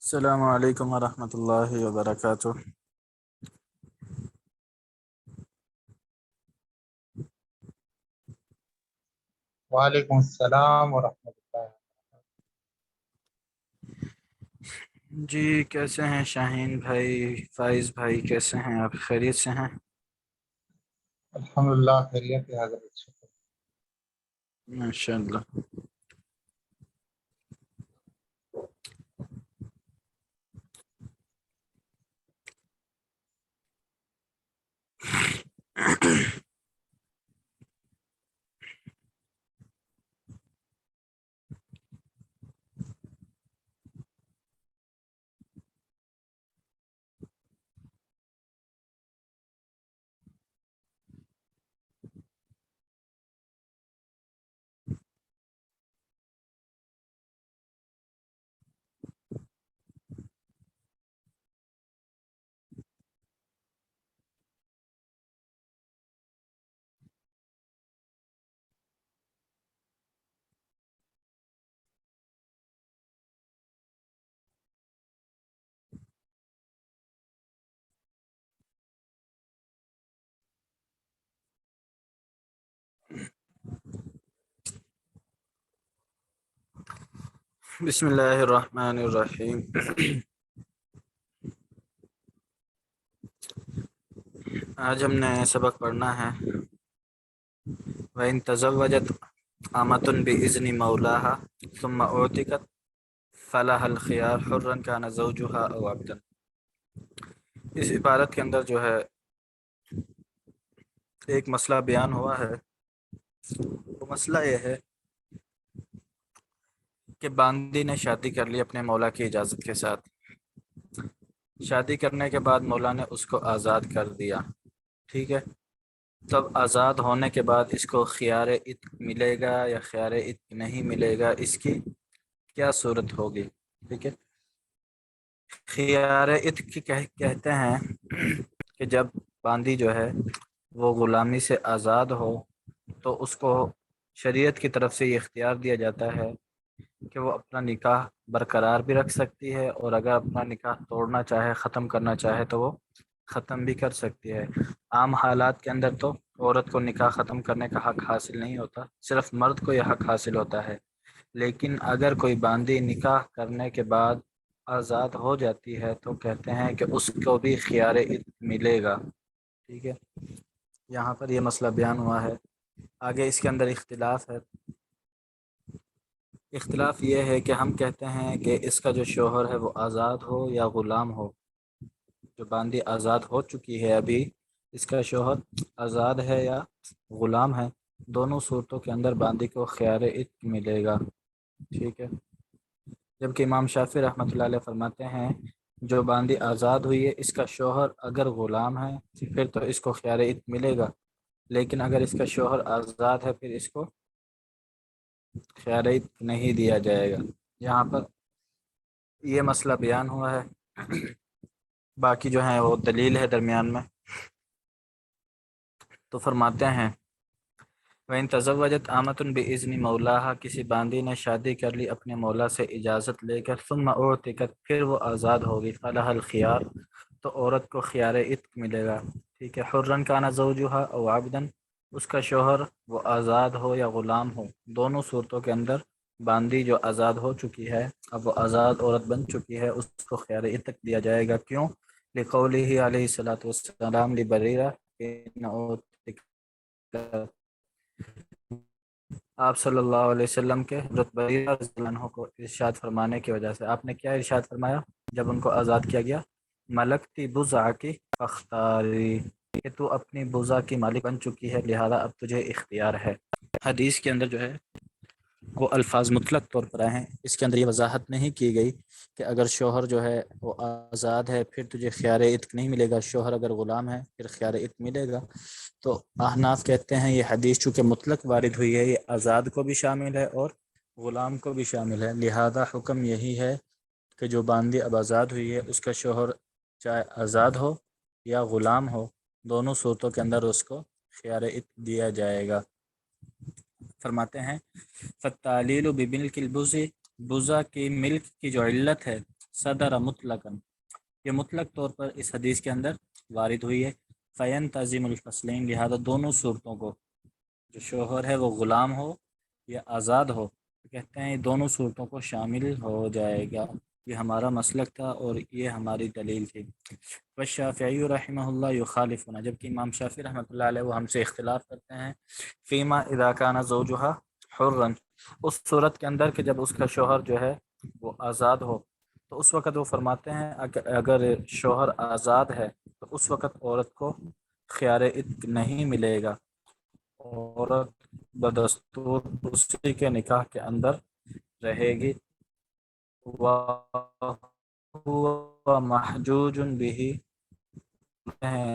السلام علیکم ورحمۃ اللہ وبرکاتہ۔ وعلیکم السلام ورحمۃ اللہ۔ جی کیسے ہیں شاہین بھائی، فائز بھائی کیسے ہیں آپ؟ خیریت سے ہیں؟ الحمدللہ خیریت ہے حضرت، شکر۔ ماشاء اللہ۔ بسم اللہ الرحمن الرحیم۔ آج ہم نے سبق پڑھنا ہے وَإِن تَزَوَّجَتْ أَمَةٌ بِإِذْنِ مَوْلَاهَا ثُمَّ أُعْتِقَتْ فَلَهَا الْخِيَارُ حُرًّا كَانَ زَوْجُهَا أَوْ عَبْدًا۔ اس عبارت کے اندر جو ہے ایک مسئلہ بیان ہوا ہے۔ وہ مسئلہ یہ ہے کہ باندی نے شادی کر لی اپنے مولا کی اجازت کے ساتھ۔ شادی کرنے کے بعد مولا نے اس کو آزاد کر دیا، ٹھیک ہے۔ تب آزاد ہونے کے بعد اس کو خیار عتق ملے گا یا خیار عتق نہیں ملے گا، اس کی کیا صورت ہوگی؟ ٹھیک ہے۔ خیار عتق کہتے ہیں کہ جب باندی جو ہے وہ غلامی سے آزاد ہو تو اس کو شریعت کی طرف سے یہ اختیار دیا جاتا ہے کہ وہ اپنا نکاح برقرار بھی رکھ سکتی ہے، اور اگر اپنا نکاح توڑنا چاہے، ختم کرنا چاہے تو وہ ختم بھی کر سکتی ہے۔ عام حالات کے اندر تو عورت کو نکاح ختم کرنے کا حق حاصل نہیں ہوتا، صرف مرد کو یہ حق حاصل ہوتا ہے۔ لیکن اگر کوئی باندی نکاح کرنے کے بعد آزاد ہو جاتی ہے تو کہتے ہیں کہ اس کو بھی خیار عتق ملے گا، ٹھیک ہے۔ یہاں پر یہ مسئلہ بیان ہوا ہے۔ آگے اس کے اندر اختلاف ہے۔ اختلاف یہ ہے کہ ہم کہتے ہیں کہ اس کا جو شوہر ہے وہ آزاد ہو یا غلام ہو۔ جو باندی آزاد ہو چکی ہے، ابھی اس کا شوہر آزاد ہے یا غلام ہے، دونوں صورتوں کے اندر باندی کو خیار عتق ملے گا، ٹھیک ہے۔ جبکہ امام شافعی رحمۃ اللہ علیہ فرماتے ہیں جو باندی آزاد ہوئی ہے اس کا شوہر اگر غلام ہے پھر تو اس کو خیار عتق ملے گا، لیکن اگر اس کا شوہر آزاد ہے پھر اس کو خیار عتق نہیں دیا جائے گا۔ یہاں پر یہ مسئلہ بیان ہوا ہے۔ باقی جو ہیں وہ دلیل ہے درمیان میں۔ تو فرماتے ہیں وَإِن تَزَوَّجَتْ أَمَةٌ بِإِذْنِ مَوْلَاهَا، کسی باندی نے شادی کر لی اپنے مولا سے اجازت لے کر، ثُمَّ أُعْتِقَتْ، پھر وہ آزاد ہوگی، فَلَهَا الْخِيَارُ، تو عورت کو خیار عتق ملے گا، ٹھیک ہے۔ حُرًّا كَانَ زَوْجُهَا أَوْ عَبْدًا، اس کا شوہر وہ آزاد ہو یا غلام ہو، دونوں صورتوں کے اندر باندی جو آزاد ہو چکی ہے، اب وہ آزاد عورت بن چکی ہے، اس کو خیار عتق دیا جائے گا۔ کیوں؟ لِقَوْلِهِ علیہ الصلاۃ والسلام لِبَرِیرَہ، آپ صلی اللہ علیہ وسلم کے حضرت بریرہ رضی اللہ عنہ کو ارشاد فرمانے کی وجہ سے آپ نے کیا ارشاد فرمایا جب ان کو آزاد کیا گیا؟ ملکتی بضعکی فاختاری، کہ تو اپنی بضع کی مالک بن چکی ہے لہذا اب تجھے اختیار ہے۔ حدیث کے اندر جو ہے وہ الفاظ مطلق طور پر آئے ہیں، اس کے اندر یہ وضاحت نہیں کی گئی کہ اگر شوہر جو ہے وہ آزاد ہے پھر تجھے خیار عتق نہیں ملے گا، شوہر اگر غلام ہے پھر خیار عتق ملے گا۔ تو احناف کہتے ہیں یہ حدیث چونکہ مطلق وارد ہوئی ہے، یہ آزاد کو بھی شامل ہے اور غلام کو بھی شامل ہے، لہذا حکم یہی ہے کہ جو باندی اب آزاد ہوئی ہے اس کا شوہر چاہے آزاد ہو یا غلام ہو، دونوں صورتوں کے اندر اس کو خیار عتق دیا جائے گا۔ فرماتے ہیں فَالتَّعْلِيلُ بِمِلْكِ الْبُضْعِ، بضع کی ملک کی جو علت ہے صدر مطلقاً، یہ مطلق طور پر اس حدیث کے اندر وارد ہوئی ہے۔ فین تظیم الفصلین، لہذا دونوں صورتوں کو، جو شوہر ہے وہ غلام ہو یا آزاد ہو، تو کہتے ہیں یہ دونوں صورتوں کو شامل ہو جائے گا۔ یہ ہمارا مسلک تھا اور یہ ہماری دلیل تھی۔ والشافعی رحمہ اللہ یخالفنا، جبکہ امام شافعی رحمۃ اللہ علیہ وہ ہم سے اختلاف کرتے ہیں، فیما اذا کان زوجہا حرا، اس صورت کے اندر کہ جب اس کا شوہر جو ہے وہ آزاد ہو، تو اس وقت وہ فرماتے ہیں اگر شوہر آزاد ہے تو اس وقت عورت کو خیار عتق نہیں ملے گا، عورت بدستور اسی کے نکاح کے اندر رہے گی۔ وَهُوَ مَحْجُوجٌ بِهِ،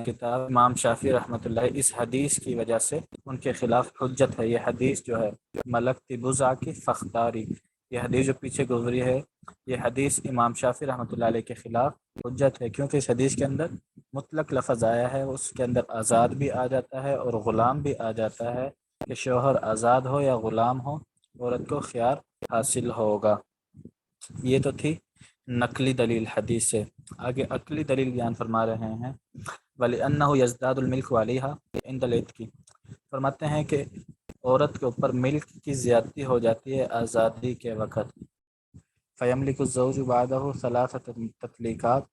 کتاب امام شافعی رحمۃ اللہ اس حدیث کی وجہ سے ان کے خلاف حجت ہے۔ یہ حدیث جو ہے ملکت بزع کی فختاری، یہ حدیث جو پیچھے گزری ہے، یہ حدیث امام شافعی رحمۃ اللہ علیہ کے خلاف حجت ہے، کیونکہ اس حدیث کے اندر مطلق لفظ آیا ہے، اس کے اندر آزاد بھی آ جاتا ہے اور غلام بھی آ جاتا ہے کہ شوہر آزاد ہو یا غلام ہو عورت کو خیار حاصل ہوگا۔ یہ تو تھی نقلی دلیل حدیث سے۔ آگے عقلی دلیل بیان فرما رہے ہیں، وَلِأَنَّهُ يَزْدَادُ الْمِلْكُ عَلَيْهَا عِنْدَ الْعِتْقِ، فرماتے ہیں کہ عورت کے اوپر ملک کی زیادتی ہو جاتی ہے آزادی کے وقت۔ فَيَمْلِكُ الزَّوْجُ بَعْدَهُ ثَلَاثَةَ تطلیقات،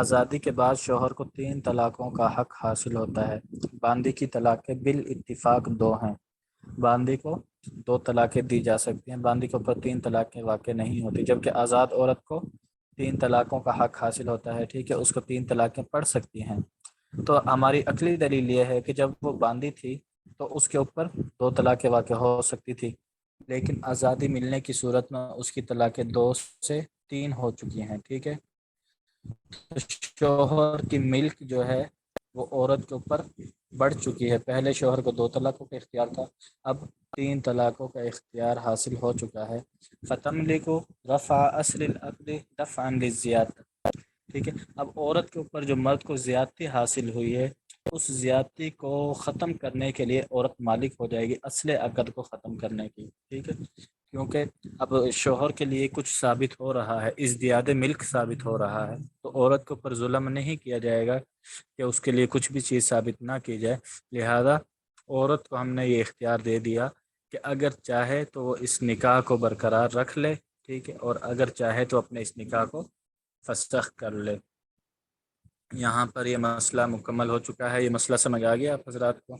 آزادی کے بعد شوہر کو 3 طلاقوں کا حق حاصل ہوتا ہے۔ باندی کی طلاقیں بالاتفاق 2 ہیں، باندی کو 2 طلاقیں دی جا سکتی ہیں، باندی کے اوپر 3 طلاقیں واقع نہیں ہوتی، جبکہ آزاد عورت کو 3 طلاقوں کا حق حاصل ہوتا ہے، ٹھیک ہے، اس کو 3 طلاقیں پڑھ سکتی ہیں۔ تو ہماری عقلی دلیل یہ ہے کہ جب وہ باندی تھی تو اس کے اوپر 2 طلاقیں واقع ہو سکتی تھی، لیکن آزادی ملنے کی صورت میں اس کی طلاقیں 2 سے 3 ہو چکی ہیں، ٹھیک ہے۔ تو شوہر کی ملک جو ہے وہ عورت کے اوپر بڑھ چکی ہے، پہلے شوہر کو 2 طلاقوں کا اختیار تھا، اب 3 طلاقوں کا اختیار حاصل ہو چکا ہے۔ فَتَمْلِكُ رَفْعَ أَصْلِ الْعَقْدِ دَفْعًا لِلزِّيَادَةِ، ٹھیک ہے، اب عورت کے اوپر جو مرد کو زیادتی حاصل ہوئی ہے، اس زیادتی کو ختم کرنے کے لیے عورت مالک ہو جائے گی اصل عقد کو ختم کرنے کی، ٹھیک ہے، کیونکہ اب شوہر کے لیے کچھ ثابت ہو رہا ہے، ازدیاد ملک ثابت ہو رہا ہے، تو عورت کے اوپر ظلم نہیں کیا جائے گا کہ اس کے لیے کچھ بھی چیز ثابت نہ کی جائے، لہذا عورت کو ہم نے یہ اختیار دے دیا کہ اگر چاہے تو وہ اس نکاح کو برقرار رکھ لے، ٹھیک ہے، اور اگر چاہے تو اپنے اس نکاح کو فسخ کر لے۔ یہاں پر یہ مسئلہ مکمل ہو چکا ہے، یہ مسئلہ سمجھ آ گیا آپ حضرات کو؟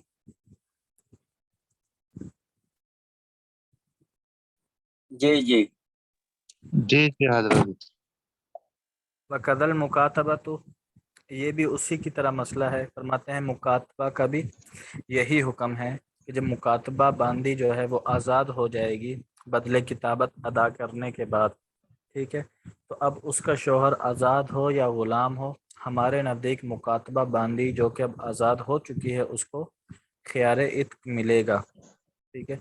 جی جی جی حضرت۔ وَقَدَ الْمُكَاتَبَةُ، یہ بھی اسی کی طرح مسئلہ ہے، فرماتے ہیں مکاتبہ کا بھی یہی حکم ہے کہ جب مکاتبہ باندی جو ہے وہ آزاد ہو جائے گی بدلے کتابت ادا کرنے کے بعد، ٹھیک ہے، تو اب اس کا شوہر آزاد ہو یا غلام ہو، ہمارے نزدیک مکاتبہ باندی جو کہ اب آزاد ہو چکی ہے اس کو خیار عتق ملے گا، ٹھیک ہے۔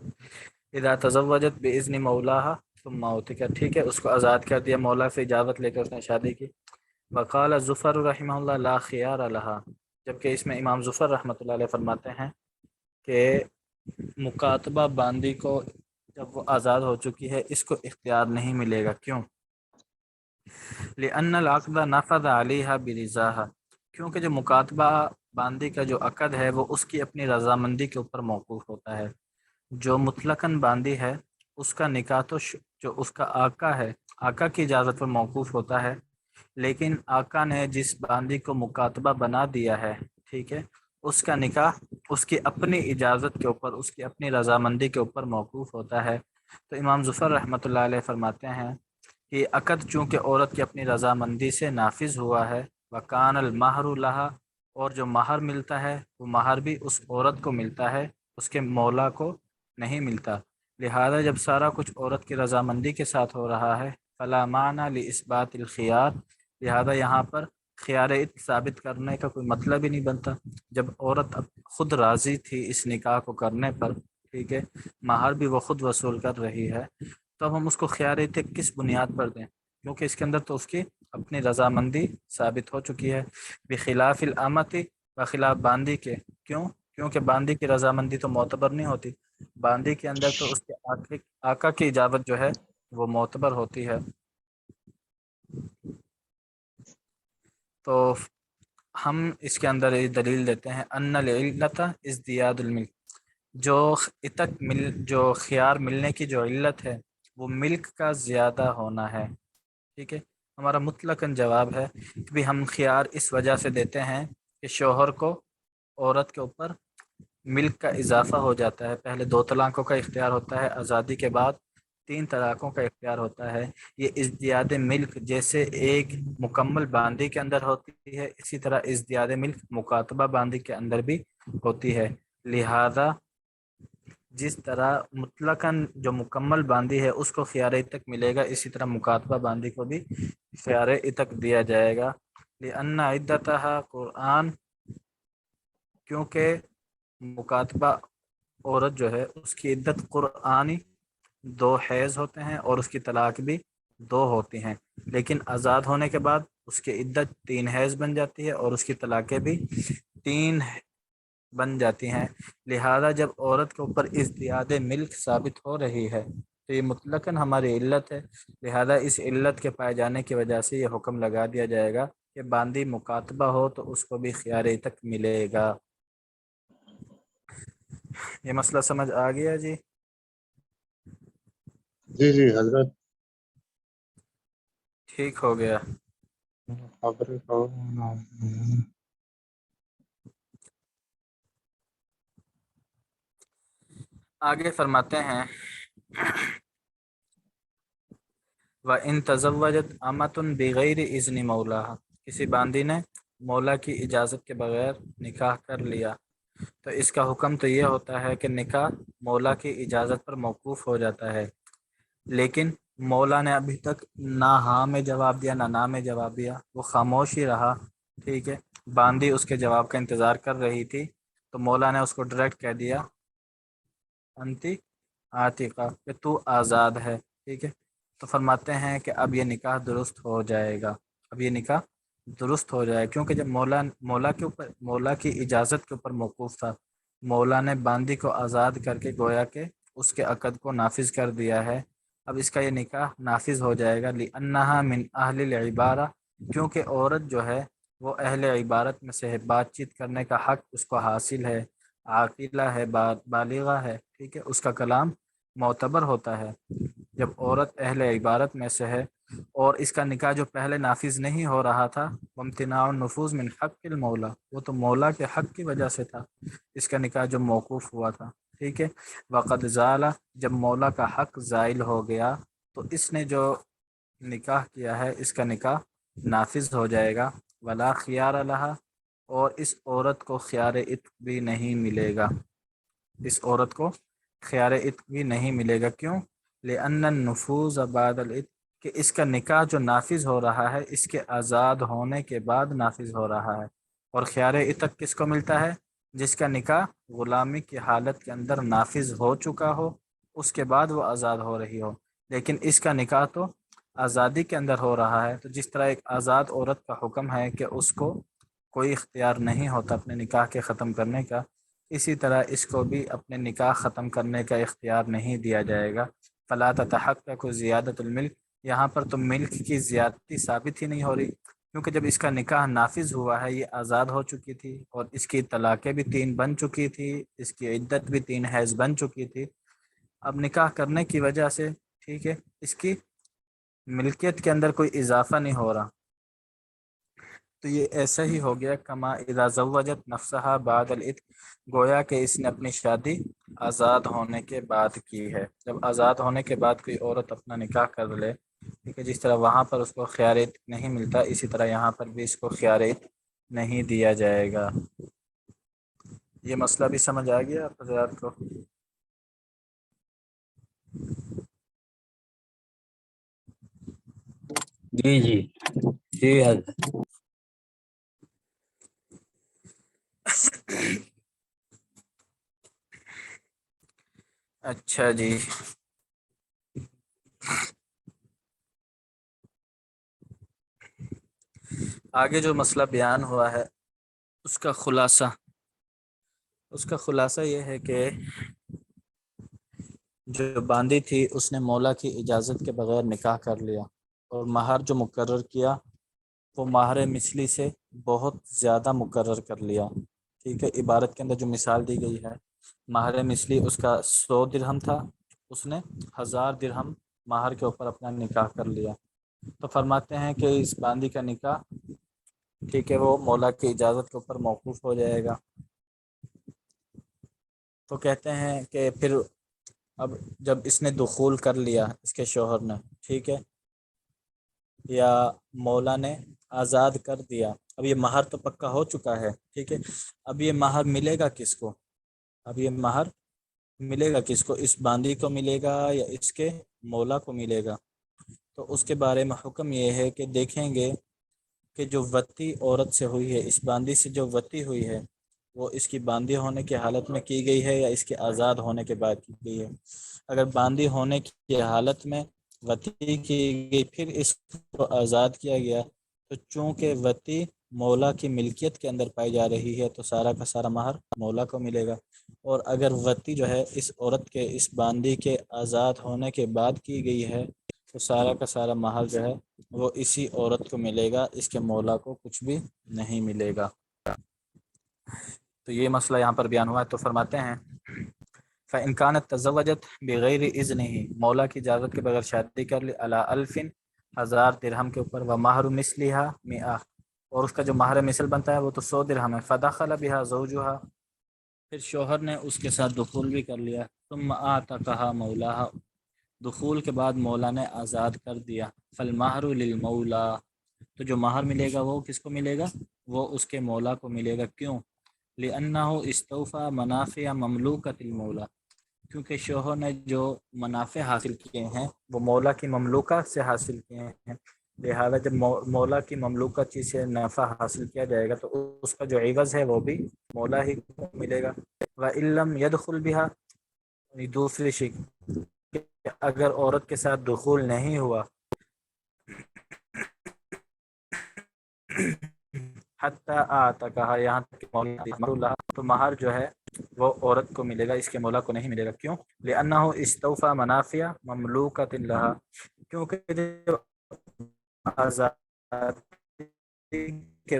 اذا تزوجت باذن مولاها ثم اوتک، ٹھیک ہے، اس کو آزاد کر دیا، مولا سے اجازت لے کر اس نے شادی کی۔ وقال ظفر رحمہ اللہ لا خیار لها، جبکہ اس میں امام ظفر رحمۃ اللہ علیہ فرماتے ہیں کہ مکاتبہ باندی کو جب وہ آزاد ہو چکی ہے اس کو اختیار نہیں ملے گا، کیوں؟ لأن العقد نفذ علیہا برضاہا، کیونکہ جو مکاتبہ باندی کا جو عقد ہے وہ اس کی اپنی رضامندی کے اوپر موقوف ہوتا ہے۔ جو مطلقاً باندی ہے اس کا نکاح تو جو اس کا آقا ہے، آقا کی اجازت پر موقوف ہوتا ہے، لیکن آقا نے جس باندی کو مکاتبہ بنا دیا ہے، ٹھیک ہے، اس کا نکاح اس کی اپنی اجازت کے اوپر، اس کی اپنی رضامندی کے اوپر موقوف ہوتا ہے۔ تو امام ظفر رحمۃ اللہ علیہ فرماتے ہیں کہ عقد چونکہ عورت کی اپنی رضامندی سے نافذ ہوا ہے، وکان المہر لہا، اور جو مہر ملتا ہے وہ مہر بھی اس عورت کو ملتا ہے، اس کے مولا کو نہیں ملتا، لہذا جب سارا کچھ عورت کی رضامندی کے ساتھ ہو رہا ہے، فلا معنی لاثبات الخیار، لہذا یہاں پر خیار عتق ثابت کرنے کا کوئی مطلب ہی نہیں بنتا۔ جب عورت اب خود راضی تھی اس نکاح کو کرنے پر، ٹھیک ہے، مہر بھی وہ خود وصول کر رہی ہے، تو اب ہم اس کو خیار عتق کس بنیاد پر دیں؟ کیونکہ اس کے اندر تو اس کی اپنی رضامندی ثابت ہو چکی ہے، بخلاف الامت، بخلاف باندی کے، کیوں؟ کیونکہ باندی کی رضامندی تو معتبر نہیں ہوتی، باندی کے اندر تو اس کے آقا کی اجازت جو ہے وہ معتبر ہوتی ہے۔ تو ہم اس کے اندر یہ دلیل دیتے ہیں ان العلت ازدیاد الملک، جو خیار ملنے کی جو علت ہے وہ ملک کا زیادہ ہونا ہے. ٹھیک ہے، ہمارا مطلقاً جواب ہے کہ بھی ہم خیار اس وجہ سے دیتے ہیں کہ شوہر کو عورت کے اوپر ملک کا اضافہ ہو جاتا ہے. پہلے 2 طلاقوں کا اختیار ہوتا ہے، آزادی کے بعد 3 طلاقوں کا اختیار ہوتا ہے. یہ ازدیاد ملک جیسے ایک مکمل باندی کے اندر ہوتی ہے، اسی طرح ازدیاد ملک مکاتبہ باندی کے اندر بھی ہوتی ہے. لہذا جس طرح مطلقاً جو مکمل باندی ہے اس کو خیار عتق ملے گا، اسی طرح مکاتبہ باندی کو بھی خیار عتق دیا جائے گا. لأن عدتها قرآن، کیونکہ مکاتبہ عورت جو ہے اس کی عدت قرآنی 2 حیض ہوتے ہیں اور اس کی طلاق بھی 2 ہوتی ہیں. لیکن آزاد ہونے کے بعد اس کی عدت 3 حیض بن جاتی ہے اور اس کی طلاقیں بھی 3 بن جاتی ہیں. لہذا جب عورت کے اوپر ازدیاد ملک ثابت ہو رہی ہے تو یہ مطلقاً ہماری علت ہے. لہذا اس علت کے پائے جانے کی وجہ سے یہ حکم لگا دیا جائے گا کہ باندی مکاتبہ ہو تو اس کو بھی خیار عتق ملے گا. یہ مسئلہ سمجھ آ گیا جی؟ جی جی حضرت. ٹھیک ہو گیا. خبر کو آگے فرماتے ہیں وَإِن تَزَوَّجَتْ أَمَةٌ بِغَيْرِ إِذْنِ مَوْلَاهَا، کسی باندی نے مولا کی اجازت کے بغیر نکاح کر لیا تو اس کا حکم تو یہ ہوتا ہے کہ نکاح مولا کی اجازت پر موقوف ہو جاتا ہے. لیکن مولا نے ابھی تک نہ ہاں میں جواب دیا نہ میں جواب دیا، وہ خاموش ہی رہا. ٹھیک ہے، باندی اس کے جواب کا انتظار کر رہی تھی تو مولا نے اس کو ڈائریکٹ کہہ دیا انتی عاتقہ، کہ تو آزاد ہے. ٹھیک ہے، تو فرماتے ہیں کہ اب یہ نکاح درست ہو جائے گا. اب یہ نکاح درست ہو جائے، کیونکہ جب مولا کی اجازت کے اوپر موقوف تھا، مولا نے باندی کو آزاد کر کے گویا کہ اس کے عقد کو نافذ کر دیا ہے. اب اس کا یہ نکاح نافذ ہو جائے گا. لِأَنَّهَا مِنْ أَهْلِ الْعِبَارَةِ، کیونکہ عورت جو ہے وہ اہل عبارت میں سے ہے، بات چیت کرنے کا حق اس کو حاصل ہے، عاقلہ ہے، بالغہ ہے. ٹھیک ہے، اس کا کلام معتبر ہوتا ہے. جب عورت اہل عبارت میں سے ہے اور اس کا نکاح جو پہلے نافذ نہیں ہو رہا تھا، وامتناع النفوذ من حق المولا، وہ تو مولا کے حق کی وجہ سے تھا اس کا نکاح جو موقوف ہوا تھا. ٹھیک ہے، وقد زال، جب مولا کا حق زائل ہو گیا تو اس نے جو نکاح کیا ہے اس کا نکاح نافذ ہو جائے گا. ولا خیار لہا، اور اس عورت کو خیار عتق بھی نہیں ملے گا. اس عورت کو خیار عتق بھی نہیں ملے گا. کیوں؟ لأن النفوذ بعد العتق، کہ اس کا نکاح جو نافذ ہو رہا ہے اس کے آزاد ہونے کے بعد نافذ ہو رہا ہے. اور خیار عتق کس کو ملتا ہے؟ جس کا نکاح غلامی کی حالت کے اندر نافذ ہو چکا ہو، اس کے بعد وہ آزاد ہو رہی ہو. لیکن اس کا نکاح تو آزادی کے اندر ہو رہا ہے. تو جس طرح ایک آزاد عورت کا حکم ہے کہ اس کو کوئی اختیار نہیں ہوتا اپنے نکاح کے ختم کرنے کا، اسی طرح اس کو بھی اپنے نکاح ختم کرنے کا اختیار نہیں دیا جائے گا. فلا تتحقق زیادت الملک، یہاں پر تو ملک کی زیادتی ثابت ہی نہیں ہو رہی، کیونکہ جب اس کا نکاح نافذ ہوا ہے یہ آزاد ہو چکی تھی اور اس کی طلاقیں بھی 3 بن چکی تھی، اس کی عدت بھی 3 حیض بن چکی تھی. اب نکاح کرنے کی وجہ سے ٹھیک ہے اس کی ملکیت کے اندر کوئی اضافہ نہیں ہو رہا، تو یہ ایسا ہی ہو گیا کما اذا زوجت نفسها بعد العتق، گویا کہ اس نے اپنی شادی آزاد ہونے کے بعد کی ہے. جب آزاد ہونے کے بعد کوئی عورت اپنا نکاح کر لے، ٹھیک ہے، جس طرح وہاں پر اس کو خیار عتق نہیں ملتا اسی طرح یہاں پر بھی اس کو خیار عتق نہیں دیا جائے گا. یہ مسئلہ بھی سمجھ آ گیا آپ حضرات کو؟ جی جی جی حضرت. اچھا جی، آگے جو مسئلہ بیان ہوا ہے اس کا خلاصہ یہ ہے کہ جو باندی تھی اس نے مولا کی اجازت کے بغیر نکاح کر لیا اور مہر جو مقرر کیا وہ مہر مثلی سے بہت زیادہ مقرر کر لیا، ٹھیک ہے۔ عبارت کے اندر جو مثال دی گئی ہے، مہر مثلی اس کا 100 درہم تھا، اس نے 1000 درہم مہر کے اوپر اپنا نکاح کر لیا، تو فرماتے ہیں کہ اس باندی کا نکاح، ٹھیک ہے، وہ مولا کی اجازت کے اوپر موقوف ہو جائے گا۔ تو کہتے ہیں کہ پھر اب جب اس نے دخول کر لیا، اس کے شوہر نے، ٹھیک ہے، یا مولا نے آزاد کر دیا، اب یہ مہر تو پکا ہو چکا ہے، ٹھیک ہے، اب یہ مہر ملے گا کس کو؟ اب یہ مہر ملے گا کس کو؟ اس باندی کو ملے گا یا اس کے مولا کو ملے گا؟ تو اس کے بارے میں حکم یہ ہے کہ دیکھیں گے کہ جو وطی عورت سے ہوئی ہے، اس باندی سے جو وطی ہوئی ہے، وہ اس کی باندی ہونے کی حالت میں کی گئی ہے یا اس کے آزاد ہونے کے بعد کی گئی ہے؟ اگر باندی ہونے کی حالت میں وطی کی گئی پھر اس کو آزاد کیا گیا، تو چونکہ وطی مولا کی ملکیت کے اندر پائی جا رہی ہے تو سارا کا سارا مہر مولا کو ملے گا، اور اگر وطی جو ہے اس عورت کے، اس باندی کے آزاد ہونے کے بعد کی گئی ہے تو سارا کا سارا مہر جو ہے وہ اسی عورت کو ملے گا، اس کے مولا کو کچھ بھی نہیں ملے گا۔ تو یہ مسئلہ یہاں پر بیان ہوا ہے۔ تو فرماتے ہیں فَإِنْ كَانَتْ تَزَوَّجَتْ بِغَيْرِ إِذْنِهِ، مولا کی اجازت کے بغیر شادی کر لی، عَلَىٰ أَلْفٍ 1000 درہم کے اوپر، وَمَهْرُ مِثْلِهَا 100، اور اس کا جو مہر مثل بنتا ہے وہ تو 100 درہم ہے، فَدَخَلَ بِهَا زَوْجُهَا، پھر شوہر نے اس کے ساتھ دخول بھی کر لیا، ثُمَّ أَعْتَقَهَا مَوْلَاهَا، دخول کے بعد مولا نے آزاد کر دیا، فَالْمَهْرُ لِلْمَوْلَى، تو جو مہر ملے گا وہ کس کو ملے گا؟ وہ اس کے مولا کو ملے گا۔ کیوں؟ لِأَنَّهُ اسْتَوْفَى مَنَافِعَ مَمْلُوكَةِ الْمَوْلَى، کیونکہ شوہر نے جو منافع حاصل کیے ہیں وہ مولا کی مملوکہ سے حاصل کیے ہیں، لہذا جب مولا کی مملوکہ چیز سے نفع حاصل کیا جائے گا تو اس کا جو عوض ہے وہ بھی مولا ہی کو ملے گا۔ وَإِن لَّمْ يَدْخُلْ بِهَا، دوسری شک، اگر عورت کے ساتھ دخول نہیں ہوا، حتی آتکہا، یہاں تک کہ مولا، تو مہر جو ہے وہ عورت کو ملے گا، اس کے مولا کو نہیں ملے گا۔ کیوں؟ لِأَنَّهُ اسْتَوْفَى مَنَافِعَ مَمْلُوكَةٍ لَهَا، کیونکہ جب آزادی کے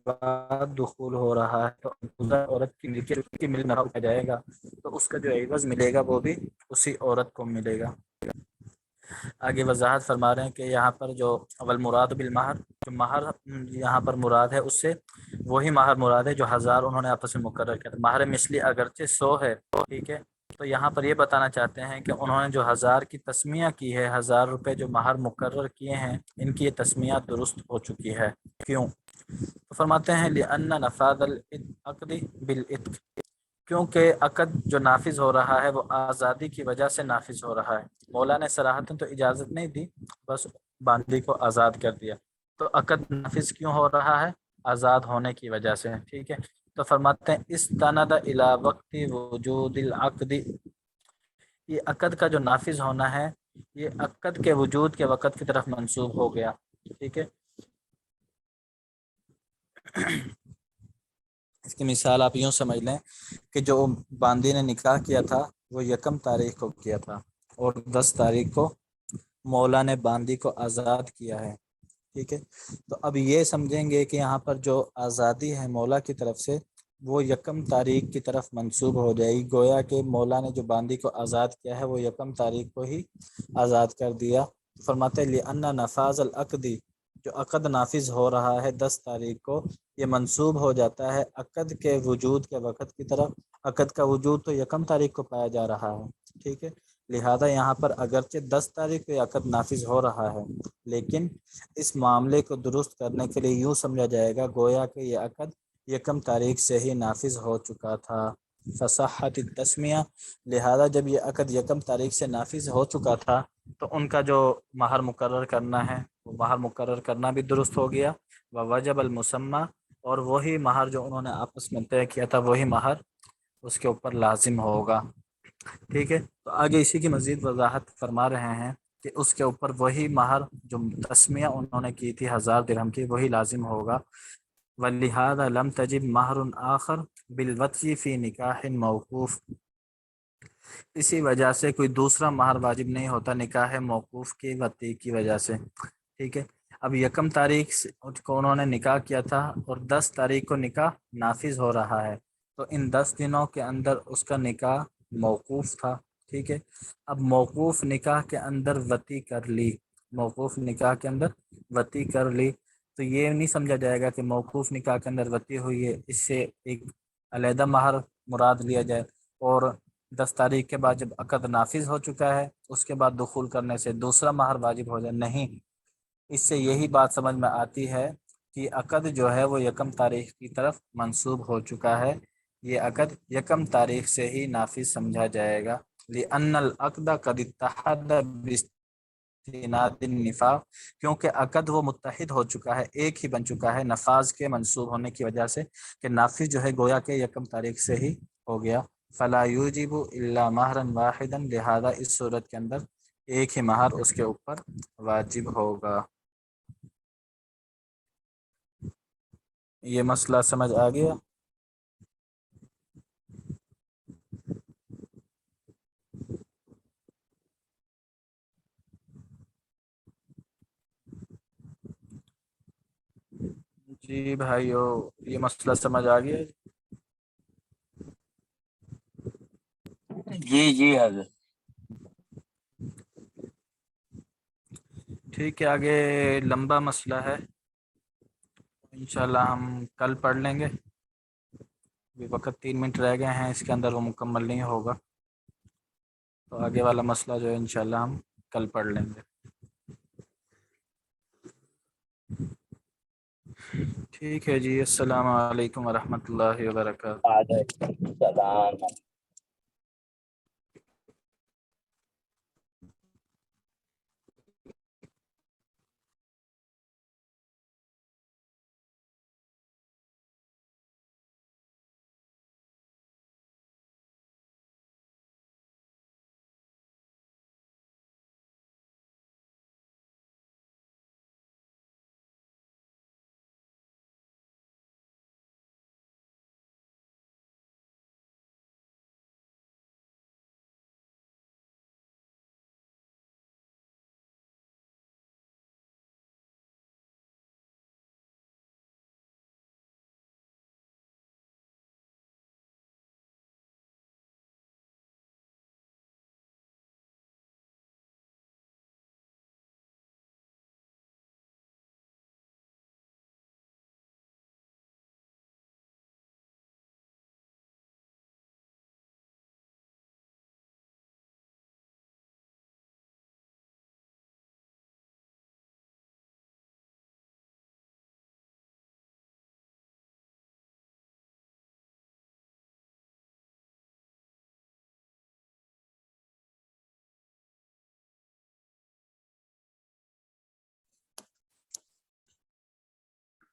بعد دخول ہو رہا ہے تو عورت کی ملکیت کی ملنا اٹھا جائے گا، تو اس کا جو عوض ملے گا وہ بھی اسی عورت کو ملے گا۔ آگے وضاحت فرما رہے ہیں کہ یہاں پر جو اول مراد بالمہر، جو مہر یہاں پر مراد ہے اس سے وہی مہر مراد ہے جو 1000 انہوں نے آپس میں مقرر کیا تھا۔ مہر مثلی اگرچہ 100 ہے، ٹھیک ہے، تو یہاں پر یہ بتانا چاہتے ہیں کہ انہوں نے جو 1000 کی تسمیہ کی ہے، 1000 روپے جو مہر مقرر کیے ہیں، ان کی یہ تسمیہ درست ہو چکی ہے۔ کیوں؟ تو فرماتے ہیں لِأَنَّ نَفَاذَ الْعَقْدِ بِالْعِتْقِ، کیونکہ عقد جو نافذ ہو رہا ہے وہ آزادی کی وجہ سے نافذ ہو رہا ہے۔ مولا نے صراحتاً تو اجازت نہیں دی، بس باندی کو آزاد کر دیا، تو عقد نافذ کیوں ہو رہا ہے؟ آزاد ہونے کی وجہ سے، ٹھیک ہے۔ تو فرماتے ہیں استند الی وقت وجود العقد، یہ عقد کا جو نافذ ہونا ہے یہ عقد کے وجود کے وقت کی طرف منسوب ہو گیا، ٹھیک ہے۔ اس کی مثال آپ یوں سمجھ لیں کہ جو باندی نے نکاح کیا تھا وہ 1 تاریخ کو کیا تھا اور 10 تاریخ کو مولا نے باندی کو آزاد کیا ہے، ٹھیک ہے۔ تو اب یہ سمجھیں گے کہ یہاں پر جو آزادی ہے مولا کی طرف سے وہ 1 تاریخ کی طرف منسوب ہو جائے گی، گویا کہ مولا نے جو باندی کو آزاد کیا ہے وہ 1 تاریخ کو ہی آزاد کر دیا۔ فرماتے لِأَنَّ نَفَاذَ الْعَقْدِ، جو عقد نافذ ہو رہا ہے 10 تاریخ کو، یہ منسوب ہو جاتا ہے عقد کے وجود کے وقت کی طرف۔ عقد کا وجود تو 1 تاریخ کو پایا جا رہا ہے، ٹھیک ہے، لہذا یہاں پر اگرچہ 10 تاریخ کو عقد نافذ ہو رہا ہے لیکن اس معاملے کو درست کرنے کے لیے یوں سمجھا جائے گا گویا کہ یہ عقد 1 تاریخ سے ہی نافذ ہو چکا تھا۔ فصحت التسمیہ، لہذا جب یہ عقد 1 تاریخ سے نافذ ہو چکا تھا تو ان کا جو مہر مقرر کرنا ہے وہ مہر مقرر کرنا بھی درست ہو گیا، ووجب المسمى، اور وہی مہر جو انہوں نے آپس میں طے کیا تھا وہی مہر اس کے اوپر لازم ہوگا، ٹھیک ہے۔ تو آگے اسی کی مزید وضاحت فرما رہے ہیں کہ اس کے اوپر وہی مہر جو تسمیہ انہوں نے کی تھی 1000 درہم کی وہی لازم ہوگا۔ وَلِهَذَا لَمْ تَجِبْ مَهْرٌ آخر بِالْوَطْءِ فِي نِكَاحٍ مَوْقُوفٍ، اسی وجہ سے کوئی دوسرا مہر واجب نہیں ہوتا نکاح موقوف کی وطئی کی وجہ سے، ٹھیک ہے۔ اب یکم تاریخ کو انہوں نے نکاح کیا تھا اور 10 تاریخ کو نکاح نافذ ہو رہا ہے، تو ان 10 دنوں کے اندر اس کا نکاح موقوف تھا، ٹھیک ہے۔ اب موقوف نکاح کے اندر وطی کر لی، موقوف نکاح کے اندر وطی کر لی، تو یہ نہیں سمجھا جائے گا کہ موقوف نکاح کے اندر وطی ہوئی ہے اس سے ایک علیحدہ مہر مراد لیا جائے، اور 10 تاریخ کے بعد جب عقد نافذ ہو چکا ہے اس کے بعد دخول کرنے سے دوسرا مہر واجب ہو جائے، نہیں۔ اس سے یہی بات سمجھ میں آتی ہے کہ عقد جو ہے وہ یکم تاریخ کی طرف منسوب ہو چکا ہے، یہ عقد یکم تاریخ سے ہی نافذ سمجھا جائے گا، لِأَنَّ الْعَقْدَ قَدِ اتَّحَدَ بِاسْتِنَادِ النِّفَاقِ، کیونکہ عقد وہ متحد ہو چکا ہے، ایک ہی بن چکا ہے نفاذ کے منسوب ہونے کی وجہ سے، کہ نافذ جو ہے گویا کہ یکم تاریخ سے ہی ہو گیا۔ فَلَا يُوجِبُ إِلَّا مَهْرًا وَاحِدًا، لہذا اس صورت کے اندر ایک ہی مہر اس کے اوپر واجب ہوگا۔ یہ مسئلہ سمجھ آ گیا؟ جی بھائیو، یہ مسئلہ سمجھ آ گیا؟ جی حضرت۔ ٹھیک ہے، آگے لمبا مسئلہ ہے، انشاءاللہ ہم کل پڑھ لیں گے، ابھی وقت 3 منٹ رہ گئے ہیں، اس کے اندر وہ مکمل نہیں ہوگا، تو آگے والا مسئلہ جو ہے انشاءاللہ ہم کل پڑھ لیں گے۔ ٹھیک ہے جی، السلام علیکم ورحمۃ اللہ وبرکاتہ۔ وعلیکم السلام۔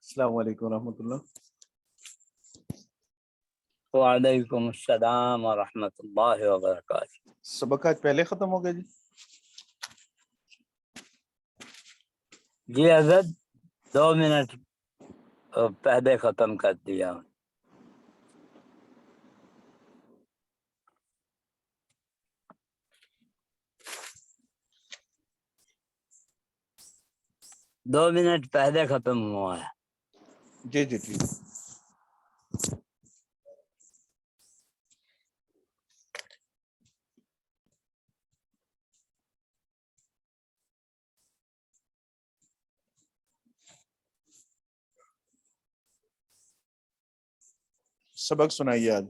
السلام علیکم ورحمۃ اللہ۔ وعلیکم السلام ورحمۃ اللہ وبرکاتہ۔ سبق آج پہلے ختم ہو گیا جی؟ جی حضرت 2 منٹ پہلے ختم کر دیا۔ 2 منٹ پہلے ختم ہوا ہے۔ جی جی ٹھیک۔ سبق سنائیے آج۔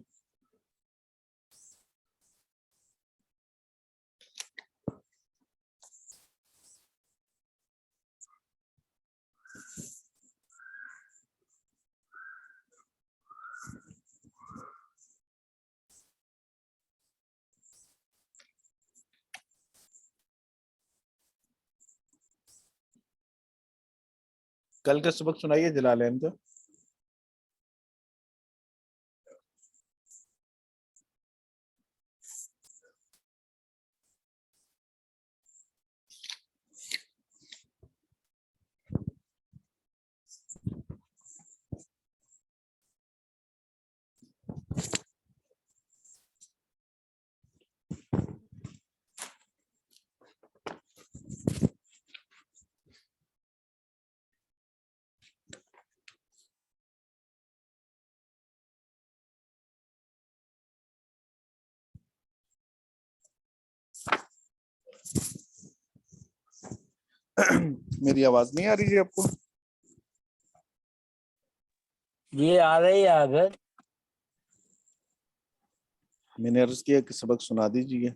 کل کا سبق سنائیے جلالین کا۔ میری آواز نہیں آ رہی ہے آپ کو؟ جی آ رہی ہے حضرت. میں نے عرض کیا کہ سبق سنا دیجیے.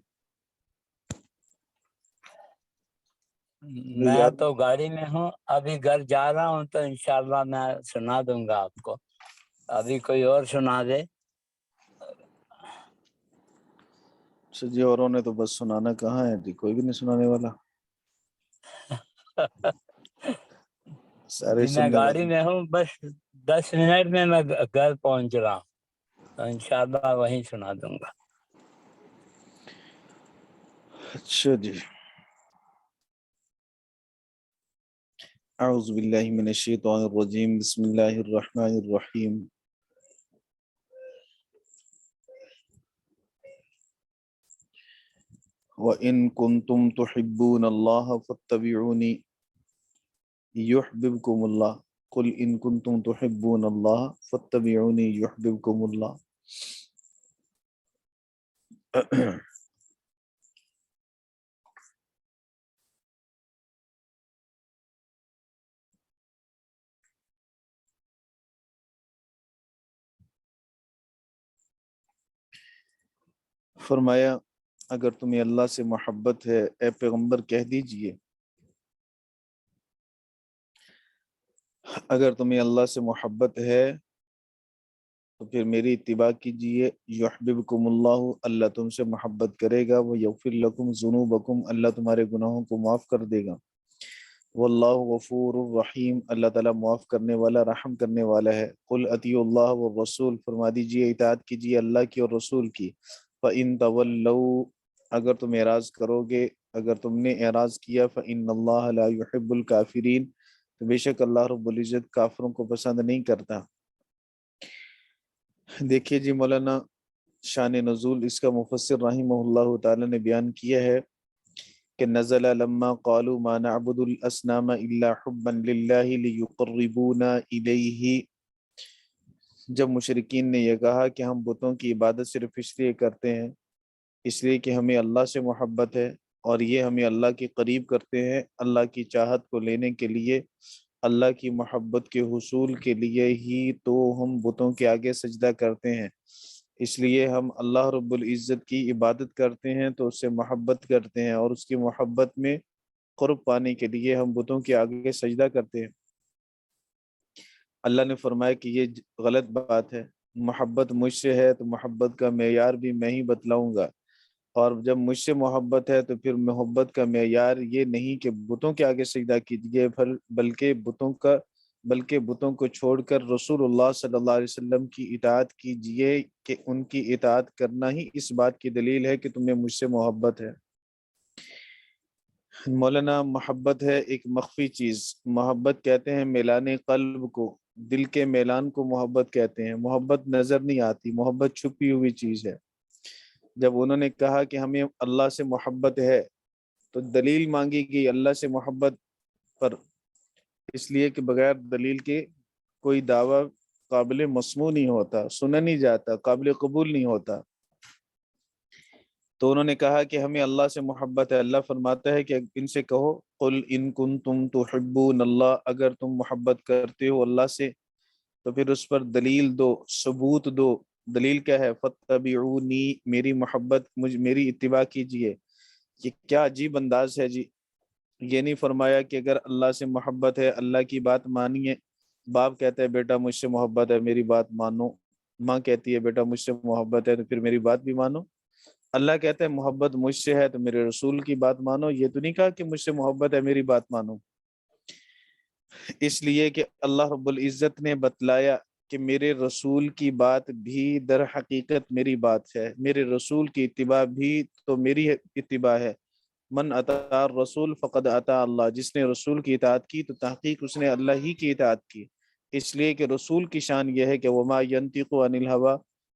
میں تو گاڑی میں ہوں, ابھی گھر جا رہا ہوں, تو انشاءاللہ میں سنا دوں گا آپ کو. ابھی کوئی اور سنا دے. جی اوروں نے تو بس سنانا کہاں ہے جی, کوئی بھی نہیں سنانے والا, سارے جی میں سننے گاڑی والے. میں ہوں, بس 10 منٹ میں گھر پہنچ رہا ہوں, تو انشاءاللہ وہیں سنا دوں گا. اچھا جی. اعوذ باللہ من الشیطان الرجیم, بسم اللہ الرحمن الرحیم. وَإِن كُنتُمْ تُحِبُّونَ اللَّهَ فَاتَّبِعُونِي يُحْبِبْكُمُ اللَّهُ قُلْ إِن كُنتُمْ تُحِبُّونَ اللَّهَ فَاتَّبِعُونِي يُحْبِبْكُمُ اللَّهُ. فرمایا اگر تمہیں اللہ سے محبت ہے اے پیغمبر کہہ دیجئے, اگر تمہیں اللہ سے محبت ہے تو پھر میری اتباع کیجئے. یحببکم اللہ, اللہ تم سے محبت کرے گا. ویغفر لکم ذنوبکم, اللہ تمہارے گناہوں کو معاف کر دے گا. واللہ غفور الرحیم, اللہ تعالیٰ معاف کرنے والا رحم کرنے والا ہے. قل اطیعوا اللہ والرسول, فرما دیجئے اطاعت کیجئے اللہ کی اور رسول کی. فإن تولوا, اگر تم اعراض کرو گے, اگر تم نے اعراض کیا, فإن اللہ لا يحب الکافرین, تو بے شک اللہ رب العزت کافروں کو پسند نہیں کرتا. دیکھیے جی, مولانا شان نزول اس کا مفسر رحمہ اللہ تعالی نے بیان کیا ہے کہ نزل لما قالوا ما نعبد الاسنام الا حبا للہ لیقربونا الیہ, جب مشرکین نے یہ کہا کہ ہم بتوں کی عبادت صرف اس لیے کرتے ہیں اس لیے کہ ہمیں اللہ سے محبت ہے, اور یہ ہمیں اللہ کے قریب کرتے ہیں, اللہ کی چاہت کو لینے کے لیے, اللہ کی محبت کے حصول کے لیے ہی تو ہم بتوں کے آگے سجدہ کرتے ہیں. اس لیے ہم اللہ رب العزت کی عبادت کرتے ہیں تو اس سے محبت کرتے ہیں, اور اس کی محبت میں قرب پانے کے لیے ہم بتوں کے آگے سجدہ کرتے ہیں. اللہ نے فرمایا کہ یہ غلط بات ہے, محبت مجھ سے ہے تو محبت کا معیار بھی میں ہی بتلاؤں گا, اور جب مجھ سے محبت ہے تو پھر محبت کا معیار یہ نہیں کہ بتوں کے آگے سجدہ کیجیے, بلکہ بتوں کو چھوڑ کر رسول اللہ صلی اللہ علیہ وسلم کی اطاعت کیجیے, کہ ان کی اطاعت کرنا ہی اس بات کی دلیل ہے کہ تمہیں مجھ سے محبت ہے. مولانا محبت ہے ایک مخفی چیز, محبت کہتے ہیں میلان قلب کو, دل کے میلان کو محبت کہتے ہیں. محبت نظر نہیں آتی, محبت چھپی ہوئی چیز ہے. جب انہوں نے کہا کہ ہمیں اللہ سے محبت ہے تو دلیل مانگی گئی اللہ سے محبت پر, اس لیے کہ بغیر دلیل کے کوئی دعویٰ قابل مسموع نہیں ہوتا, سنا نہیں جاتا, قابل قبول نہیں ہوتا. تو انہوں نے کہا کہ ہمیں اللہ سے محبت ہے. اللہ فرماتا ہے کہ ان سے کہو قل ان کنتم تحبون اللہ, اگر تم محبت کرتے ہو اللہ سے تو پھر اس پر دلیل دو, ثبوت دو. دلیل کیا ہے؟ فاتبعونی, میری محبت میری اتباع کیجئے. یہ کیا عجیب انداز ہے جی. یہ نہیں فرمایا کہ اگر اللہ سے محبت ہے اللہ کی بات مانیے, باپ کہتا ہے بیٹا مجھ سے محبت ہے میری بات مانو, ماں کہتی ہے بیٹا مجھ سے محبت ہے تو پھر میری بات بھی مانو. اللہ کہتا ہے محبت مجھ سے ہے تو میرے رسول کی بات مانو. یہ تو نہیں کہا کہ مجھ سے محبت ہے میری بات مانو, اس لیے کہ اللہ رب العزت نے بتلایا کہ میرے رسول کی بات بھی در حقیقت میری بات ہے, میرے رسول کی اتباع بھی تو میری اتباع ہے. من اطاع الرسول فقد اطاع اللہ, جس نے رسول کی اطاعت کی تو تحقیق اس نے اللہ ہی کی اطاعت کی. اس لیے کہ رسول کی شان یہ ہے کہ وما ينطق عن الهوى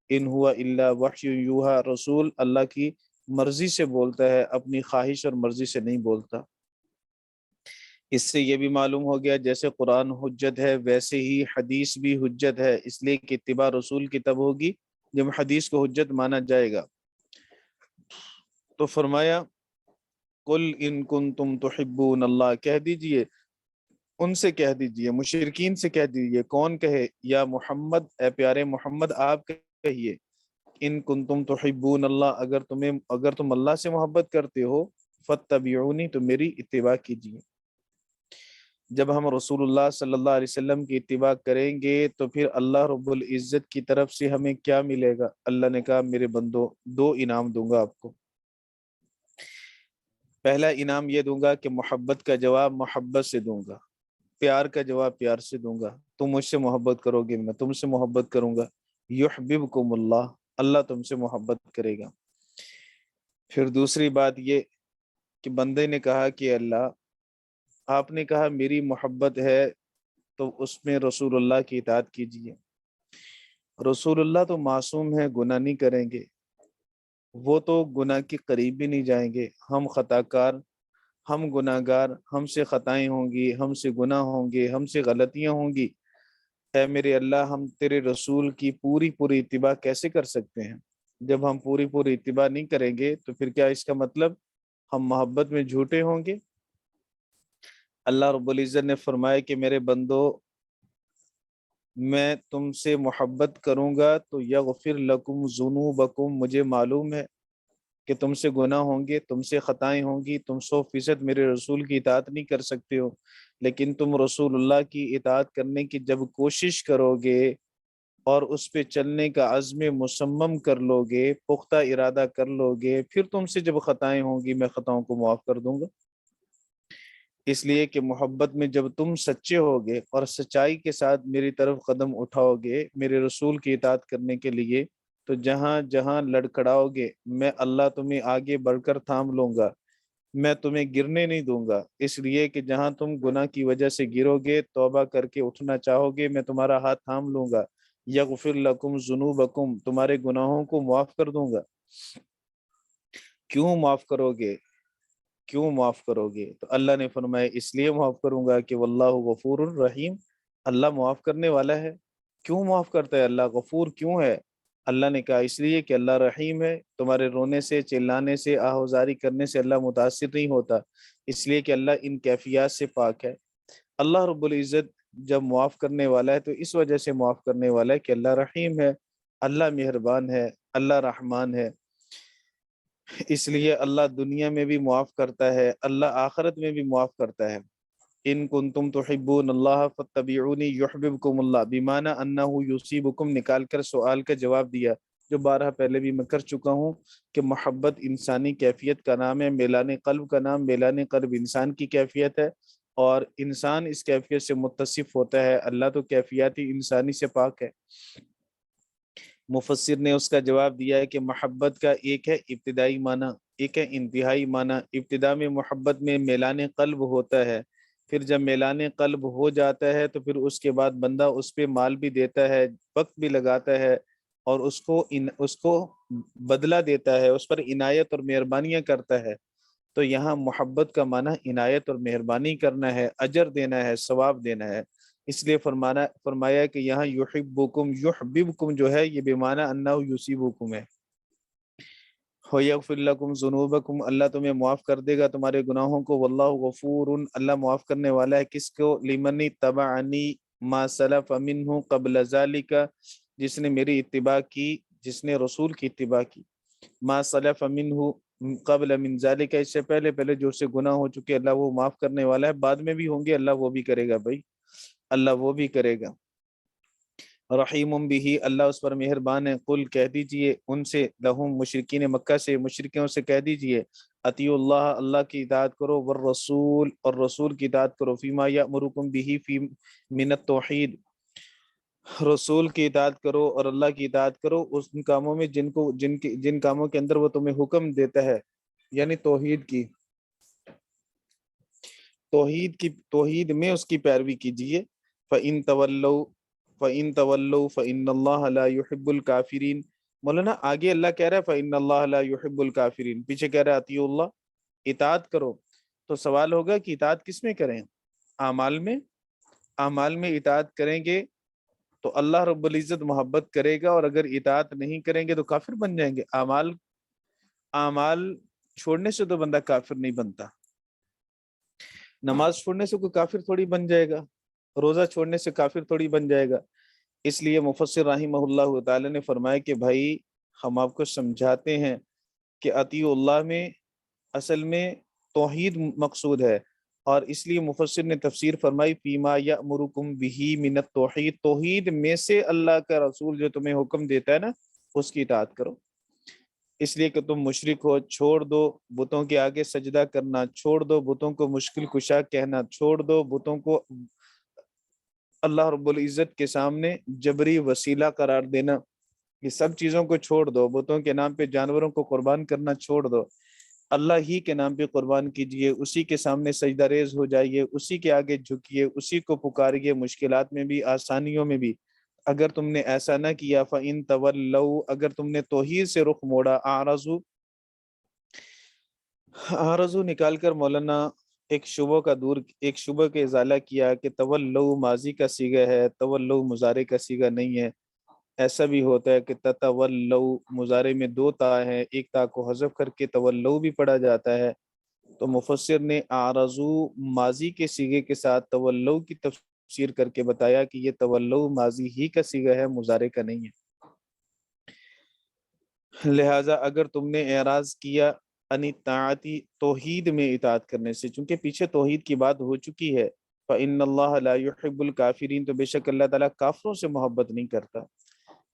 ان هو الا وحی یوحى, رسول اللہ کی مرضی سے بولتا ہے, اپنی خواہش اور مرضی سے نہیں بولتا. اس سے یہ بھی معلوم ہو گیا جیسے قرآن حجت ہے ویسے ہی حدیث بھی حجت ہے, اس لیے کہ اتباع رسول کی تب ہوگی جب حدیث کو حجت مانا جائے گا. تو فرمایا قل ان کنتم تحبون اللہ، کہہ دیجئے، ان سے کہہ دیجئے، مشرکین سے کہہ دیجئے، کون کہے؟ یا محمد، اے پیارے محمد آپ کہیے، ان کنتم تحبون اللہ، اگر تم اللہ سے محبت کرتے ہو، فاتبعونی، تو میری اتباع کیجیے۔ جب ہم رسول اللہ صلی اللہ علیہ وسلم کی اتباع کریں گے تو پھر اللہ رب العزت کی طرف سے ہمیں کیا ملے گا؟ اللہ نے کہا میرے بندو، دو انعام دوں گا آپ کو۔ پہلا انعام یہ دوں گا کہ محبت کا جواب محبت سے دوں گا، پیار کا جواب پیار سے دوں گا۔ تم مجھ سے محبت کرو گے، میں تم سے محبت کروں گا، یحببکم اللہ، اللہ تم سے محبت کرے گا۔ پھر دوسری بات یہ کہ بندے نے کہا کہ اللہ آپ نے کہا میری محبت ہے تو اس میں رسول اللہ کی اطاعت کیجیے۔ رسول اللہ تو معصوم ہیں، گناہ نہیں کریں گے، وہ تو گناہ کے قریب بھی نہیں جائیں گے۔ ہم خطا کار، ہم گناہ گار، ہم سے خطائیں ہوں گی، ہم سے گناہ ہوں گے، ہم سے غلطیاں ہوں گی۔ اے میرے اللہ، ہم تیرے رسول کی پوری اتباع کیسے کر سکتے ہیں؟ جب ہم پوری اتباع نہیں کریں گے تو پھر کیا اس کا مطلب ہم محبت میں جھوٹے ہوں گے؟ اللہ رب العزت نے فرمایا کہ میرے بندو، میں تم سے محبت کروں گا تو یغفر لکم ذنوبکم، مجھے معلوم ہے کہ تم سے گناہ ہوں گے، تم سے خطائیں ہوں گی، تم 100% میرے رسول کی اطاعت نہیں کر سکتے ہو، لیکن تم رسول اللہ کی اطاعت کرنے کی جب کوشش کرو گے اور اس پہ چلنے کا عزم مصمم کر لو گے، پختہ ارادہ کر لو گے، پھر تم سے جب خطائیں ہوں گی میں خطاؤں کو معاف کر دوں گا۔ اس لیے کہ محبت میں جب تم سچے ہوگے اور سچائی کے ساتھ میری طرف قدم اٹھاؤ گے میرے رسول کی اطاعت کرنے کے لیے، تو جہاں جہاں لڑکھڑاؤ گے میں اللہ تمہیں آگے بڑھ کر تھام لوں گا، میں تمہیں گرنے نہیں دوں گا۔ اس لیے کہ جہاں تم گناہ کی وجہ سے گرو گے، توبہ کر کے اٹھنا چاہو گے، میں تمہارا ہاتھ تھام لوں گا، یغفر لکم ذنوبکم، تمہارے گناہوں کو معاف کر دوں گا۔ کیوں معاف کرو گے؟ کیوں معاف کرو گے؟ تو اللہ نے فرمایا اس لیے معاف کروں گا کہ واللہ غفور الرحیم، اللہ معاف کرنے والا ہے۔ کیوں معاف کرتا ہے اللہ؟ غفور کیوں ہے؟ اللہ نے کہا اس لیے کہ اللہ رحیم ہے، تمہارے رونے سے، چلانے سے، آہوزاری کرنے سے اللہ متاثر نہیں ہوتا، اس لیے کہ اللہ ان کیفیات سے پاک ہے۔ اللہ رب العزت جب معاف کرنے والا ہے تو اس وجہ سے معاف کرنے والا ہے کہ اللہ رحیم ہے، اللہ مہربان ہے، اللہ رحمان ہے، اس لیے اللہ دنیا میں بھی معاف کرتا ہے، اللہ آخرت میں بھی معاف کرتا ہے۔ ان کنتم تحبون اللہ فاتبعونی یحببکم اللہ، بمعنی انہ یصیبکم، نکال کر سوال کا جواب دیا جو بارہا پہلے بھی میں کر چکا ہوں کہ محبت انسانی کیفیت کا نام ہے، میلان قلب کا نام، میلان قلب انسان کی کیفیت ہے اور انسان اس کیفیت سے متصف ہوتا ہے، اللہ تو کیفیاتی انسانی سے پاک ہے۔ مفسر نے اس کا جواب دیا ہے کہ محبت کا ایک ہے ابتدائی معنی، ایک ہے انتہائی معنی۔ ابتدا میں محبت میں میلان قلب ہوتا ہے، پھر جب میلان قلب ہو جاتا ہے تو پھر اس کے بعد بندہ اس پہ مال بھی دیتا ہے، وقت بھی لگاتا ہے اور اس کو بدلہ دیتا ہے، اس پر عنایت اور مہربانیاں کرتا ہے۔ تو یہاں محبت کا معنی عنایت اور مہربانی کرنا ہے، اجر دینا ہے، ثواب دینا ہے۔ اس لیے فرمایا کہ یہاں یحبکم، یحببکم جو ہے یہ بمعنی انہ یصیبکم ہے۔ وَيَغْفِرْ لَكُمْ ذُنُوبَكُمْ، اللہ تمہیں معاف کر دے گا تمہارے گناہوں کو، واللہ غفور، اللہ معاف کرنے والا ہے کس کو؟ لمن اتبعنی ما سلف منہ قبل ذلک، جس نے میری اتباع کی، جس نے رسول کی اتباع کی، ما سلف منہ قبل من ذلک، اس سے پہلے جو سے گناہ ہو چکے اللہ وہ معاف کرنے والا ہے، بعد میں بھی ہوں گے اللہ وہ بھی کرے گا، بھائی اللہ وہ بھی کرے گا۔ رحیم بھی، اللہ اس پر مہربان ہے۔ قل کہہ دیجئے ان سے، لہم مشرکین مکہ سے، مشرکوں سے کہہ دیجئے، اطیعوا اللہ، اللہ کی اطاعت کرو، والرسول، اور رسول کی اطاعت کرو، فیما یأمرکم بھی، فی من التوحید، رسول کی اطاعت کرو اور اللہ کی اطاعت کرو ان کاموں میں جن کاموں کے اندر وہ تمہیں حکم دیتا ہے، یعنی توحید میں اس کی پیروی کیجیے۔ فَإِن تَوَلَّوْا فَإِنَّ اللَّهَ لَا يُحِبُّ الْكَافِرِينَ، مولانا آگے اللہ کہہ رہا ہے فَإِنَّ اللَّهَ لَا يُحِبُّ الْكَافِرِينَ، پیچھے کہہ رہا ہے اطیعوا اللہ، اطاعت کرو، تو سوال ہوگا کہ اطاعت کس میں کریں؟ اعمال میں اطاعت کریں گے تو اللہ رب العزت محبت کرے گا، اور اگر اطاعت نہیں کریں گے تو کافر بن جائیں گے۔ اعمال چھوڑنے سے تو بندہ کافر نہیں بنتا، نماز چھوڑنے سے کوئی کافر تھوڑی بن جائے گا، روزہ چھوڑنے سے کافر تھوڑی بن جائے گا۔ اس لیے مفسر رحمہ اللہ تعالی نے فرمایا کہ بھائی ہم آپ کو سمجھاتے ہیں کہ اطیع اللہ میں اصل میں توحید مقصود ہے، اور اس لیے مفسر نے تفسیر فرمائی فیما یأمرکم بہ من التوحید، توحید میں سے اللہ کا رسول جو تمہیں حکم دیتا ہے نا اس کی اطاعت کرو، اس لیے کہ تم مشرک ہو، چھوڑ دو بتوں کے آگے سجدہ کرنا، چھوڑ دو بتوں کو مشکل کشا کہنا، چھوڑ دو بتوں کو اللہ رب العزت کے سامنے جبری وسیلہ قرار دینا، یہ سب چیزوں کو چھوڑ دو، بتوں کے نام پہ جانوروں کو قربان کرنا چھوڑ دو، اللہ ہی کے نام پہ قربان کیجئے، اسی کے سامنے سجدہ ریز ہو جائیے، اسی کے آگے جھکیے، اسی کو پکاریے، مشکلات میں بھی آسانیوں میں بھی۔ اگر تم نے ایسا نہ کیا فَإِن تَوَلَّوْا، اگر تم نے توحید سے رخ موڑا، آرزو نکال کر مولانا ایک شبہ کا ازالہ کیا کہ تولو ماضی کا صیغہ ہے، تولو مضارع کا صیغہ نہیں ہے، ایسا بھی ہوتا ہے کہ تتولو مضارع میں دو تا ہے، ایک تا کو حذف کر کے تولو بھی پڑھا جاتا ہے، تو مفسر نے آرزو ماضی کے صیغے کے ساتھ تولو کی تفسیر کر کے بتایا کہ یہ تولو ماضی ہی کا صیغہ ہے، مضارع کا نہیں ہے۔ لہٰذا اگر تم نے اعراض کیا ان اطاعتی توحید میں اطاعت کرنے سے، چونکہ پیچھے توحید کی بات ہو چکی ہے، فإن اللہ لا يحب الکافرین، تو بے شک اللہ تعالیٰ کافروں سے محبت نہیں کرتا،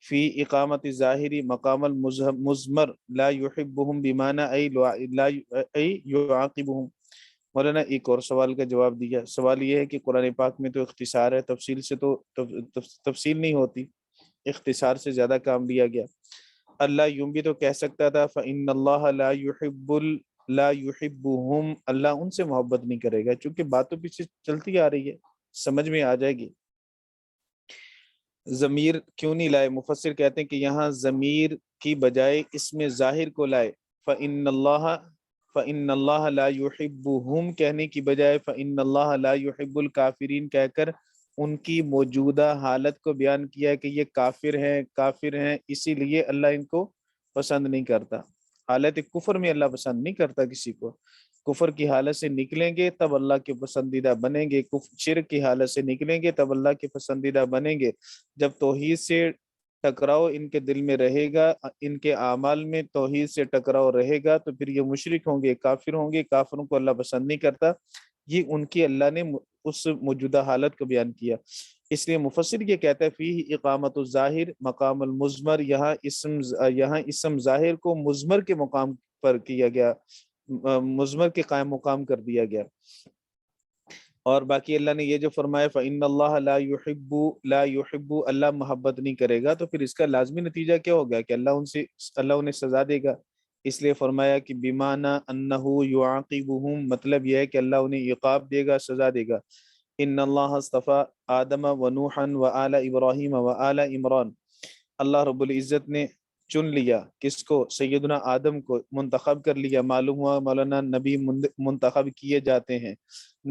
فی اقامت ظاہری مقام المضمر لا يحبهم بمعنی ای یعاقبهم۔ مولانا ایک اور سوال کا جواب دیا، سوال یہ ہے کہ قرآن پاک میں تو اختصار ہے، تفصیل سے تو تفصیل نہیں ہوتی، اختصار سے زیادہ کام لیا گیا۔ اللہ یوں بھی تو کہہ سکتا تھا فإن اللہ لا يحبهم، اللہ ان سے محبت نہیں کرے گا، چونکہ بات تو پیچھے چلتی آ رہی ہے، سمجھ میں آ جائے گی۔ ضمیر کیوں نہیں لائے؟ مفسر کہتے ہیں کہ یہاں ضمیر کی بجائے اسم ظاہر کو لائے، فإن اللہ لا يحبهم کہنے کی بجائے فإن اللہ لا يحب الکافرین کہہ کر ان کی موجودہ حالت کو بیان کیا کہ یہ کافر ہیں، اسی لیے اللہ ان کو پسند نہیں کرتا۔ حالت کفر میں اللہ پسند نہیں کرتا کسی کو، کفر کی حالت سے نکلیں گے تب اللہ کے پسندیدہ بنیں گے، شرک کی حالت سے نکلیں گے تب اللہ کے پسندیدہ بنیں گے۔ جب توحید سے ٹکراؤ ان کے دل میں رہے گا، ان کے اعمال میں توحید سے ٹکراؤ رہے گا، تو پھر یہ مشرک ہوں گے، کافر ہوں گے، کافروں کو اللہ پسند نہیں کرتا۔ یہ ان کی اللہ نے اس موجودہ حالت کو بیان کیا، اس لیے مفسر یہ کہتا ہے فیہ اقامت الظاہر مقام المضمر، یہاں اسم ظاہر کو مضمر کے مقام پر کیا گیا، مضمر کے قائم مقام کر دیا گیا۔ اور باقی اللہ نے یہ جو فرمایا فإن اللہ لا يحب اللہ محبت نہیں کرے گا، تو پھر اس کا لازمی نتیجہ کیا ہوگا کہ اللہ انہیں سزا دے گا، اس لیے فرمایا کہ بمعنی انہ یعاقبہم، مطلب یہ ہے کہ اللہ انہیں عقاب دے گا، سزا دے گا۔ ان اللہ اصطفى آدم و نوحا و آل ابراہیم و آل عمران، اللہ رب العزت نے چن لیا کس کو؟ سیدنا آدم کو منتخب کر لیا۔ معلوم ہوا مولانا نبی منتخب کیے جاتے ہیں،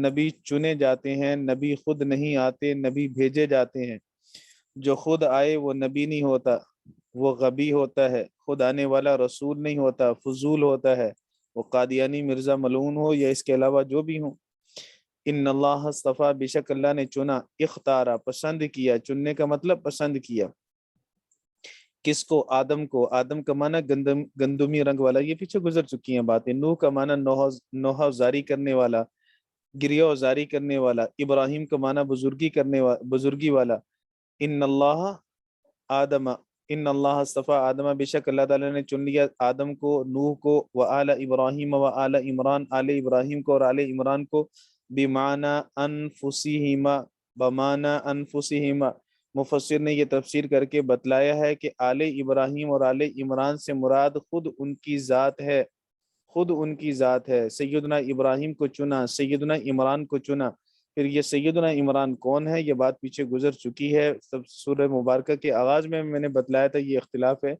نبی چنے جاتے ہیں، نبی خود نہیں آتے، نبی بھیجے جاتے ہیں۔ جو خود آئے وہ نبی نہیں ہوتا، وہ غبی ہوتا ہے، خود آنے والا رسول نہیں ہوتا، فضول ہوتا ہے، وہ قادیانی مرزا ملعون ہو یا اس کے علاوہ جو بھی ہوں۔ ان اللہ اصطفیٰ، بے شک اللہ نے چنا، اختارا پسند کیا، چننے کا مطلب پسند کیا، کس کو؟ آدم کو۔ آدم کا معنی گندمی رنگ والا، یہ پیچھے گزر چکی ہیں باتیں۔ نوح کا معنی نوحہ زاری کرنے والا، گریہ و زاری کرنے والا۔ ابراہیم کا معنی بزرگی والا۔ ان اللہ آدم، ان اللہ اصطفیٰ آدم، بے شک اللہ تعالیٰ نے چن لیا آدم کو، نوح کو، و آل ابراہیم و آل عمران، آل ابراہیم کو اور آل عمران کو، بمعنی انفسہما، بمعنی انفسہما۔ مفسر نے یہ تفسیر کر کے بتلایا ہے کہ آل ابراہیم اور آل عمران سے مراد خود ان کی ذات ہے، خود ان کی ذات ہے۔ سیدنا ابراہیم کو چنا، سیدنا عمران کو چنا۔ پھر یہ سیدنا عمران کون ہے؟ یہ بات پیچھے گزر چکی ہے، سب سورہ مبارکہ کے آغاز میں نے بتلایا تھا یہ اختلاف ہے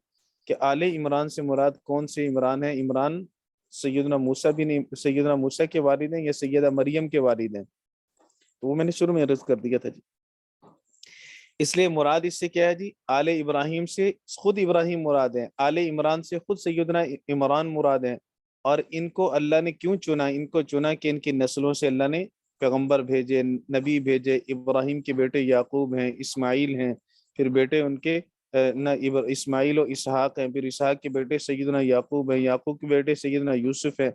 کہ آل عمران سے مراد کون سے عمران ہے۔ عمران سیدنا موسیٰ بھی نہیں، سیدنا موسیٰ کے والد ہیں یا سیدہ مریم کے والد ہیں، تو وہ میں نے شروع میں عرض کر دیا تھا جی۔ اس لیے مراد اس سے کیا ہے جی؟ آل ابراہیم سے خود ابراہیم مراد ہیں، آل عمران سے خود سیدنا عمران مراد ہیں، اور ان کو اللہ نے کیوں چنا؟ ان کو چنا کہ ان کی نسلوں سے اللہ نے پیغمبر بھیجے، نبی بھیجے۔ ابراہیم کے بیٹے یعقوب ہیں، اسماعیل ہیں، پھر بیٹے ان کے اسماعیل و اسحاق ہیں، پھر اسحاق کے بیٹے سیدنا یعقوب ہیں، یعقوب کے بیٹے سیدنا یوسف ہیں۔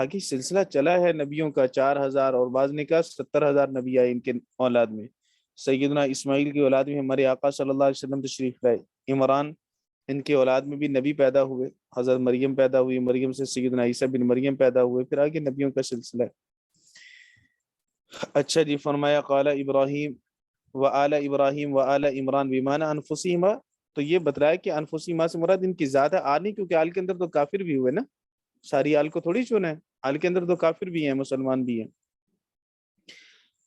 آگے سلسلہ چلا ہے نبیوں کا، 4000 اور بعض نے کہا 70,000 نبی آئے ان کے اولاد میں۔ سیدنا اسماعیل کی اولاد میں ہمارے آقا صلی اللہ علیہ وسلم تشریف لائے۔ عمران ان کے اولاد میں بھی نبی پیدا ہوئے، حضرت مریم پیدا ہوئی، مریم سے سیدنا عیسیٰ بن مریم پیدا ہوئے، پھر آگے نبیوں کا سلسلہ ہے۔ اچھا جی، فرمایا قال ابراہیم وآل ابراہیم وآل عمران بمعنی انفسہما، تو یہ بتلایا کہ انفسہما سے مراد ان کی ذات ہے، آل نہیں، کیونکہ آل کے اندر تو کافر بھی ہوئے نا، ساری آل کو تھوڑی چنا ہے، آل کے اندر تو کافر بھی ہیں، مسلمان بھی ہیں۔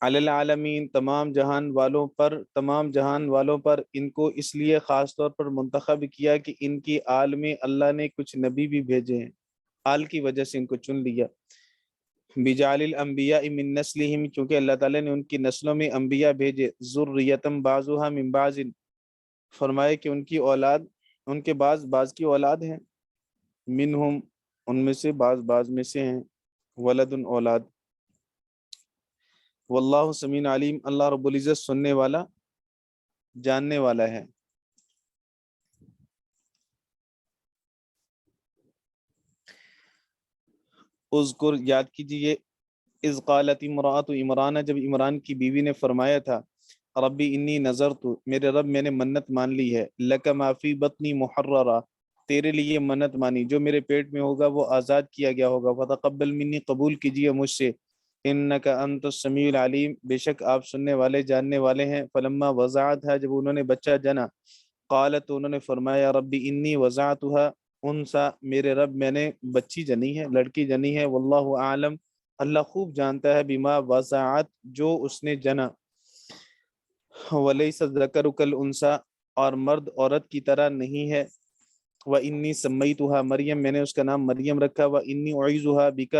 علی العالمین، تمام جہان والوں پر ان کو اس لیے خاص طور پر منتخب کیا کہ ان کی آل میں اللہ نے کچھ نبی بھی بھیجے ہیں، آل کی وجہ سے ان کو چن لیا۔ بجعل الانبیاء من نسلہم، چونکہ اللہ تعالیٰ نے ان کی نسلوں میں انبیاء بھیجے، ذریتم بعضها من بعض، فرمائے کہ ان کی اولاد ان کے بعض کی اولاد ہیں، منہم ان میں سے بعض میں سے ہیں، ولد اولاد۔ واللہ سمیع علیم، اللہ رب العزت سننے والا جاننے والا ہے۔ اذکر، یاد کیجئے، اذ قالت امرأۃ عمران، جب عمران کی بیوی نے فرمایا تھا، ربی انی نذرت، میرے رب میں نے منت مان لی ہے، لک ما فی بطنی محررہ، تیرے لیے منت مانی، جو میرے پیٹ میں ہوگا وہ آزاد کیا گیا ہوگا، فتقبل منی، قبول کیجئے مجھ سے، انک انت السمیع العلیم، بے شک آپ سننے والے جاننے والے ہیں۔ فلما وضعتها، جب انہوں نے بچہ جنا، قالت، تو انہوں نے فرمایا، ربی انی وضعتها انسا، میرے رب میں نے بچی جنی ہے، لڑکی جنی ہے، واللہ اعلم، اللہ خوب جانتا ہے، بما وضعت، جو اس نے جنا، ولیس الذکر کالانثی، اور مرد عورت کی طرح نہیں ہے، وانی سمیتها مریم، میں نے اس کا نام مریم رکھا، وانی اعیذها بک،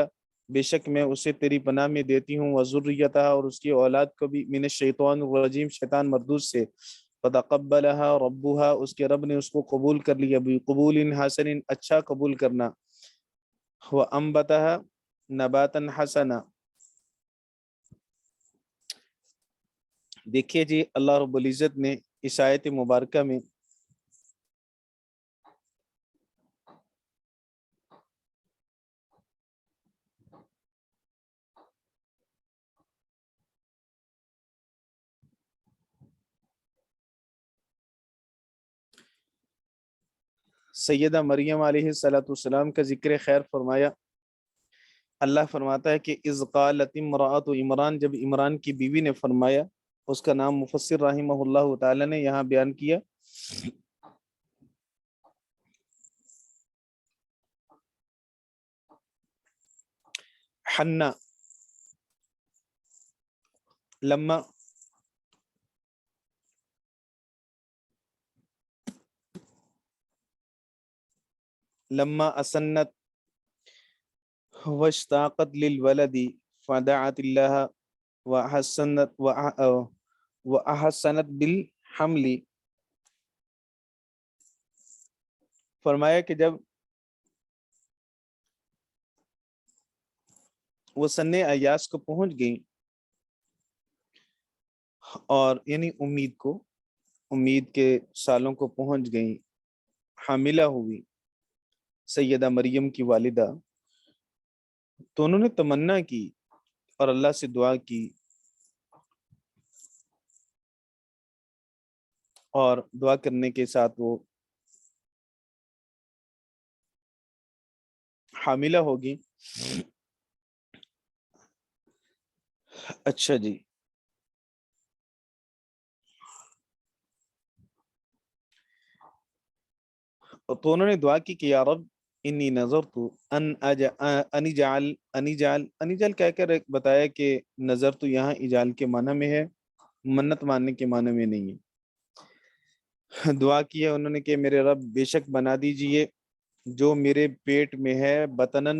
بے شک میں اسے تیری پناہ میں دیتی ہوں، وذریتها، اور اس کی اولاد کو بھی، من الشیطان الرجیم، شیطان مردود سے، فتقبلها ربها، اس کے رب نے اس کو قبول کر لیا، بقبول حسن، اچھا قبول کرنا، وانبتها نباتا حسنا۔ دیکھیے جی، اللہ رب العزت نے اس آیت مبارکہ میں سیدہ مریم علیہ السلام کا ذکر خیر فرمایا۔ اللہ فرماتا ہے کہ اذ قالت امرأۃ عمران، جب عمران کی بیوی نے فرمایا، اس کا نام مفسر رحمہ اللہ تعالی نے یہاں بیان کیا، حنا، لما اسنت واشتاقت للولد فدعت اللہ وأحسنت بالحمل، فرمایا کہ جب وہ سن ایاس کو پہنچ گئی، اور یعنی امید کے سالوں کو پہنچ گئیں، حاملہ ہوئی سیدہ مریم کی والدہ، تو انہوں نے تمنا کی اور اللہ سے دعا کی، اور دعا کرنے کے ساتھ وہ حاملہ ہوگی۔ اچھا جی، تو انہوں نے دعا کی کہ یا رب انی نظرت ان اجعل کہہ کر بتایا کہ نظر تو یہاں اجال کے معنی میں ہے، منت ماننے کے معنی میں نہیں ہے۔ دعا کی ہے انہوں نے کہ میرے رب بے شک بنا دیجئے جو میرے پیٹ میں ہے، بطنن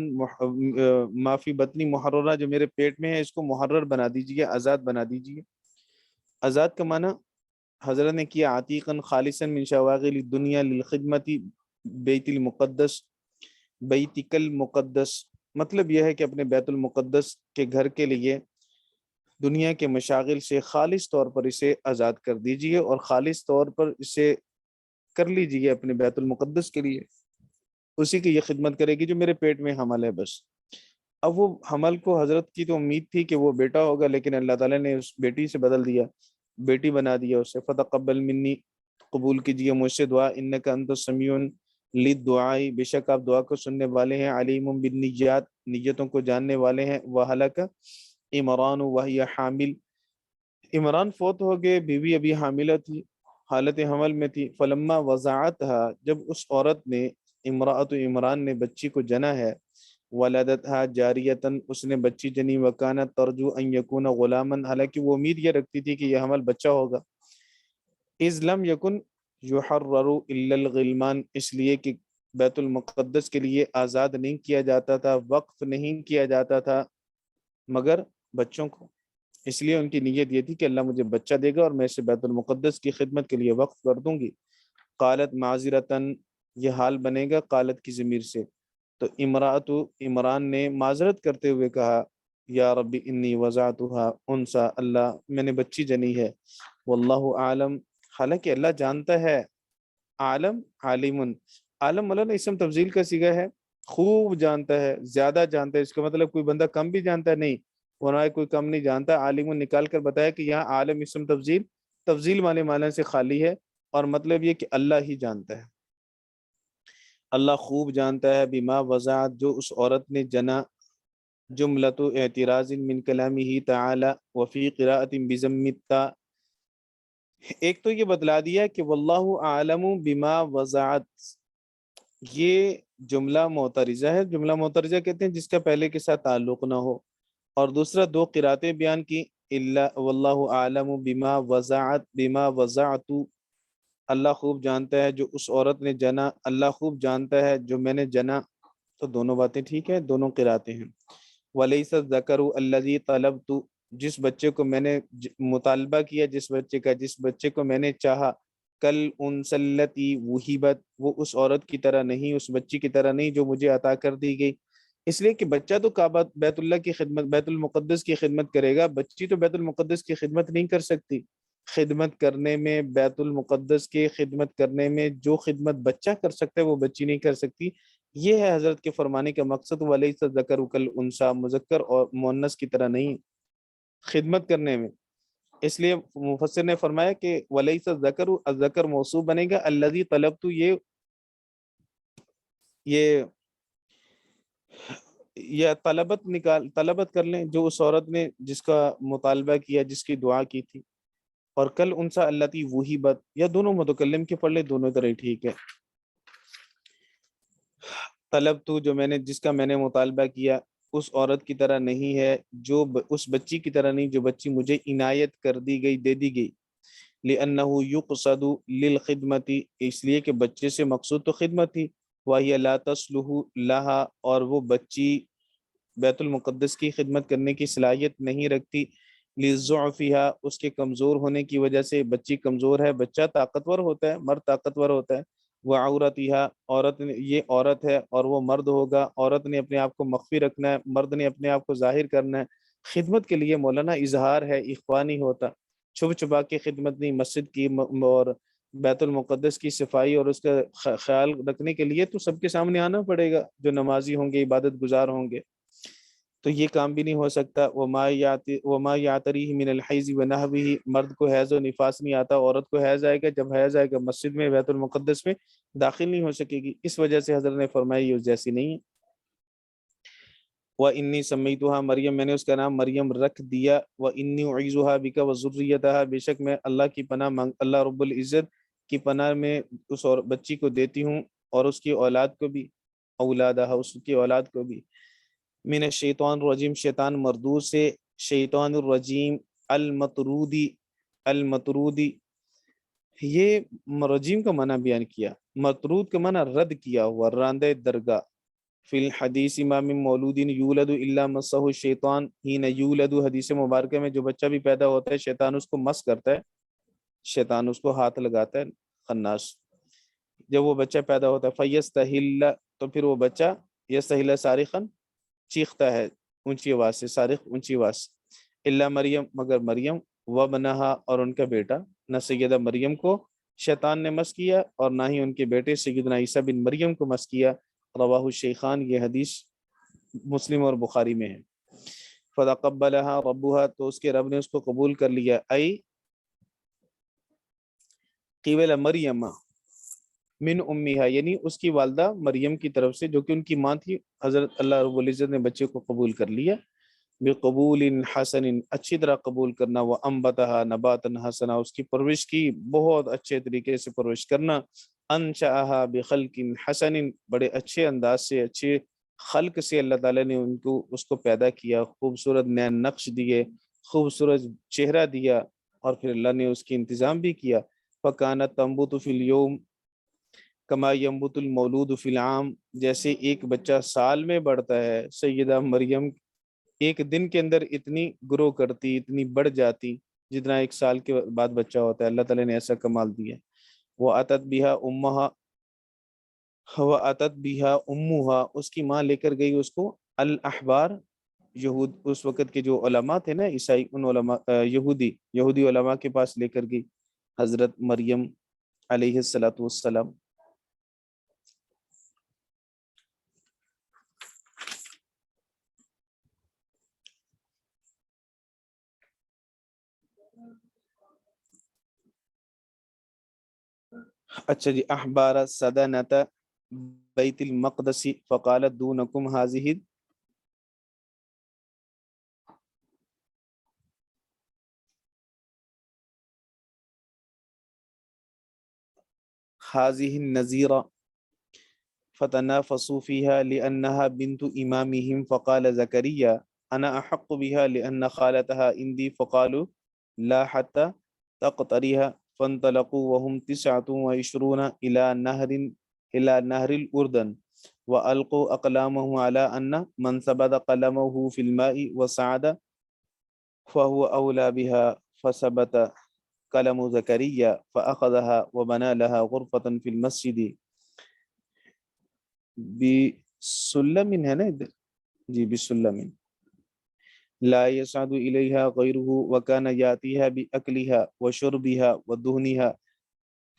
معافی بطنی محررہ، جو میرے پیٹ میں ہے اس کو محرر بنا دیجئے، آزاد بنا دیجئے۔ آزاد کا معنی حضرت نے کیا عتیقاً خالصاً من شواغل الدنیا للخدمت بیت المقدس، بیتک المقدس، مطلب یہ ہے کہ اپنے بیت المقدس کے گھر کے لیے دنیا کے مشاغل سے خالص طور پر اسے آزاد کر دیجئے اور خالص طور پر اسے کر لیجئے اپنے بیت المقدس کے لیے، اسی کی یہ خدمت کرے گی جو میرے پیٹ میں حمل ہے بس۔ اب وہ حمل کو حضرت کی تو امید تھی کہ وہ بیٹا ہوگا، لیکن اللہ تعالیٰ نے اس بیٹی سے بدل دیا، بیٹی بنا دیا اسے۔ فتقبل منی، قبول کیجئے مجھ سے دعا، انک انت السمیع للدعاء، بے شک آپ دعا کو سننے والے ہیں، علیم بالنیات، نیتوں کو جاننے والے ہیں۔ وہلک عمران وہی حامل، عمران فوت ہو گئے، بیوی ابھی حاملہ تھی، حالت حمل میں تھی۔ فلما وضعتها، جب اس عورت نے، امراۃ عمران نے بچی کو جنا ہے، ولدتها جاریتن، اس نے بچی جنی، وکانت ترجو ان یکون غلاما، حالانکہ وہ امید یہ رکھتی تھی کہ یہ حمل بچہ ہوگا۔ اذ لم یکن یحرر الا الغلمان، اس لیے کہ بیت المقدس کے لیے آزاد نہیں کیا جاتا تھا، وقف نہیں کیا جاتا تھا مگر بچوں کو، اس لیے ان کی نیت یہ تھی کہ اللہ مجھے بچہ دے گا اور میں اسے بیت المقدس کی خدمت کے لیے وقف کر دوں گی۔ قالت معذرتن، یہ حال بنے گا قالت کی ضمیر سے، تو امراۃ عمران نے معذرت کرتے ہوئے کہا، یا ربی انی وضعتها انسا، اللہ میں نے بچی جنی ہے، واللہ عالم، حالانکہ اللہ جانتا ہے، عالم عالم، عالم مولانا اسم تفضیل کا صیغہ ہے، خوب جانتا ہے، زیادہ جانتا ہے، اس کا مطلب کوئی بندہ کم بھی جانتا ہے نہیں، ورنہ کوئی کم نہیں جانتا۔ عالم نکال کر بتایا کہ یہاں عالم اسم تفضیل تفضیل والے معنی سے خالی ہے، اور مطلب یہ کہ اللہ ہی جانتا ہے، اللہ خوب جانتا ہے، بما وضعت، جو اس عورت نے جنا، جملۃ اعتراض من کلامہ تعالی وفی قراءۃ بضم التاء، ایک تو یہ بتلا دیا کہ واللہ عالم بما وضعت، یہ جملہ معترضہ ہے، جملہ معترضہ کہتے ہیں جس کا پہلے کے ساتھ تعلق نہ ہو، اور دوسرا دو قراتیں بیان کی، اللہ واللہ عالم بما وضعت، بما وضعت، اللہ خوب جانتا ہے جو اس عورت نے جنا، اللہ خوب جانتا ہے جو میں نے جنا، تو دونوں باتیں ٹھیک ہیں، دونوں قراتیں ہیں۔ ولیس الذکر الذی طلبت، جس بچے کو میں نے مطالبہ کیا، جس بچے کو میں نے چاہا، کل انثی التی وہبت، وہ اس عورت کی طرح نہیں، اس بچی کی طرح نہیں جو مجھے عطا کر دی گئی، اس لیے کہ بچہ تو کعبہ بیت اللہ کی خدمت، بیت المقدس کی خدمت کرے گا، بچی تو بیت المقدس کی خدمت نہیں کر سکتی۔ خدمت کرنے میں، بیت المقدس کی خدمت کرنے میں جو خدمت بچہ کر سکتا ہے وہ بچی نہیں کر سکتی، یہ ہے حضرت کے فرمانے کا مقصد، ولیس الذکر کالانثی، مذکر اور مؤنث کی طرح نہیں خدمت کرنے میں۔ اس لیے مفسر نے فرمایا کہ ولیس الذکر، الذکر موصوف بنے گا، الذی طلبت، یہ طلبت کر لیں، جو اس عورت نے جس کا مطالبہ کیا، جس کی دعا کی تھی، اور کل انسا التی وہبت، یا دونوں متکلم کے پڑھ لے، دونوں طرح ٹھیک ہے۔ طلب تو، جو میں نے، جس کا میں نے مطالبہ کیا، اس عورت کی طرح نہیں ہے، جو اس بچی کی طرح نہیں جو بچی مجھے عنایت کر دی گئی، دے دی گئی۔ لأنه يقصد للخدمت، اس لیے کہ بچے سے مقصود تو خدمت تھی، وہی لا تصلح لها، اور وہ بچی بیت المقدس کی خدمت کرنے کی صلاحیت نہیں رکھتی، لضعفها، اس کے کمزور ہونے کی وجہ سے، بچی کمزور ہے، بچہ طاقتور ہوتا ہے، مرد طاقتور ہوتا ہے، وعورتها، عورت یہ عورت ہے اور وہ مرد ہوگا، عورت نے اپنے آپ کو مخفی رکھنا ہے، مرد نے اپنے آپ کو ظاہر کرنا ہے، خدمت کے لیے مولانا اظہار ہے، اخفا نہیں ہوتا، چھپ چھپا کے خدمت نہیں، مسجد کی اور بیت المقدس کی صفائی اور اس کا خیال رکھنے کے لیے تو سب کے سامنے آنا پڑے گا، جو نمازی ہوں گے، عبادت گزار ہوں گے، تو یہ کام بھی نہیں ہو سکتا۔ وما یعتریہ من الحیض ونحوہ، مرد کو حیض و نفاس نہیں آتا، عورت کو حیض آئے گا، جب حیض آئے گا مسجد میں، بیت المقدس میں داخل نہیں ہو سکے گی، اس وجہ سے حضرت نے فرمایا یہ جیسی نہیں ہے۔ وَإِنِّي سَمَّيْتُهَا مریم، میں نے اس کا نام مریم رکھ دیا، وَإِنِّي أُعِيذُهَا بِكَ وَذُرِّيَّتَهَا، بے شک میں اللہ کی پناہ اللہ رب العزت کی پناہ میں اس اور بچی کو دیتی ہوں، اور اس کی اولاد کو بھی، اولادہ، اس کی اولاد کو بھی، من الشیطان الرجیم، شیطان مردود سے، شیطان الرجیم المطرودی، المطرودی، یہ رجیم کا معنی بیان کیا، مطرود کا معنی رد کیا ہوا، راندہ درگاہ۔ فی الحدیث امام مولود یولد الا مسہ الشیطان حین یولد، حدیث مبارکہ میں جو بچہ بھی پیدا ہوتا ہے شیطان اس کو مس کرتا ہے، شیطان اس کو ہاتھ لگاتا ہے، خناس، جب وہ بچہ پیدا ہوتا ہے، فیستحل، تو پھر وہ بچہ یستحل صارخن چیختا ہے اونچی آواز سے، صارخ اونچی آواز سے، الا مریم مگر مریم، و بنہا اور ان کا بیٹا، نہ سیدہ مریم کو شیطان نے مس کیا اور نہ ہی ان کے بیٹے سیدنا عیسیٰ بن مریم کو مس کیا۔ رواہ الشیخان، یہ حدیث مسلم اور بخاری میں ہے۔ فَتَقَبَّلَهَا رَبُّهَا، تو اس کے رب نے اس کو قبول کر لیا، ای قبل مریم من امیہا، یعنی اس کی والدہ مریم کی طرف سے جو کہ ان کی ماں تھی، حضرت اللہ رب العزت نے بچے کو قبول کر لیا، بقبول حسن، اچھی طرح قبول کرنا، وَأَنبَتَهَا نَبَاتًا حسنا، اس کی پرورش کی بہت اچھے طریقے سے پرورش کرنا، انشأها بخلق حسن، بڑے اچھے انداز سے، اچھے خلق سے اللہ تعالیٰ نے اس کو پیدا کیا، خوبصورت نیا نقش دیے، خوبصورت چہرہ دیا، اور پھر اللہ نے اس کی انتظام بھی کیا۔ فَكَانَتْ تَنبُتُ فِي الْيَوْمِ کما ينبت المولود فی العام، جیسے ایک بچہ سال میں بڑھتا ہے، سیدہ مریم ایک دن کے اندر اتنی گرو کرتی، اتنی بڑھ جاتی جتنا ایک سال کے بعد بچہ ہوتا ہے۔ اللہ تعالیٰ نے ایسا کمال دیا۔ وَأَتَتْ بِهَا أُمُّهَا، وَأَتَتْ بِهَا أُمُّهَا، اس کی ماں لے کر گئی اس کو، الاحبار، یہود، اس وقت کے جو علماء تھے نا عیسائی، ان علماء یہودی علماء کے پاس لے کر گئی حضرت مریم علیہ الصلاۃ والسلام۔ اچھا جی، احبار صدنت بیت المقدس فقالت دونکم حاضہ، حاضہ النذیرہ فتنافسوا فیہا لأنہا بنت امامہم، فقال زکریا انا احق بها لأن خالتها عندي، فقالوا لا حتى تقتریها، فانطلقوا وهم 29 إلى نهر الأردن، وألقوا أقلامهم على أن من ثبت قلمه في الماء وصعد فهو أولى بها، فثبت قلم زكريا فأخذها وبنى لها غرفة في المسجد بسلم، ہے نا ادھر جی، بسلم لا يصعد إليها غيره، وكان يأتيها بأكلها وشربها ودهنها،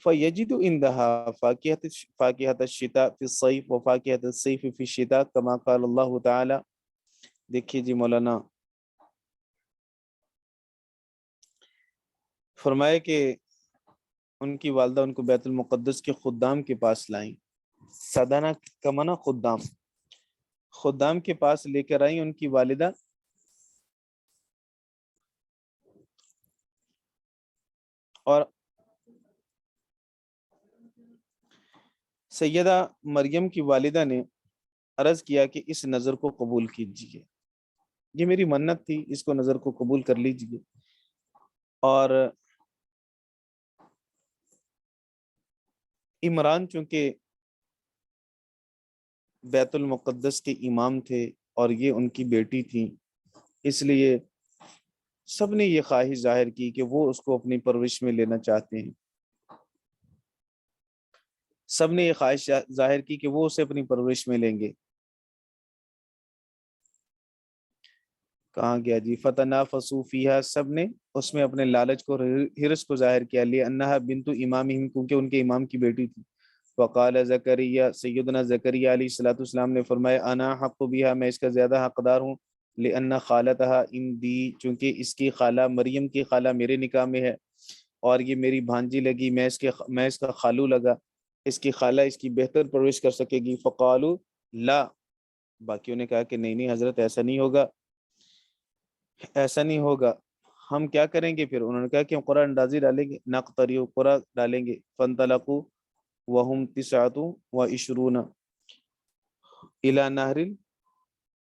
فيجد عندها فاكهة الشتاء في الصيف وفاكهة الصيف في الشتاء، كما قال الله تعالى۔ دیکھیے جی، مولانا فرمائے کہ ان کی والدہ ان کو بیت المقدس کے خدام کے پاس لائیں، سدانہ کا معنی خدام کے پاس لے کر آئیں ان کی والدہ، اور سیدہ مریم کی والدہ نے عرض کیا کہ اس نظر کو قبول کیجیے، یہ میری منت تھی، اس کو نظر کو قبول کر لیجیے۔ اور عمران چونکہ بیت المقدس کے امام تھے اور یہ ان کی بیٹی تھی، اس لیے سب نے یہ خواہش ظاہر کی کہ وہ اس کو اپنی پرورش میں لینا چاہتے ہیں، سب نے یہ خواہش ظاہر کی کہ وہ اسے اپنی پرورش میں لیں گے۔ کہاں گیا جی، فتنافسوا فیہا، سب نے اس میں اپنے لالچ کو، حرص کو ظاہر کیا، لأنہا بنت امامہم، کیونکہ ان کے امام کی بیٹی تھی۔ وقال زکریا، سیدنا زکریا علیہ الصلوۃ والسلام نے فرمایا، انا حق بها، میں اس کا زیادہ حقدار ہوں، لأن خالتها عندی، چونکہ اس کی خالہ مریم کی خالہ میرے نکاح میں ہے، اور یہ میری بھانجی لگی، میں اس کا خالو لگا، اس کی خالہ اس کی بہتر پرورش کر سکے گی۔ فقالوا لا، باقیوں نے کہا کہ نہیں حضرت، ایسا نہیں ہوگا، ایسا نہیں ہوگا، ہم کیا کریں گے؟ پھر انہوں نے کہا کہ ہم قرآن اندازی ڈالیں گے، نقتریو، قرآن ڈالیں گے۔ فانطلقوا وهم 29 الى نہر،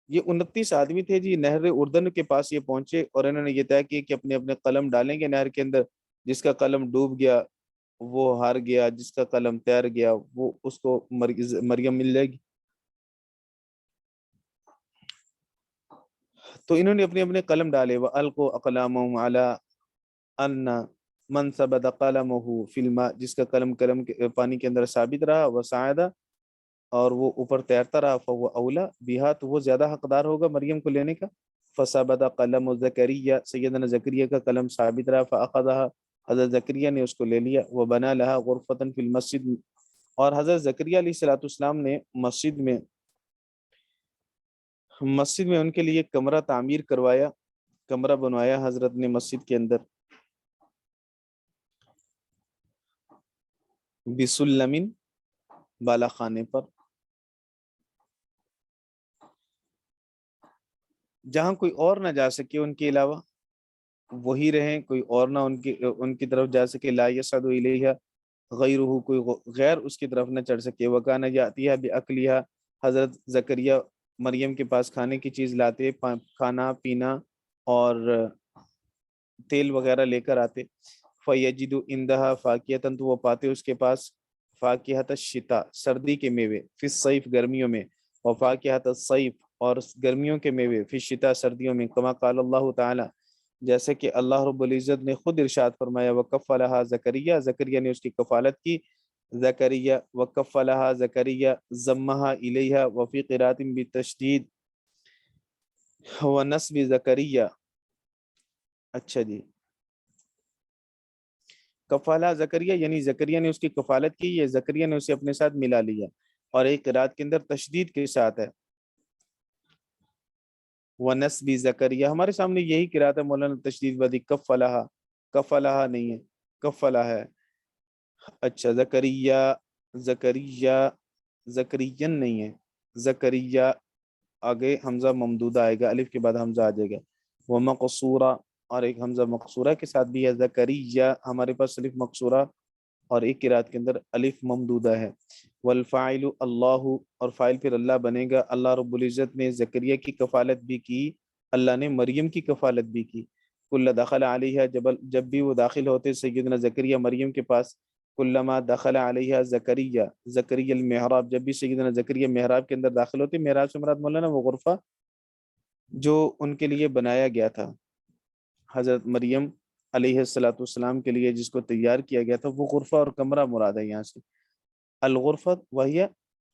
یہ 29 آدمی تھے جی، نہر اردن کے پاس یہ پہنچے، اور انہوں نے یہ طے کیا کہ اپنے اپنے قلم ڈالیں گے نہر کے اندر، جس کا قلم ڈوب گیا وہ ہار گیا، جس کا قلم تیر گیا وہ اس کو مریم مل جائے گی۔ تو انہوں نے اپنے اپنے قلم ڈالے، وَأَلْقُوا أَقْلَامَهُمْ عَلَىٰ أَنَّ مَنْ ثَبَتَ قَلَمُهُ فِي الْمَاءِ، جس کا قلم پانی کے اندر ثابت رہا، وَصَعَدَ، اور وہ اوپر تیرتا رہا، فهو اولا بها، تو وہ زیادہ حقدار ہوگا مریم کو لینے کا. فثبت قلم زکریہ، سیدنا زکریہ کا قلم ثابت رہا. فاخذها، حضرت زکریہ نے اس کو لے لیا. وبنا لها غرفة في المسجد، اور حضرت زکریہ علیہ الصلوۃ والسلام نے مسجد میں ان کے لیے کمرہ تعمیر کروایا، کمرہ بنوایا حضرت نے مسجد کے اندر. بسلم، بالا خانے پر، جہاں کوئی اور نہ جا سکے ان کے علاوہ، وہی رہیں، کوئی اور نہ ان کی طرف جا سکے. لا یصعد الیہا غیرہ، کوئی غیر اس کی طرف نہ چڑھ سکے. وکان یاتیھا باکلھا، حضرت زکریا مریم کے پاس کھانے کی چیز لاتے، کھانا پینا اور تیل وغیرہ لے کر آتے. فیجد عندھا فاکہۃ، تو وہ پاتے اس کے پاس فاکہۃ الشتاء، سردی کے میوے، فی الصیف گرمیوں میں، وفاکہۃ الصیف، اور گرمیوں کے میوے، فی الشتاء سردیوں میں. کما قال اللہ تعالی، جیسے کہ اللہ رب العزت نے خود ارشاد فرمایا. وکفلھا زکریا، زکریا نے اس کی کفالت کی. زکریا وکفلھا زکریا ضمھا الیہا، وفی قراءۃ بالتشدید ونصب زکریا. اچھا جی، کفالہ زکریا یعنی زکریا نے اس کی کفالت کی، یا زکریا نے اسے اپنے ساتھ ملا لیا. اور ایک قرات کے اندر تشدید کے ساتھ ہے ونصب زکریا. ہمارے سامنے یہی قرات ہے مولانا، تشدید بدی، کفلہ، کفلہ نہیں ہے، کفلہ ہے. اچھا، زکریا، زکریا، زکریین نہیں ہے، زکریا، آگے حمزہ ممدودہ آئے گا، الف کے بعد حمزہ آ جائے گا. ومقصورہ، اور ایک حمزہ مقصورہ کے ساتھ بھی ہے. زکریا ہمارے پاس الف مقصورہ، اور ایک قرات کے اندر الف ممدودہ ہے. والفاعل اللہ، اور فاعل پھر اللہ بنے گا. اللہ رب العزت نے زکریا کی کفالت بھی کی، اللہ نے مریم کی کفالت بھی کی. کل دخل علیہ، جب بھی وہ داخل ہوتے سیدنا زکریا مریم کے پاس. کلما دخل علیہ زکریا، زکریا المحراب، جب بھی سیدنا زکریا محراب کے اندر داخل ہوتے. محراب سے مراد مولانا وہ غرفہ جو ان کے لیے بنایا گیا تھا حضرت مریم علیہ الصلوۃ والسلام کے لیے، جس کو تیار کیا گیا تھا، وہ غرفہ اور کمرہ مراد ہے یہاں سے. الغرفت وہی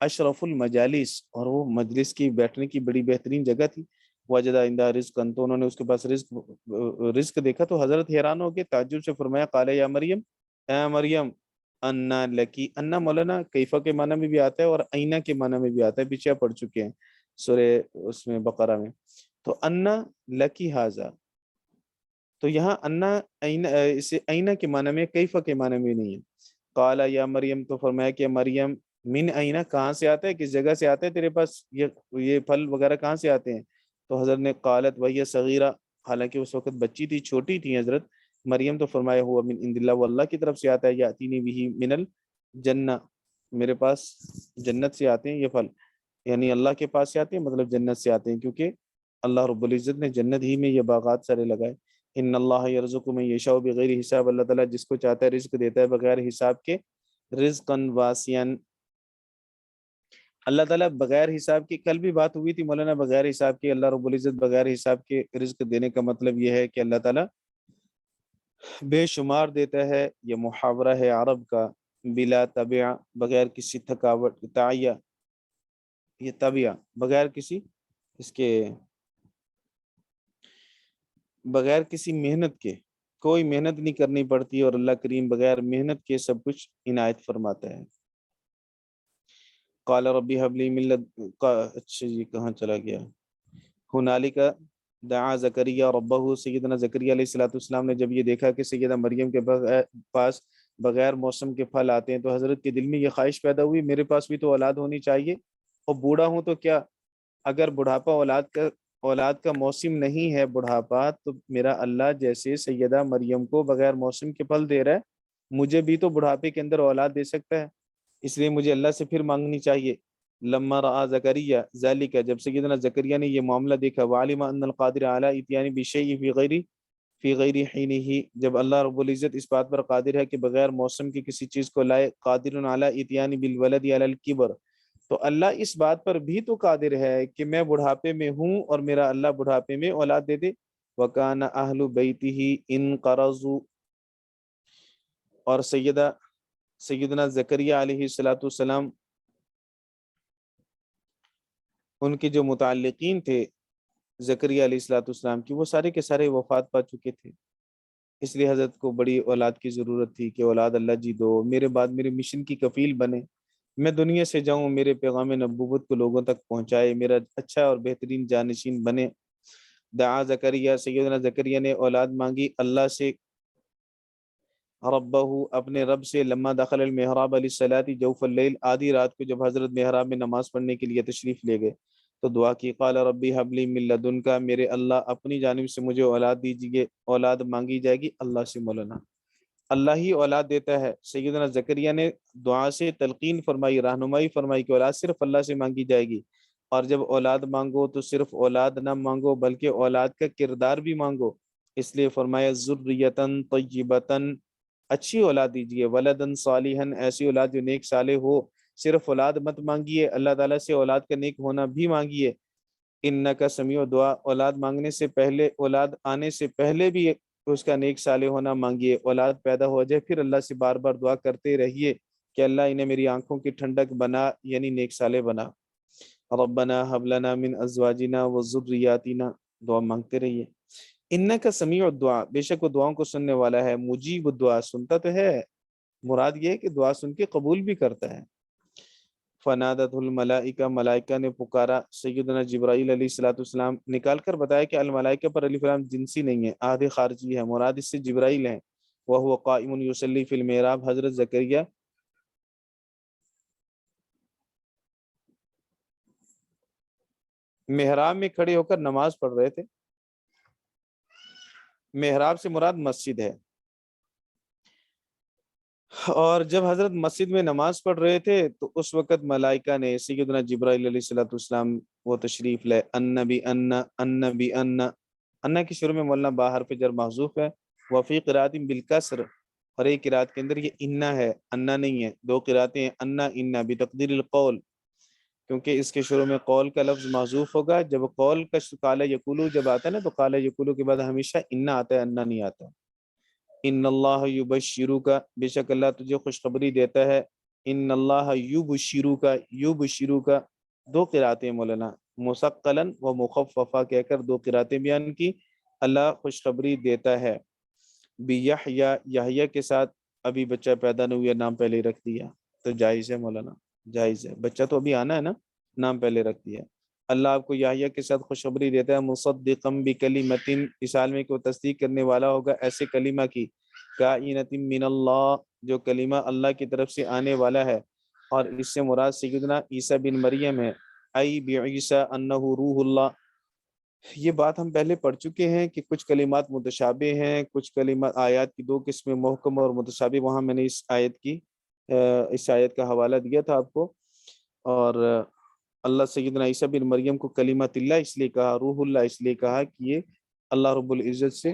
اشرف المجالس، اور وہ مجلس کی، بیٹھنے کی بڑی بہترین جگہ تھی. وجد عندها رزقا، تو انہوں نے اس کے پاس رزق دیکھا تو حضرت حیران ہو گئے، تعجب سے فرمایا. قال یا مریم، اے مریم، انا لکی، انا مولانا کیفہ کے معنی میں بھی آتا ہے اور اینا کے معنی میں بھی آتا ہے، پیچھے پڑھ چکے ہیں سورہ اس میں بقرہ میں. تو انا لکی ھذا، تو یہاں انا اینا، اسے اینا کے معنی میں، کیفہ کے معنی میں نہیں ہے. قال یا مریم، تو فرمایا کہ مریم، من اینا، کہاں سے آتا ہے، کس جگہ سے آتا ہے تیرے پاس یہ پھل وغیرہ کہاں سے آتے ہیں. تو حضرت نے قالت وہی صغیرہ، حالانکہ اس وقت بچی تھی، چھوٹی تھی حضرت مریم. تو فرمایا ہوا من عند اللہ، وہ اللہ کی طرف سے آتا ہے. یاتینی بہ من الجنہ، میرے پاس جنت سے آتے ہیں یہ پھل، یعنی اللہ کے پاس سے آتے ہیں، مطلب جنت سے آتے ہیں، کیونکہ اللہ رب العزت نے جنت ہی میں یہ باغات سارے لگائے. ان اللہ یرزق من یشاء بغیر حساب، اللہ تعالیٰ جس کو چاہتا ہے رزق دیتا ہے بغیر حساب کے. رزقا واسعا، اللہ تعالیٰ بغیر حساب کی، کل بھی بات ہوئی تھی مولانا، بغیر حساب کے اللہ رب العزت بغیر حساب کے رزق دینے کا مطلب یہ ہے کہ اللہ تعالیٰ بے شمار دیتا ہے. یہ محاورہ ہے عرب کا. بلا تبع، بغیر کسی تھکاوٹ، تعیہ، یہ تبع بغیر کسی، اس کے بغیر کسی محنت کے، کوئی محنت نہیں کرنی پڑتی، اور اللہ کریم بغیر محنت کے سب کچھ عنایت فرماتا ہے. قال ربی حب لی من اچھا یہ کہاں چلا گیا. ہنالک دعا زکریا ربہ، سیدنا زکریا علیہ الصلوۃ والسلام نے جب یہ دیکھا کہ سیدہ مریم کے پاس بغیر موسم کے پھل آتے ہیں، تو حضرت کے دل میں یہ خواہش پیدا ہوئی، میرے پاس بھی تو اولاد ہونی چاہیے، اور بوڑھا ہوں تو کیا، اگر بڑھاپا اولاد کا موسم نہیں ہے بڑھاپا، تو میرا اللہ جیسے سیدہ مریم کو بغیر موسم کے پھل دے رہا ہے، مجھے بھی تو بڑھاپے کے اندر اولاد دے سکتا ہے، اس لیے مجھے اللہ سے پھر مانگنی چاہیے. لما رأى زکریا ذالک، جب سیدنا زکریا نے یہ معاملہ دیکھا. وعلم ان القادر علی اتیان بشیء فی غیر حینہ، جب اللہ رب العزت اس بات پر قادر ہے کہ بغیر موسم کی کسی چیز کو لائے. قادر علی اتیان بالولد علی الکبر، تو اللہ اس بات پر بھی تو قادر ہے کہ میں بڑھاپے میں ہوں اور میرا اللہ بڑھاپے میں اولاد دے دے. وکان اہل بیتہ انقرضوا، اور سیدنا زکریا علیہ الصلوۃ والسلام ان کے جو متعلقین تھے زکریا علیہ الصلوۃ والسلام کی، وہ سارے کے سارے وفات پا چکے تھے، اس لیے حضرت کو بڑی اولاد کی ضرورت تھی کہ اولاد اللہ جی دو، میرے بعد میرے مشن کی کفیل بنے، میں دنیا سے جاؤں، میرے پیغام نبوت کو لوگوں تک پہنچائے، میرا اچھا اور بہترین جانشین بنے۔ دعا زکریا، سیدنا زکریا نے اولاد مانگی اللہ سے، ربہ، اپنے رب سے، لما دخل المحراب علیہ الصلاۃ جوف اللیل، آدھی رات کو جب حضرت محراب میں نماز پڑھنے کے لیے تشریف لے گئے تو دعا کی، قال ربی حب لی من لدنک، میرے اللہ اپنی جانب سے مجھے اولاد دیجیے، اولاد مانگی جائے گی اللہ سے، مولانا اللہ ہی اولاد دیتا ہے۔ سیدنا زکریا نے دعا سے تلقین فرمائی، رہنمائی فرمائی کہ اولاد صرف اللہ سے مانگی جائے گی، اور جب اولاد مانگو تو صرف اولاد نہ مانگو بلکہ اولاد کا کردار بھی مانگو، اس لیے فرمایا ذریۃ طیبۃ، اچھی اولاد دیجیے، ولدن صالحا، ایسی اولاد جو نیک صالح ہو، صرف اولاد مت مانگیے، اللہ تعالیٰ سے اولاد کا نیک ہونا بھی مانگیے۔ انکا سمیع دعا، اولاد مانگنے سے پہلے، اولاد آنے سے پہلے بھی اس کا نیک صالح ہونا مانگیے، اولاد پیدا ہو جائے پھر اللہ سے بار بار دعا کرتے رہیے کہ اللہ انہیں میری آنکھوں کی ٹھنڈک بنا، یعنی نیک صالح بنا۔ ربنا حب لنا من ازواجنا وذریاتنا، دعا مانگتے رہیے۔ انکا سمیع الدعا، بے شک وہ دعاؤں کو سننے والا ہے، مجیب الدعا، سنتا تو ہے، مراد یہ ہے کہ دعا سن کے قبول بھی کرتا ہے۔ فنادت الملائکہ، ملائکہ نے پکارا، سیدنا جبرائیل علیہ الصلوۃ والسلام نکال کر بتایا کہ الملائکہ پر الف لام جنسی نہیں ہے، عہد خارجی ہے، مراد اس سے جبرائیل ہیں۔ وہو قائم یصلی فی المحراب، حضرت زکریا محراب میں کھڑے ہو کر نماز پڑھ رہے تھے، محراب سے مراد مسجد ہے، اور جب حضرت مسجد میں نماز پڑھ رہے تھے تو اس وقت ملائکہ نے، سیدنا جبرائیل علیہ الصلوۃ والسلام وہ تشریف لائے، النبی النبی ان کی شروع میں مولانا با حرف جر محذوف ہے، وفی قرات بالکسر، اور ایک قرات کے اندر یہ انا ہے، انا نہیں ہے، دو قراتیں ہیں، انا بتقدیر القول، کیونکہ اس کے شروع میں قول کا لفظ محذوف ہوگا، جب قول کا قال یقولو جب آتا ہے نا تو قال یقولو کے بعد ہمیشہ انا آتا ہے، انا نہیں آتا۔ ان اللہ یبشروک، بے شک اللہ تجھے خوشخبری دیتا ہے، ان اللہ یبشروک، یبشروک، دو قراتیں مولانا، مثقلا و مخففہ کہہ کر دو قراتیں بیان کی، اللہ خوشخبری دیتا ہے، بیحییٰ، یحییٰ کے ساتھ، ابھی بچہ پیدا نہیں ہوا، نام پہلے رکھ دیا، تو جائز ہے مولانا، جائز ہے، بچہ تو ابھی آنا ہے نا، نام پہلے رکھ دیا۔ اللہ آپ کو یحییٰ کے ساتھ خوشخبری دیتا ہے، مصدقا بکلمۃ، اس حال میں کہ وہ تصدیق کرنے والا ہوگا ایسے کلمہ کی، کائنۃ من اللہ، جو کلمہ اللہ کی طرف سے آنے والا ہے، اور اس سے مراد سیدنا عیسیٰ بن مریم ہے، ای بعیسیٰ انہ روح اللہ۔ یہ بات ہم پہلے پڑھ چکے ہیں کہ کچھ کلمات متشابہ ہیں، کچھ کلمات، آیات کی دو قسمیں محکم اور متشابہ، وہاں میں نے اس آیت کا حوالہ دیا تھا آپ کو، اور اللہ سیدنا عیسیٰ بن مریم کو کلمت اللہ اس لیے کہا، روح اللہ اس لیے کہا کہ یہ اللہ رب العزت سے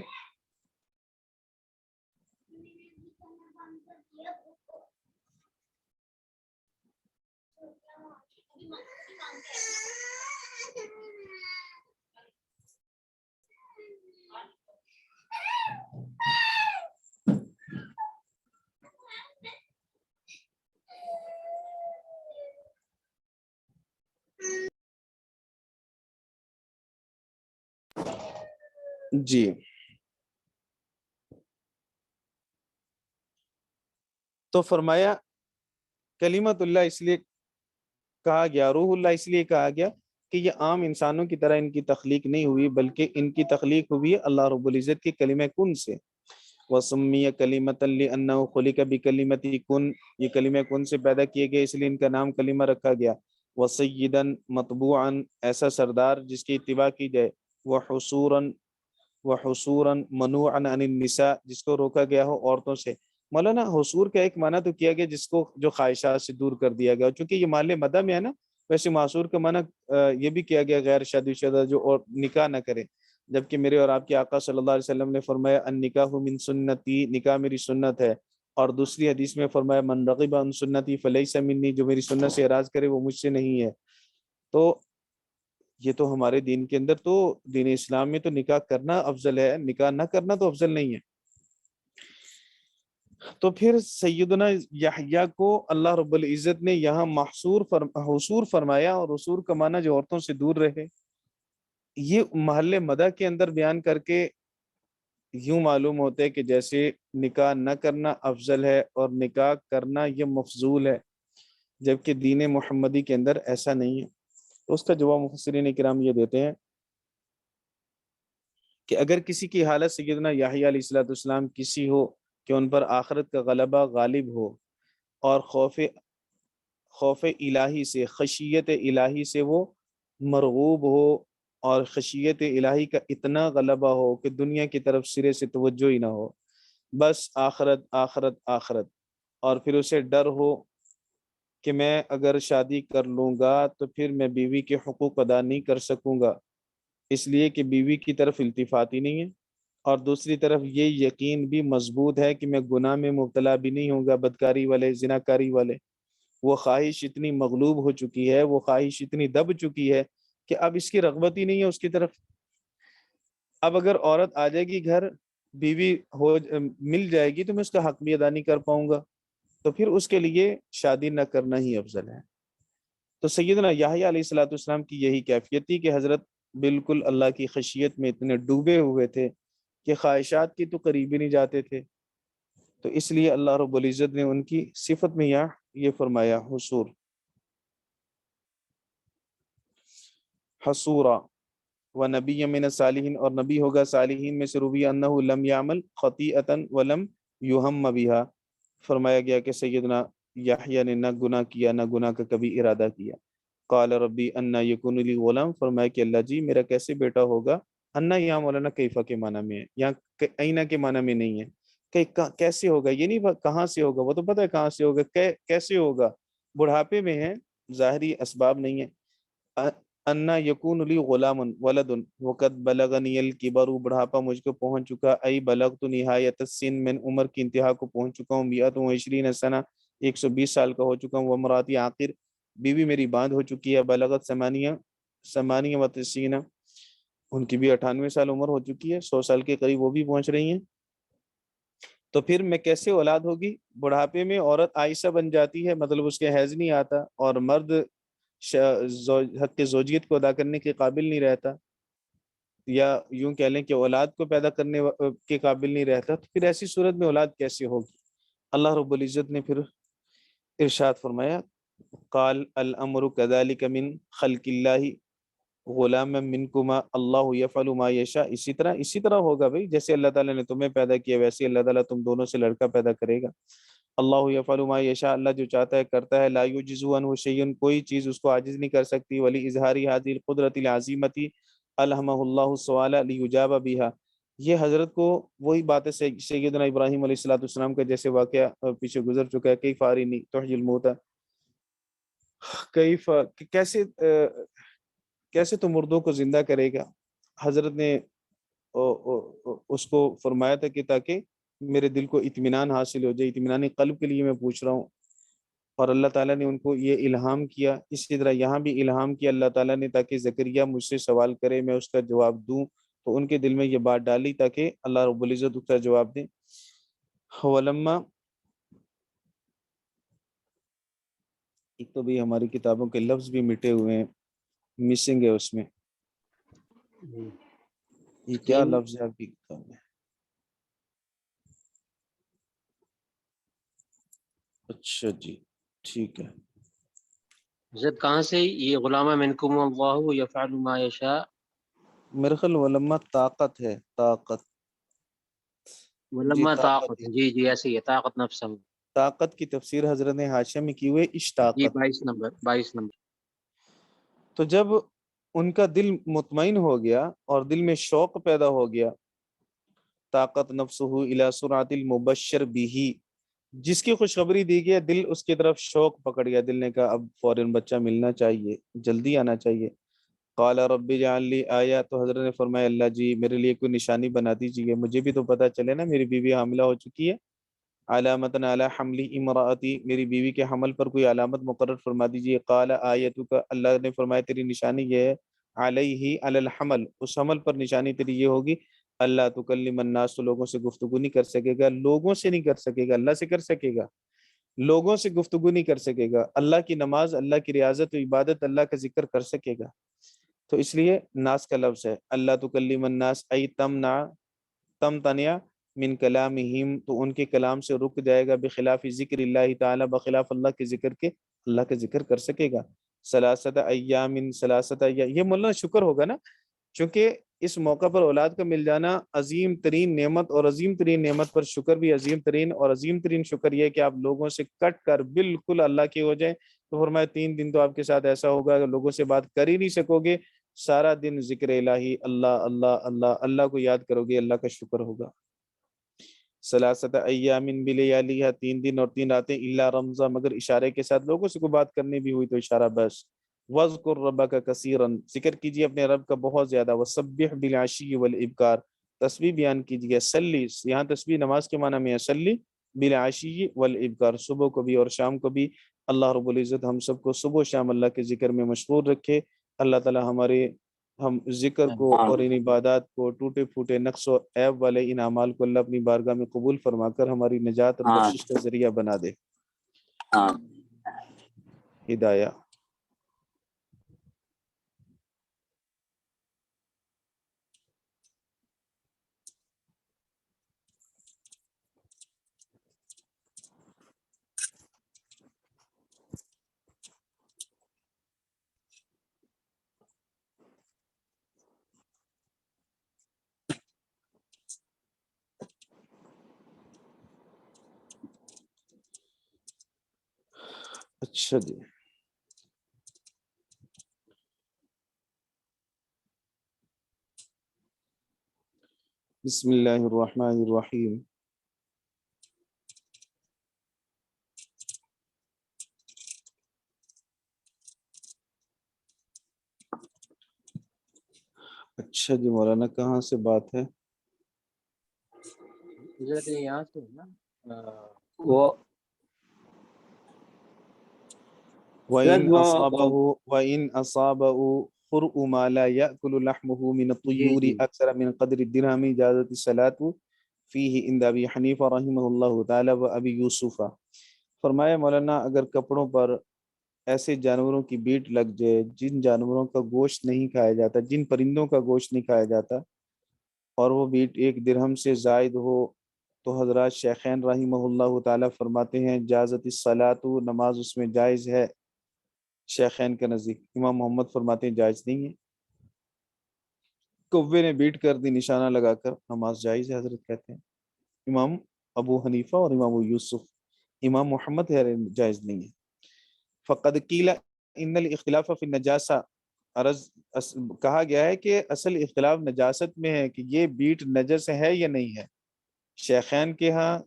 جی تو فرمایا کلمت اللہ اس لیے کہا گیا، روح اللہ اس لیے کہا گیا کہ یہ عام انسانوں کی طرح ان کی تخلیق نہیں ہوئی، بلکہ ان کی تخلیق ہوئی ہے اللہ رب العزت کے کلمہ کن سے، وَسُمِّيَ كَلِمَةً لِأَنَّهُ خُلِقَ بِكَلِمَةِ کن، یہ کلمہ کن سے پیدا کیے گئے اس لیے ان کا نام کلمہ رکھا گیا، وَسَيِّدًا مَطْبُوعًا، ایسا سردار جس کی اتباع کی جائے، وَحُصُورًا مَنُوعًا عَنِ النِّسَاء، جس کو روکا گیا ہو عورتوں سے۔ مولانا حصور کا ایک معنی تو کیا گیا جس کو جو خواہشات سے دور کر دیا گیا، چونکہ یہ محل مدح میں ہے نا، ویسے معصور کا معنی یہ بھی کیا گیا غیر شادی شدہ جو اور نکاح نہ کرے، جبکہ میرے اور آپ کے آقا صلی اللہ علیہ وسلم نے فرمایا النکاح من سنتی، نکاح میری سنت ہے، اور دوسری حدیث میں فرمایا من رغب عن سنتی فلیس منی، جو میری سنت سے اعراض کرے وہ مجھ سے نہیں ہے۔ تو یہ تو ہمارے دین کے اندر، تو دین اسلام میں تو نکاح کرنا افضل ہے، نکاح نہ کرنا تو افضل نہیں ہے۔ تو پھر سیدنا یحییٰ کو اللہ رب العزت نے یہاں حصور فرمایا، اور حصور کا معنی جو عورتوں سے دور رہے، یہ محل مدح کے اندر بیان کر کے یوں معلوم ہوتا ہے کہ جیسے نکاح نہ کرنا افضل ہے اور نکاح کرنا یہ مفضول ہے، جبکہ دین محمدی کے اندر ایسا نہیں ہے۔ تو اس کا جواب مفسرین کرام یہ دیتے ہیں کہ اگر کسی کی حالت سیدنا یحییٰ علیہ الصلوۃ والسلام کسی ہو کہ ان پر آخرت کا غلبہ غالب ہو، اور خوف الہی سے، خشیت الہی سے وہ مرغوب ہو، اور خشیت الہی کا اتنا غلبہ ہو کہ دنیا کی طرف سرے سے توجہ ہی نہ ہو، بس آخرت آخرت آخرت، اور پھر اسے ڈر ہو کہ میں اگر شادی کر لوں گا تو پھر میں بیوی کے حقوق ادا نہیں کر سکوں گا، اس لیے کہ بیوی کی طرف التفات ہی نہیں ہے، اور دوسری طرف یہ یقین بھی مضبوط ہے کہ میں گناہ میں مبتلا بھی نہیں ہوں گا، بدکاری والے، زناکاری والے، وہ خواہش اتنی مغلوب ہو چکی ہے، وہ خواہش اتنی دب چکی ہے کہ اب اس کی رغبت ہی نہیں ہے اس کی طرف۔ اب اگر عورت آ جائے گی گھر، بیوی مل جائے گی، تو میں اس کا حق بھی ادا نہیں کر پاؤں گا، تو پھر اس کے لیے شادی نہ کرنا ہی افضل ہے۔ تو سیدنا یحییٰ علیہ الصلوۃ والسلام کی یہی کیفیت تھی کہ حضرت بالکل اللہ کی خشیت میں اتنے ڈوبے ہوئے تھے کہ خواہشات کی تو قریب ہی نہیں جاتے تھے، تو اس لیے اللہ رب العزت نے ان کی صفت میں یہ فرمایا حصور، حصورا ونبی من الصالحین، اور نبی ہوگا صالحین میں سے، روی انہ لم یعمل خطیئتا ولم یہم بہا، فرمایا گیا کہ سیدنا یحییٰ نے نہ گناہ کیا، نہ گناہ کا کبھی ارادہ کیا۔ قال ربی انا یکون لی غلام، فرمایا کہ اللہ جی میرا کیسے بیٹا ہوگا، انا یہاں مولانا کیفا کے معنی میں ہے، یہاں اینا کے معنی میں نہیں ہے کہ کیسے ہوگا، یہ نہیں کہاں سے ہوگا، وہ تو پتہ ہے کہاں سے ہوگا، کیسے ہوگا، بڑھاپے میں ہے، ظاہری اسباب نہیں ہے۔ انا یکون لی غلام ولد وقد بلغنی الکبر، بڑھاپا مجھ کو پہنچ چکا، ای بلغت نہایت السن، میں عمر کی انتہا کو پہنچ چکا ہوں، 120 سنہ، 120 سال کا ہو چکا ہوں، وامراتی عاقر، بیوی میری باندھ ہو چکی ہے، بلغت ثمانیہ وتسعین، ان کی بھی 98 سال عمر ہو چکی ہے، 100 سال کے قریب وہ بھی پہنچ رہی ہیں، تو پھر میں کیسے اولاد ہوگی؟ بڑھاپے میں عورت عائشہ بن جاتی ہے، مطلب اس کے حیض نہیں آتا، اور مرد حق زوجیت کو ادا کرنے کے قابل نہیں رہتا، یا یوں کہہ لیں کہ اولاد کو پیدا کرنے کے قابل نہیں رہتا، تو پھر ایسی صورت میں اولاد کیسے ہوگی؟ اللہ رب العزت نے پھر ارشاد فرمایا، قال الامر كذلك من خلق اللہ غلام منکما اللہ یفعل ما یشاء، اسی طرح ہوگا بھائی، جیسے اللہ تعالیٰ نے تمہیں پیدا کیا ویسے اللہ تعالیٰ تم دونوں سے لڑکا پیدا کرے گا۔ اللہ یفعل ما یشاء، اللہ جو چاہتا ہے کرتا ہے، لا یعجز عنہ شیء، کوئی چیز اس کو عاجز نہیں کر سکتی، ولی اظہار هذه القدرۃ العظیمۃ الہمہ اللہ السؤال لیجاب بها، یہ حضرت کو وہی بات ہے سیدنا ابراہیم علیہ الصلوۃ والسلام کا جیسے واقعہ پیچھے گزر چکا ہے، کیف ارینی تحیی الموتى، کیف کیسے تو مردوں کو زندہ کرے گا، حضرت نے اس کو فرمایا تھا کہ تاکہ میرے دل کو اطمینان حاصل ہو جائے، اطمینان قلب کے لیے میں پوچھ رہا ہوں، اور اللہ تعالیٰ نے ان کو یہ الہام کیا، اسی طرح یہاں بھی الہام کیا اللہ تعالیٰ نے، تاکہ زکریا مجھ سے سوال کرے میں اس کا جواب دوں، تو ان کے دل میں یہ بات ڈالی تاکہ اللہ رب العزت اس کا جواب دیں۔ ولما، ایک تو بھی ہماری کتابوں کے لفظ بھی مٹے ہوئے ہیں، مسنگ ہے اس میں، یہ کیا لفظ ہے آپ کی کتاب میں؟ اچھا جی ٹھیک ہے، حضرت کہاں سے یہ غلامہ منکم اللہ یفعل ما یشاء، میرے خیال ولما طاقت ہے، طاقت، جی ولما طاقت طاقت، جی جی ایسے ہی ہے، طاقت نفس، طاقت کی تفسیر حضرت نے حاشیہ میں کی ہوئے جی اشتاقت، 22 نمبر۔ تو جب ان کا دل مطمئن ہو گیا اور دل میں شوق پیدا ہو گیا، طاقت نفسہ الی سرعۃ المبشر بھی، جس کی خوشخبری دی گئی دل اس کی طرف شوق پکڑ گیا، دل نے کہا اب فوراً بچہ ملنا چاہیے، جلدی آنا چاہیے۔ قال رب اجعل لی آیہ، تو حضرت نے فرمایا اللہ جی میرے لیے کوئی نشانی بنا دیجیے، مجھے بھی تو پتہ چلے نا میری بیوی حاملہ ہو چکی ہے، علامتن علی حملی امراتی، میری بیوی کے حمل پر کوئی علامت مقرر فرما دیجیے۔ قال آیتک، اللہ نے فرمایا تیری نشانی یہ ہے، علیہ علی الحمل، اس حمل پر نشانی تیری یہ ہوگی، اللہ تکلم الناس، تو لوگوں سے گفتگو نہیں کر سکے گا، لوگوں سے نہیں کر سکے گا، اللہ سے کر سکے گا، لوگوں سے گفتگو نہیں کر سکے گا، اللہ کی نماز، اللہ کی ریاضت و عبادت، اللہ کا ذکر کر سکے گا۔ تو اس لیے ناس کا لفظ ہے، اللہ تکلم الناس ای تمتنع من کلامہم، تو ان کے کلام سے رک جائے گا، بخلاف ذکر اللہ تعالیٰ، بخلاف اللہ کے ذکر کے، اللہ کا ذکر کر سکے گا۔ ثلاثت ایام، ثلاثت ایام، یہ مولانا شکر ہوگا نا، چونکہ اس موقع پر اولاد کا مل جانا عظیم ترین نعمت، اور عظیم ترین نعمت پر شکر بھی عظیم ترین، اور عظیم ترین شکر یہ ہے کہ آپ لوگوں سے کٹ کر بالکل اللہ کے ہو جائیں۔ تو فرمایا 3 دن تو آپ کے ساتھ ایسا ہوگا کہ لوگوں سے بات کر ہی نہیں سکو گے، سارا دن ذکر الہی، اللہ اللہ اللہ، اللہ کو یاد کرو گے، اللہ کا شکر ہوگا۔ ثلاثت ایام بلیالیہا، 3 دن اور 3 راتیں، الا رمضا، مگر اشارے کے ساتھ، لوگوں سے کوئی بات کرنی بھی ہوئی تو اشارہ بس۔ وَاذْكُرْ رَبَّكَ كَثِيرًا، ذکر کیجیے اپنے رب کا بہت زیادہ۔ وَسَبِّحْ بِالْعَشِيِّ وَالْإِبْكَارِ، تسبیح بیان کیجیے۔ سلی، یہاں تسبیح نماز کے معنی میں ہے، سلی بالعشی والابکار، صبح کو بھی اور شام کو بھی۔ اللہ رب العزت ہم سب کو صبح و شام اللہ کے ذکر میں مشغول رکھے۔ اللہ تعالی ہم ذکر کو اور ان عبادات کو، ٹوٹے پھوٹے نقص و عیب والے ان اعمال کو اللہ اپنی بارگاہ میں قبول فرما کر ہماری نجات اور بخشش کا ذریعہ بنا دے۔ ہدایہ۔ اچھا جی، بسم اللہ الرحمن الرحیم۔ اچھا جی مولانا، کہاں سے بات ہے؟ حضرت یہاں سے نا وہ وَإِنْ أَصَابَهُ خُرْءُ مَا لَا يَأْكُلُ لَحْمُهُ مِنَ الطُّيُّورِ أَكْثَرَ مِنْ قَدْرِ الدِّرْهَمِ جَازَتِ الصَّلَاةُ فِيهِ عِنْدَ أَبِي حَنِیفَہ رحمہ اللہ تعالی و ابی یوسف۔ فرمایا مولانا، اگر کپڑوں پر ایسے جانوروں کی بیٹ لگ جائے جن جانوروں کا گوشت نہیں کھایا جاتا، جن پرندوں کا گوشت نہیں کھایا جاتا، اور وہ بیٹ 1 درہم سے زائد ہو، تو حضرات شیخین رحمہ اللہ تعالی فرماتے ہیں جازت الصلاۃ، نماز اس میں جائز ہے۔ شیخین کے نزدیک، امام محمد فرماتے ہیں جائز نہیں ہے۔ کوے نے بیٹ کر دی نشانہ لگا کر، نماز جائز ہے حضرت کہتے ہیں۔ امام ابو حنیفہ اور امام ابو یوسف، امام محمد ہے جائز نہیں ہے۔ فقد قیل ان الاختلاف فی النجاسہ، کہا گیا ہے کہ اصل اختلاف نجاست میں ہے کہ یہ بیٹ نجس ہے یا نہیں ہے۔ شیخین کے ہاں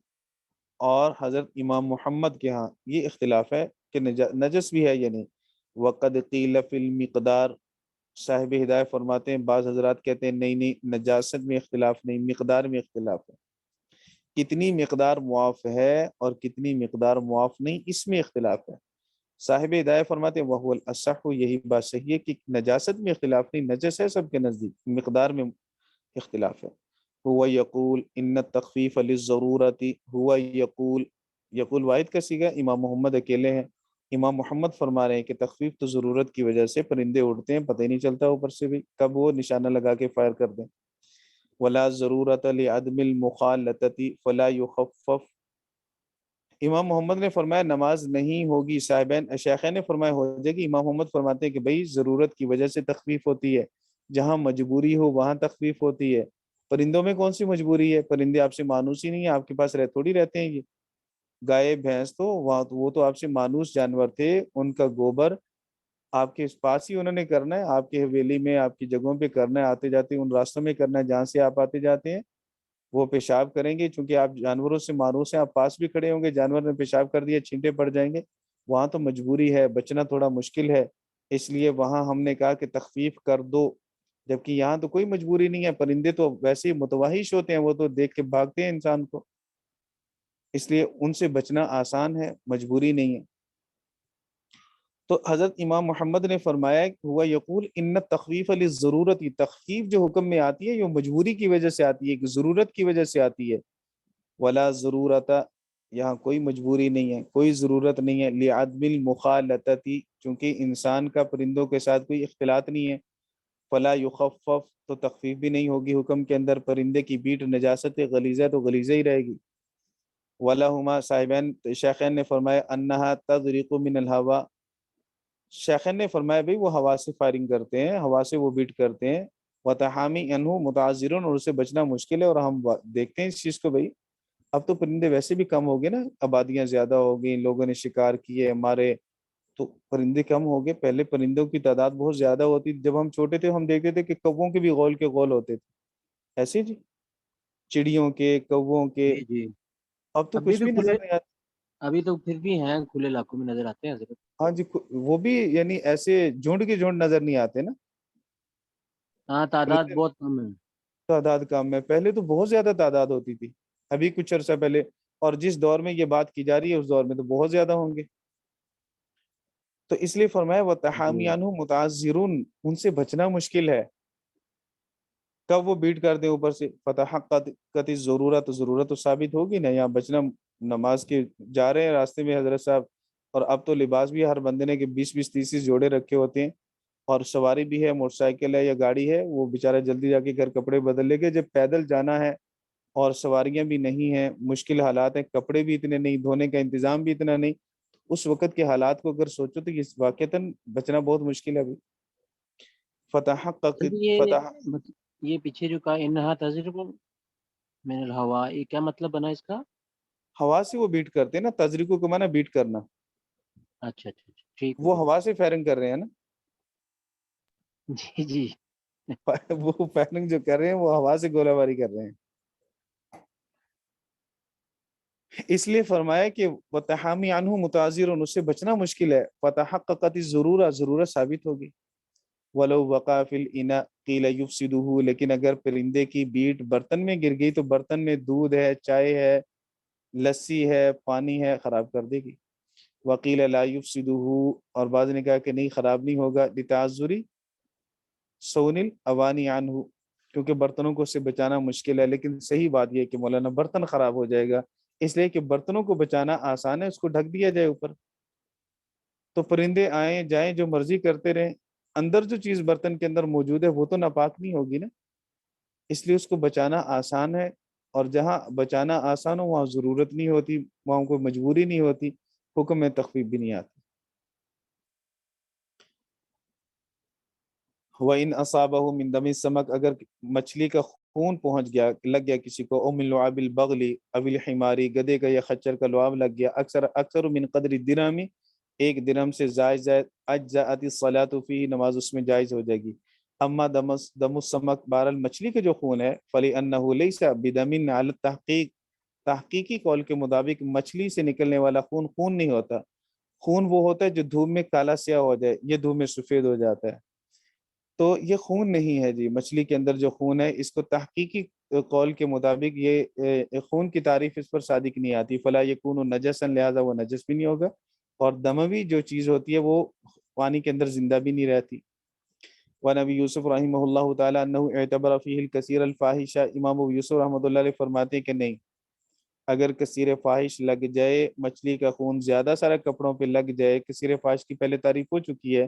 اور حضرت امام محمد کے ہاں یہ اختلاف ہے کہ نجس بھی ہے یا نہیں۔ وقد قیل فی المقدار، صاحب ہدایت فرماتے ہیں بعض حضرات کہتے ہیں نہیں نجاست میں اختلاف نہیں، مقدار میں اختلاف ہے، کتنی مقدار معاف ہے اور کتنی مقدار معاف نہیں، اس میں اختلاف ہے۔ صاحب ہدایت فرماتے ہیں وہو الاصح، یہی بات صحیح ہے کہ نجاست میں اختلاف نہیں، نجس ہے سب کے نزدیک، مقدار میں اختلاف ہے۔ ہوا یقول ان التخفیف للضرورت، ہوا یقول واحد کا صیغہ، امام محمد اکیلے ہیں۔ امام محمد فرما رہے ہیں کہ تخفیف تو ضرورت کی وجہ سے، پرندے اڑتے ہیں پتہ ہی نہیں چلتا اوپر سے بھی کب وہ نشانہ لگا کے فائر کر دیں۔ ولا ضرورت لعدم المخالطۃ فلا یخفف، امام محمد نے فرمایا نماز نہیں ہوگی، صاحبین شیخین نے فرمایا ہو جائے گی، امام محمد فرماتے ہیں کہ بھئی ضرورت کی وجہ سے تخفیف ہوتی ہے، جہاں مجبوری ہو وہاں تخفیف ہوتی ہے۔ پرندوں میں کون سی مجبوری ہے؟ پرندے آپ سے مانوس ہی نہیں ہیں، آپ کے پاس تھوڑی رہتے ہیں۔ یہ گائے بھینس تو وہ تو آپ سے مانوس جانور تھے، ان کا گوبر آپ کے پاس ہی انہوں نے کرنا ہے، آپ کی حویلی میں آپ کی جگہوں پہ کرنا ہے، آتے جاتے ان راستوں میں کرنا ہے جہاں سے آپ آتے جاتے ہیں، وہ پیشاب کریں گے، چونکہ آپ جانوروں سے مانوس ہیں، آپ پاس بھی کھڑے ہوں گے، جانور نے پیشاب کر دیا چھینٹے پڑ جائیں گے، وہاں تو مجبوری ہے، بچنا تھوڑا مشکل ہے، اس لیے وہاں ہم نے کہا کہ تخفیف کر دو، جبکہ یہاں تو کوئی مجبوری نہیں ہے، پرندے تو ویسے ہی متوحش ہوتے ہیں، وہ تو دیکھ کے بھاگتے ہیں انسان کو، اس لیے ان سے بچنا آسان ہے، مجبوری نہیں ہے۔ تو حضرت امام محمد نے فرمایا کہ ہوا یقول ان تخفیف للضرورت، تخفیف جو حکم میں آتی ہے یہ مجبوری کی وجہ سے آتی ہے، کہ ضرورت کی وجہ سے آتی ہے. ولا ضرورت، یہاں کوئی مجبوری نہیں ہے، کوئی ضرورت نہیں ہے. لعدم المخالطتی، چونکہ انسان کا پرندوں کے ساتھ کوئی اختلاط نہیں ہے. فلا یخفف، تو تخفیف بھی نہیں ہوگی حکم کے اندر. پرندے کی بیٹ نجاست غلیظہ تو غلیظہ ہی رہے گی. ولہما، صاحبین شیخین نے فرمایا انہا تضرق من الہوا، شیخین نے فرمایا بھئی وہ ہوا سے فائرنگ کرتے ہیں، ہوا سے وہ بیٹ کرتے ہیں. وتحامی انہو متعذرون، اور اسے بچنا مشکل ہے. اور ہم دیکھتے ہیں اس چیز کو بھئی، اب تو پرندے ویسے بھی کم ہو گئے نا، آبادیاں زیادہ ہو گئی، لوگوں نے شکار کیے مارے، تو پرندے کم ہو گئے. پہلے پرندوں کی تعداد بہت زیادہ ہوتی. جب ہم چھوٹے تھے ہم دیکھتے تھے کہ کووں کے بھی غول کے غول ہوتے تھے، ایسے جی، چڑیوں کے، کووں کے. جی جی. اب تو ابھی کچھ بھی بھی نظر کھلے نہیں آتا. ابھی تو پھر بھی ہیں، کھلے علاقوں میں نظر آتے ہیں حضرت. ہاں جی، وہ بھی یعنی ایسے جھنڈ کے جھنڈ نظر نہیں آتے نا. ہاں، تعداد بہت کم ہے. تعداد کم ہے، پہلے تو بہت زیادہ تعداد ہوتی تھی، ابھی کچھ عرصہ پہلے. اور جس دور میں یہ بات کی جا رہی ہے اس دور میں تو بہت زیادہ ہوں گے. تو اس لیے فرمایا جی. وَتَحَامِيَانُ مُتَعَذِّرُونَ، ان سے بچنا مشکل ہے. کب وہ بیٹ کر دیں اوپر سے، فتحققت ضرورت، ضرورت تو ثابت ہوگی نا. یہاں بچنا، نماز کے جا رہے ہیں راستے میں حضرت صاحب، اور اب تو لباس بھی ہر بندے نے کہ 20 30 جوڑے رکھے ہوتے ہیں، اور سواری بھی ہے، موٹر سائیکل ہے یا گاڑی ہے، وہ بیچارہ جلدی جا کے گھر کپڑے بدل لے گے. جب پیدل جانا ہے اور سواریاں بھی نہیں ہیں، مشکل حالات ہیں، کپڑے بھی اتنے نہیں، دھونے کا انتظام بھی اتنا نہیں، اس وقت کے حالات کو اگر سوچو تو یہ واقعتاً بچنا بہت مشکل ہے. ابھی فتح یہ پیچھے جو کہا انہا تجرب من الہوا، یہ کیا مطلب بنا اس کا؟ ہوا سے وہ بیٹ کرتے ہیں نا، تجریکو کو مانا بیٹ کرنا. اچھا اچھا اچھا، ٹھیک ہے. وہ ہوا سے فائرنگ کر رہے ہیں نا. جی جی. وہ فائرنگ جو کر رہے ہیں وہ ہوا سے گولہ باری کر رہے ہیں. اس لیے فرمایا کہ وَتَحَامِي عَنْهُ مُتَعَذِّرٌ، اس سے بچنا مشکل ہے. فَتَحَقَّقَتِ الضَّرُورَةُ، ضرورت ثابت ہوگی. وَلَوْ وَقَعَ فِي الْإِنَاءِ قِيلَ يُفْسِدُهُ، لیکن اگر پرندے کی بیٹ برتن میں گر گئی تو برتن میں دودھ ہے، چائے ہے، لسی ہے، پانی ہے، خراب کر دے گی. وَقِيلَ لَا يُفْسِدُهُ، اور بعض نے کہا کہ نہیں خراب نہیں ہوگا. لِتَعَذُّرِ صَوْنِ الْأَوَانِ عَنْهُ، کیونکہ برتنوں کو اس سے بچانا مشکل ہے. لیکن صحیح بات یہ ہے کہ مولانا برتن خراب ہو جائے گا، اس لیے کہ برتنوں کو بچانا آسان ہے، اس کو ڈھک دیا جائے اوپر، تو پرندے آئیں جائیں جو مرضی کرتے رہیں، اندر جو چیز برتن کے اندر موجود ہے وہ تو ناپاک نہیں ہوگی نا. اس لیے اس کو بچانا آسان ہے، اور جہاں بچانا آسان ہو وہاں ضرورت نہیں ہوتی، وہاں کوئی مجبوری نہیں ہوتی، حکم میں تخفیف بھی نہیں آتی. وَإِنْ أَصَابَهُ مِنْ دَمِ السَّمَكِ، اگر مچھلی کا خون پہنچ گیا، لگ گیا کسی کو، او من لعاب البغل او الحماری، گدے کا یا خچر کا لعاب لگ گیا، اکثر من قدر الدرہم، ایک درہم سے زائد اجزأت الصلاۃ فیہ، نماز اس میں جائز ہو جائے گی. اما دم السمک، بہرحال مچھلی کا جو خون ہے، فلأنہ لیس بدم علی التحقیق، تحقیقی قول کے مطابق مچھلی سے نکلنے والا خون خون نہیں ہوتا. خون وہ ہوتا ہے جو دھوپ میں کالا سیاہ ہو جائے، یہ دھوپ میں سفید ہو جاتا ہے، تو یہ خون نہیں ہے جی. مچھلی کے اندر جو خون ہے اس کو تحقیقی قول کے مطابق یہ خون کی تعریف اس پر صادق نہیں آتی. فلا یکون نجسا، لہذا وہ نجس بھی نہیں ہوگا. اور دموی جو چیز ہوتی ہے وہ پانی کے اندر زندہ بھی نہیں رہتی. ونبی یوسف رحمہ اللہ تعالیٰ انہ اعتبر فیہ الکثیر الفاحشہ، امام ابو یوسف رحمۃ اللہ علیہ فرماتے ہیں کہ نہیں، اگر کثیر فاحش لگ جائے، مچھلی کا خون زیادہ سارا کپڑوں پہ لگ جائے، کثیر فاحش کی پہلے تعریف ہو چکی ہے،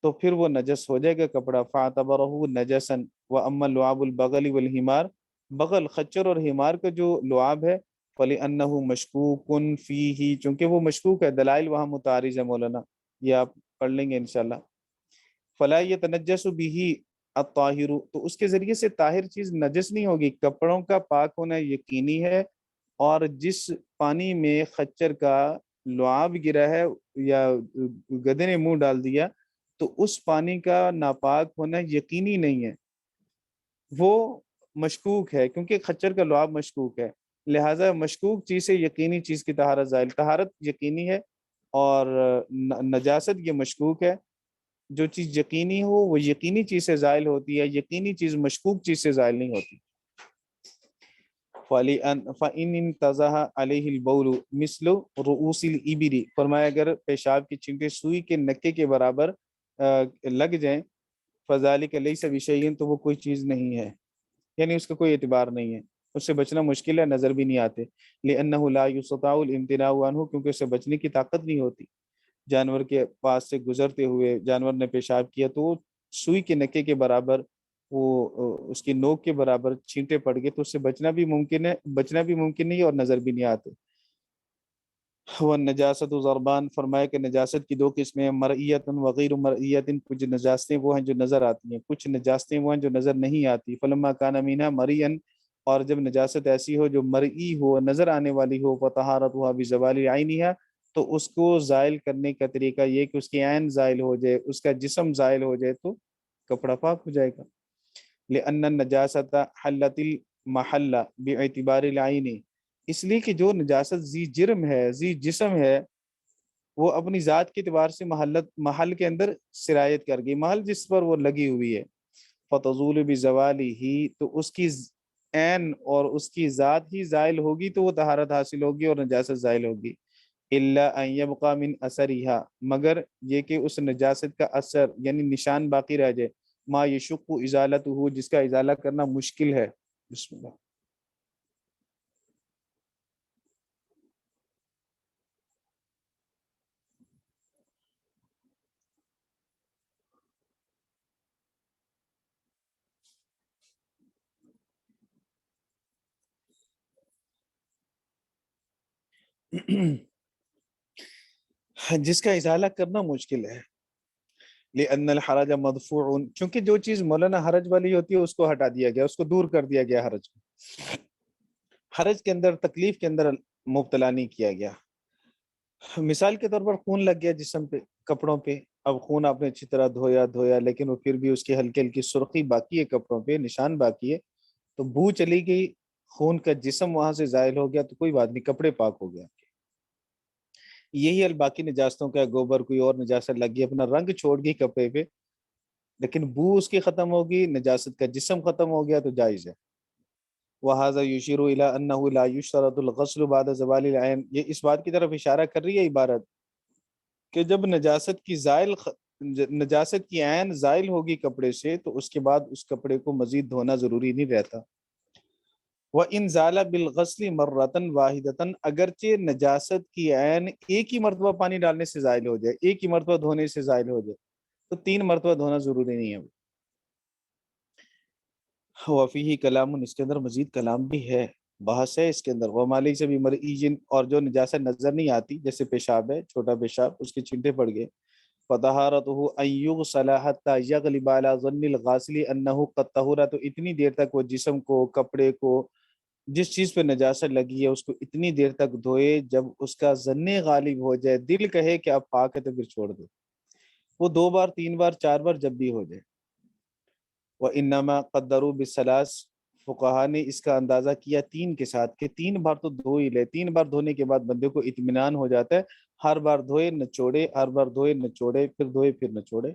تو پھر وہ نجس ہو جائے گا کپڑا. فاعتبرہ نجسا. واما لعاب البغل والحمار، بغل، خچر اور حمار کا جو لعاب ہے، فلأنہ مشکوک فیہ، چونکہ وہ مشکوک ہے. دلائل وہاں متعارض ہے مولانا، یہ آپ پڑھ لیں گے انشاءاللہ. فلا یتنجس بہ الطاہر، تو اس کے ذریعے سے طاہر چیز نجس نہیں ہوگی. کپڑوں کا پاک ہونا یقینی ہے، اور جس پانی میں خچر کا لعاب گرا ہے یا گدے نے منہ ڈال دیا تو اس پانی کا ناپاک ہونا یقینی نہیں ہے، وہ مشکوک ہے، کیونکہ خچر کا لعاب مشکوک ہے. لہٰذا مشکوک چیز سے یقینی چیز کی طہارت زائل. طہارت یقینی ہے اور نجاست یہ مشکوک ہے. جو چیز یقینی ہو وہ یقینی چیز سے زائل ہوتی ہے، یقینی چیز مشکوک چیز سے زائل نہیں ہوتی. فَإِنْ انْتَزَعَ عَلَيْهِ الْبَوْلُ مِثْلُ رُؤُوسِ الْإِبِلِ، فرمایا اگر پیشاب کی چینٹے سوئی کے نکے کے برابر لگ جائیں، فَذَلِكَ لَيْسَ بِشَيْءٍ، تو وہ کوئی چیز نہیں ہے، یعنی اس کا کوئی اعتبار نہیں ہے، اس سے بچنا مشکل ہے، نظر بھی نہیں آتے۔ لِأَنَّهُ لَا يُسْتَطَاعُ الْامْتِنَاعُ عَنْهُ، کیونکہ اسے بچنے کی طاقت نہیں ہوتی۔ جانور کے پاس سے گزرتے ہوئے جانور نے پیشاب کیا تو سوئی کے نکے کے برابر، وہ اس کی نوک کے برابر چھینٹے پڑ گئے تو اس سے بچنا بھی ممکن نہیں اور نظر بھی نہیں آتے۔ والنجاست ضربان، فرمایا کہ نجاست کی دو قسمیں ہیں، مرئیت وغیر مرئیت، کچھ نجاستیں وہ ہیں جو نظر آتی ہیں، کچھ نجاستیں وہ ہیں جو نظر نہیں آتی۔ فلما کان منها مرئیا، اور جب نجاست ایسی ہو جو مرئی ہو، نظر آنے والی ہو، فطہارتها بزوال عینها، تو اس کو زائل کرنے کا طریقہ یہ کہ اس کی عین زائل ہو جائے، اس کا جسم زائل ہو جائے تو کپڑا پاک ہو جائے گا۔ لأن النجاست حلت المحل باعتبار العین، اس لیے کہ جو نجاست ذی جرم ہے، ذی جسم ہے، وہ اپنی ذات کے اعتبار سے محل کے اندر سرایت کر گئی، محل جس پر وہ لگی ہوئی ہے۔ فتزول بزوالہ، تو اس کی عین اور اس کی ذات ہی زائل ہوگی تو وہ طہارت حاصل ہوگی اور نجاست زائل ہوگی۔ الا ان یبقى من اثرها، مگر یہ کہ اس نجاست کا اثر یعنی نشان باقی رہ جائے، ما یشق ازالته، جس کا ازالہ کرنا مشکل ہے۔ بسم اللہ۔ جس کا ازالہ کرنا مشکل ہے۔ لأن الحرج مدفوع، چونکہ جو چیز مولانا حرج والی ہوتی ہے اس کو ہٹا دیا گیا، اس کو دور کر دیا گیا، حرج کے اندر، تکلیف کے اندر مبتلا نہیں کیا گیا۔ مثال کے طور پر خون لگ گیا جسم پہ، کپڑوں پہ، اب خون آپ نے اچھی طرح دھویا لیکن وہ پھر بھی اس کی ہلکی ہلکی سرخی باقی ہے، کپڑوں پہ نشان باقی ہے، تو بو چلی گئی، خون کا جسم وہاں سے زائل ہو گیا تو کوئی بات نہیں، کپڑے پاک ہو گیا۔ یہی الباقی نجاستوں کا، گوبر کوئی اور نجاست لگ گئی، اپنا رنگ چھوڑ گئی کپڑے پہ لیکن بو اس کی ختم ہوگی، نجاست کا جسم ختم ہو گیا تو جائز ہے۔ وَهَذَا يُشِيرُ إِلَىٰ أَنَّهُ لَا يُشْتَرَطُ الْغَسْلُ بَعْدَ زَوَالِ الْعَيْنِ، یہ اس بات کی طرف اشارہ کر رہی ہے عبارت کہ جب نجاست کی عین زائل ہوگی کپڑے سے تو اس کے بعد اس کپڑے کو مزید دھونا ضروری نہیں رہتا۔ وَإِنْ زَالَ بِالْغَسْلِ مَرَّةً وَاحِدَةً، اگرچہ نجاست کی عین ایک ہی مرتبہ پانی ڈالنے سے زائل ہو جائے، ایک ہی مرتبہ دھونے سے زائل ہو جائے تو 3 مرتبہ دھونا ضروری نہیں ہے۔ وَفِيهِ کلام، اس کے اندر مزید کلام بھی ہے، بحث ہے اس کے اندر۔ وَمَا لَيْسَ بِمَرْئِيٍّ، اور جو نجاست نظر نہیں آتی، جیسے پیشاب ہے، چھوٹا پیشاب، اس کے چھینٹے پڑ گئے، فَطَهَارَتُهُ أَن يُغْسَلَ حَتَّى يَغْلِبَ عَلَى ظَنِّ الْغَاسِلِ أَنَّهُ قَدْ طَهُرَ، تو اتنی دیر تک وہ جسم کو، کپڑے کو، جس چیز پہ نجاست لگی ہے اس کو اتنی دیر تک دھوئے جب اس کا ظن غالب ہو جائے، دل کہے کہ اب پاک ہے تو پھر چھوڑ دے، وہ 2 بار 3 بار 4 بار جب بھی ہو جائے۔ وَإِنَّمَا قَدَّرُوا بِالثَّلَاثِ، فقہا نے اس کا اندازہ کیا 3 کے ساتھ کہ 3 بار تو دھو ہی لے، 3 بار دھونے کے بعد بندے کو اطمینان ہو جاتا ہے، ہر بار دھوئے نچوڑے، ہر بار دھوئے نچوڑے، پھر دھوئے پھر نچوڑے۔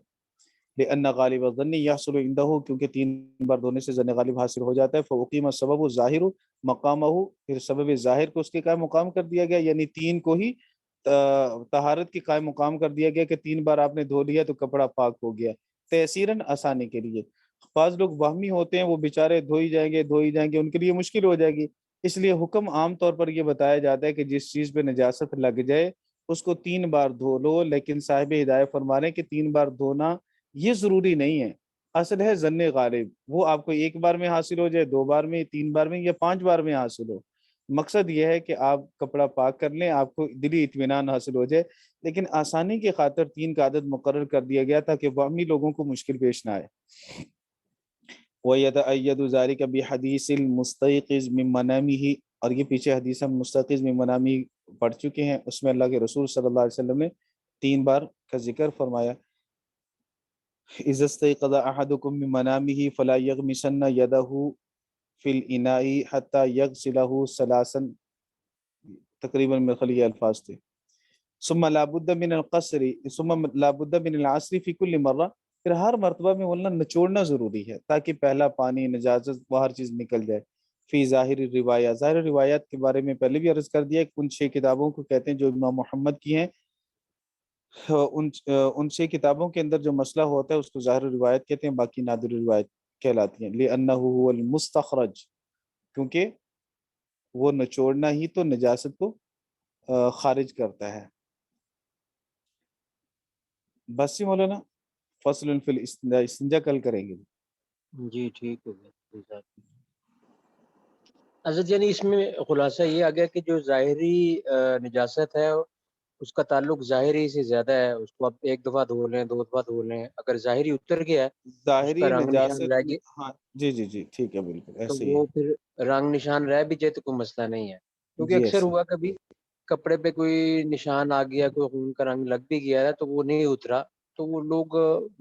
لأن غالب الظن يحصل عنده، کیونکہ 3 بار دھونے سے ظن غالب حاصل ہو جاتا ہے۔ فأقیم السبب الظاہر مقامہ، پھر سبب ظاہر کو اس کے قائم مقام کر دیا گیا، یعنی 3 کو ہی طہارت کے قائم مقام کر دیا گیا کہ 3 بار آپ نے دھو لیا تو کپڑا پاک ہو گیا، تیسیراً آسانی کے لیے۔ بعض لوگ وہمی ہوتے ہیں، وہ بیچارے دھوئی جائیں گے، ان کے لیے مشکل ہو جائے گی، اس لیے حکم عام طور پر یہ بتایا جاتا ہے کہ جس چیز پہ نجاست لگ جائے اس کو 3 بار دھو لو، لیکن صاحب ہدایت فرما رہے ہیں کہ 3 بار دھونا یہ ضروری نہیں ہے، اصل ہے ظن غالب، وہ آپ کو 1 بار میں حاصل ہو جائے، 2 بار میں، 3 بار میں یا 5 بار میں حاصل ہو، مقصد یہ ہے کہ آپ کپڑا پاک کر لیں، آپ کو دلی اطمینان حاصل ہو جائے، لیکن آسانی کی خاطر 3 کا عدد مقرر کر دیا گیا تاکہ وہمی لوگوں کو مشکل پیش نہ آئے۔ وَيَتَأَيَّدُ ذَلِكَ بِحَدِيثِ الْمُسْتَيْقِظِ مِن مَنَامِهِ، اور یہ پیچھے حدیث ہم مستيقظ من منامه پڑھ چکے ہیں، اس میں اللہ کے رسول صلی اللہ علیہ وسلم نے 3 بار کا ذکر فرمایا۔ إِذَا اسْتَيْقَظَ أَحَدُكُم مِّن مَنَامِهِ فَلَا يَغْمِسَنَّ يَدَهُ فِي الْإِنَاءِ حَتَّى يَغْسِلَهُ ثَلَاثًا، تقریباً میرے خیال یہ الفاظ تھے۔ ثم لا بد من القصر، ثم لا بد من العصر في كل مرة، پھر ہر مرتبہ میں مولانا نچوڑنا ضروری ہے تاکہ پہلا پانی، نجاست، وہ ہر چیز نکل جائے۔ فی ظاہر روایات، ظاہر روایات کے بارے میں پہلے بھی عرض کر دیا کہ ان 6 کتابوں کو کہتے ہیں جو امام محمد کی ہیں، ان 6 کتابوں کے اندر جو مسئلہ ہوتا ہے اس کو ظاہر روایت کہتے ہیں، باقی نادر روایت کہلاتی ہیں۔ لِأَنَّهُ هُوَ الْمُسْتَخْرَج، کیونکہ وہ نچوڑنا ہی تو نجاست کو خارج کرتا ہے۔ بس ہی مولانا، فصل فی الاستنجا، استنجا کل کریں گے۔ جی ٹھیک ہو گیا حضرت، یعنی اس میں خلاصہ یہ آ گیا کہ جو ظاہری نجاست ہے اس کا تعلق ظاہری سے زیادہ ہے، اس کو آپ ایک دفعہ دھو لیں، 2 دفعہ دھو لیں، اگر ظاہری اتر گیا ہے اس ظاہری کا رنگ نشان نجاست، رہ گیا ہاں جی جی جی ٹھیک ہے، بالکل تو ایسے ہی وہ ہے پھر رنگ نشان رہ بھی جائے تو کوئی مسئلہ نہیں ہے، کیونکہ جی، اکثر ایسے ہوا کبھی کپڑے پہ کوئی نشان آ گیا، کوئی خون کا رنگ لگ بھی گیا ہے تو وہ نہیں اترا، تو وہ لوگ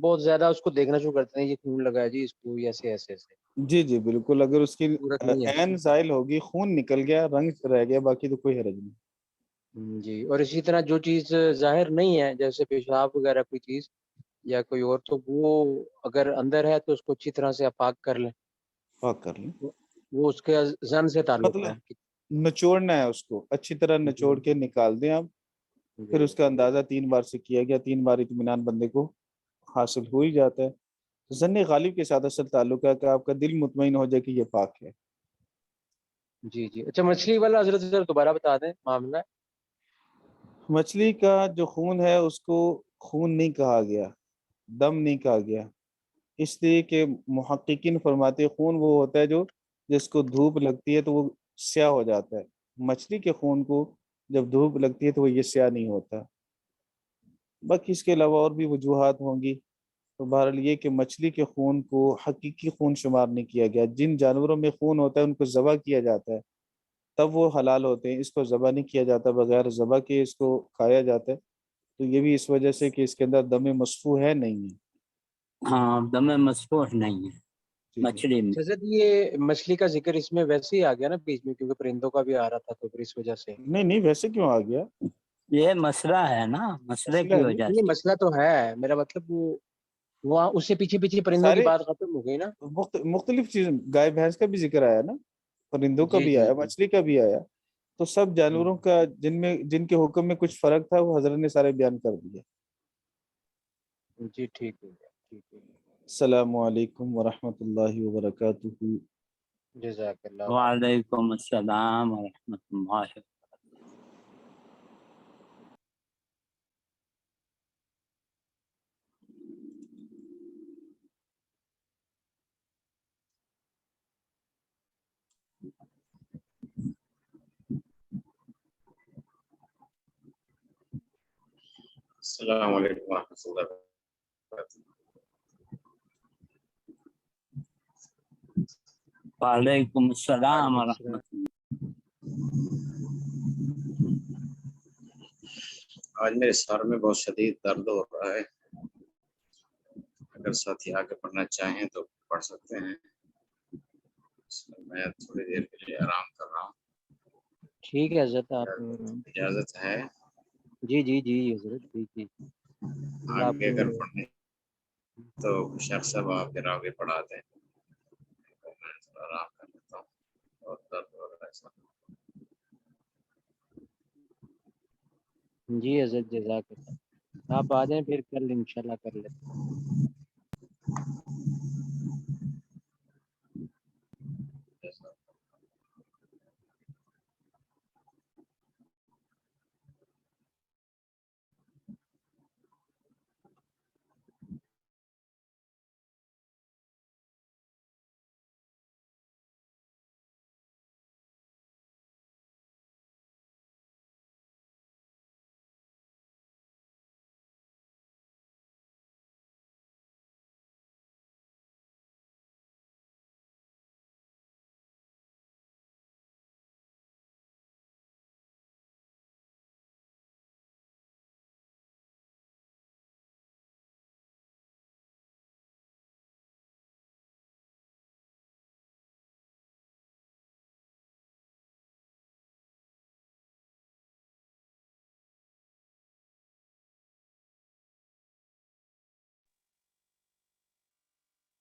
بہت زیادہ اس کو دیکھنا شروع کرتے ہیں، یہ خون لگا ہے جی اس کو، ایسے ایسے ایسے، جی جی بالکل، اگر اس کی ضرورت نہیں ہے۔ عین زائل ہوگی، خون نکل گیا، رنگ رہ گیا، باقی تو کوئی حرج نہیں۔ جی، اور اسی طرح جو چیز ظاہر نہیں ہے جیسے پیشاب وغیرہ کوئی چیز یا کوئی اور، تو وہ اگر اندر ہے تو اس کو اچھی طرح سے آپ پاک کر لیں، پاک کر لیں، وہ اس کے زن سے تعلق ہے۔ مطلب نچوڑنا ہے اس کو، اچھی طرح جی نچوڑ کے نکال دیں آپ، پھر جی اس کا اندازہ 3 بار سے کیا گیا، 3 بار اطمینان بندے کو حاصل ہو ہی جاتا ہے۔ ظن غالب کے ساتھ اصل تعلق ہے کہ آپ کا دل مطمئن ہو جائے کہ یہ پاک ہے۔ جی جی، اچھا مچھلی والا حضرت سر دوبارہ بتا دیں معاملہ۔ مچھلی کا جو خون ہے اس کو خون نہیں کہا گیا، دم نہیں کہا گیا، اس لیے کہ محققین فرماتے ہیں خون وہ ہوتا ہے جو جس کو دھوپ لگتی ہے تو وہ سیاہ ہو جاتا ہے، مچھلی کے خون کو جب دھوپ لگتی ہے تو وہ یہ سیاہ نہیں ہوتا۔ باقی اس کے علاوہ اور بھی وجوہات ہوں گی، تو بہرحال یہ کہ مچھلی کے خون کو حقیقی خون شمار نہیں کیا گیا۔ جن جانوروں میں خون ہوتا ہے ان کو ذبح کیا جاتا ہے تب وہ حلال ہوتے ہیں، اس کو ذبح نہیں کیا جاتا، بغیر ذبح کے اس کو کھایا جاتا ہے، تو یہ بھی اس وجہ سے کہ اس کے اندر دم مسفوح ہے نہیں ہے۔ ہاں، دم مسفوح نہیں ہے جی جی مچھلی میں۔ حضرت یہ مچھلی کا ذکر اس میں ویسے ہی آ گیا نا بیچ میں، کیونکہ پرندوں کا بھی آ رہا تھا تو پھر اس وجہ سے نہیں نہیں، ویسے کیوں آ گیا؟ یہ مسئلہ ہے نا، مسئلے مسئلہ کی ہے نا، وجہ یہ سے۔ مسئلہ تو ہے، میرا مطلب وہ وہاں اس سے پیچھے پیچھے پرندوں کی سارے بات ختم ہو گئی نا۔ مختلف چیزیں، گائے بھینس کا بھی ذکر آیا نا، پرندوں کا جی بھی جی آیا، جی مچھلی کا بھی آیا، تو سب جانوروں کا جن کے حکم میں کچھ فرق تھا وہ حضرت نے سارے بیان کر دیے۔ جی ٹھیک ہے ٹھیک ہے، السلام علیکم ورحمۃ اللہ وبرکاتہ۔ جزاک اللہ خیر۔ وعلیکم السلام ورحمۃ اللہ۔ السلام علیکم ورحمۃ اللہ وبرکاتہ۔ وعلیکم السلام وعلیکم السلام۔ ورحمۃ اللہ۔ آج میرے سر میں بہت شدید درد ہو رہا ہے، اگر ساتھی آگے پڑھنا چاہیں تو پڑھ سکتے ہیں، میں تھوڑی دیر کے لیے آرام کر رہا ہوں، ٹھیک ہے حضرت، آپ اجازت ہے؟ جی جی جی حضرت، جی جی آپ آگے اگر پڑھنے تو شخص صاحب آپ پھر آگے پڑھا دیں، میں تھوڑا آرام کر لیتا ہوں، اور درد ہو رہا ہے سر۔ جی حضرت جزاک اللہ، آپ آ جائیں پھر کل انشاءاللہ کر لیتے ہیں۔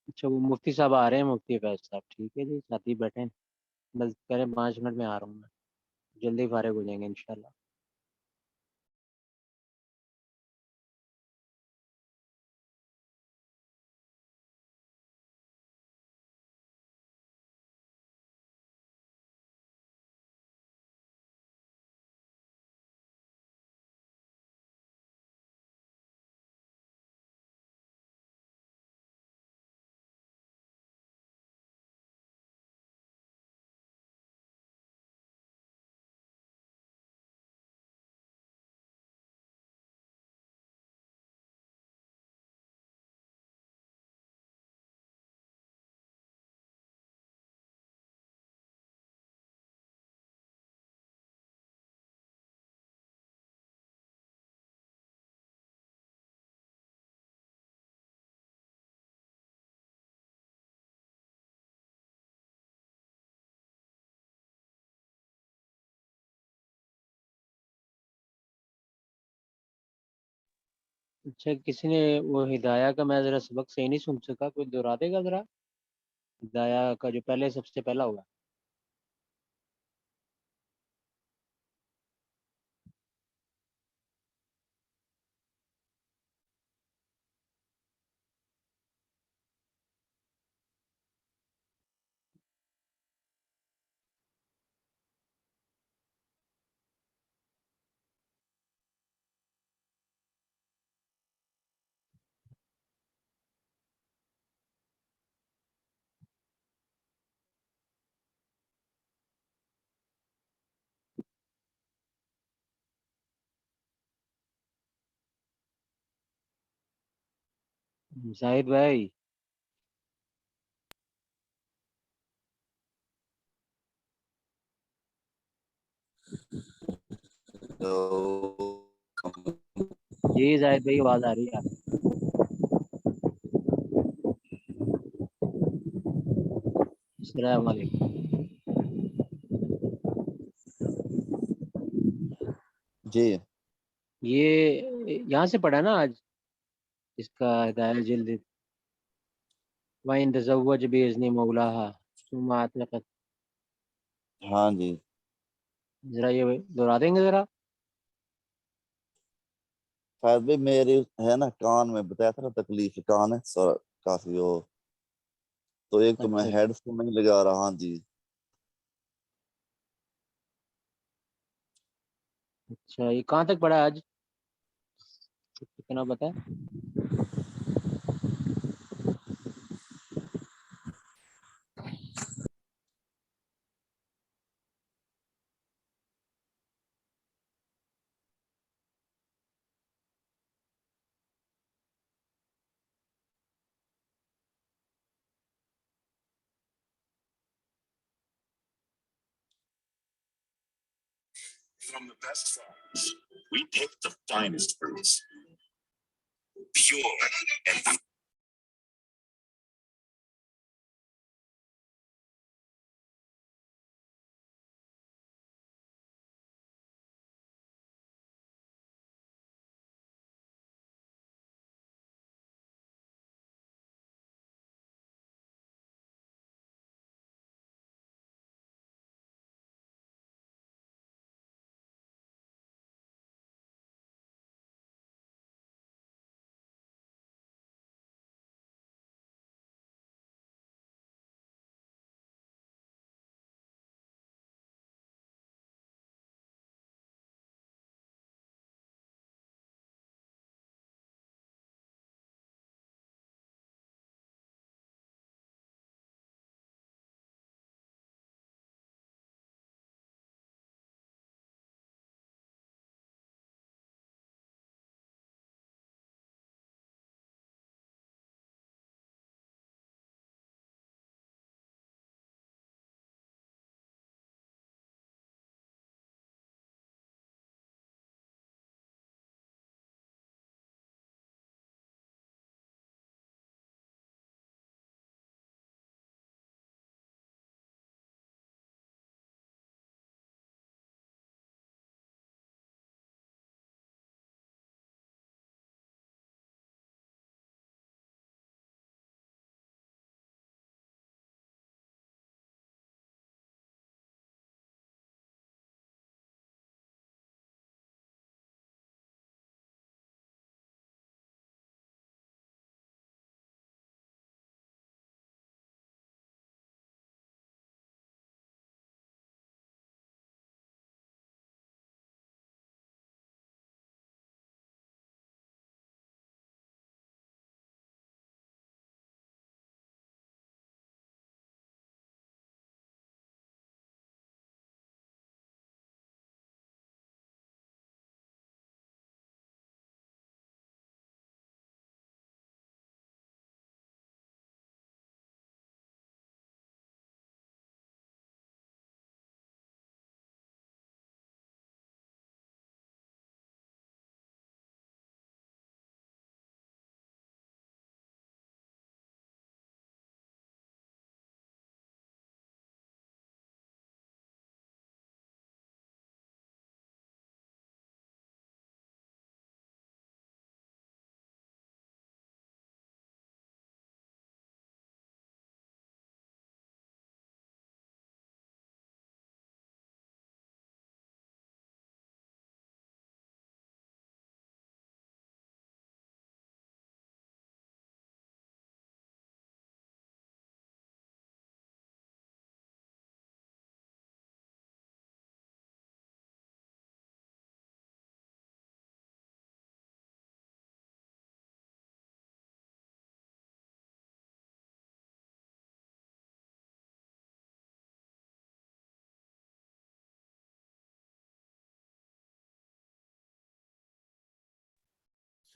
اچھا وہ مفتی صاحب آ رہے ہیں، مفتی فیض صاحب، ٹھیک ہے جی، ساتھ ہی بیٹھیں۔ بس کہہ رہے 5 منٹ میں آ رہا ہوں میں، جلدی فارغ ہو جائیں گے انشاءاللہ۔ اچھا کسی نے وہ ہدایہ کا میں ذرا سبق صحیح نہیں سن سکا، کوئی دہرا دے گا ذرا، ہدایہ کا جو پہلے سب سے پہلا ہوگا۔ زاہد بھائی جی، زاہد بھائی آواز آ رہی ہے آپ کی۔ السلام علیکم۔ جی یہ یہاں سے پڑھا نا آج اس کا ہدایہ جلد وَإِن تَزَوَّجَ بِإِذْنِ مَوْلَاهَا ثُمَّ أَطْلَقَتْ، ہاں جی ذرا یہ دہرا دیں گے ذرا۔ فیض بھائی میری ہے نا کان میں بتایا تھا نا تکلیف کان ہے کافی ہو، تو ایک تو میں اچھا ہیڈ فون نہیں لگا رہا۔ ہاں جی اچھا، یہ کہاں تک پڑھا آج، کتنا پتا ہے؟ From the best farms, we pick the finest fruits, pure and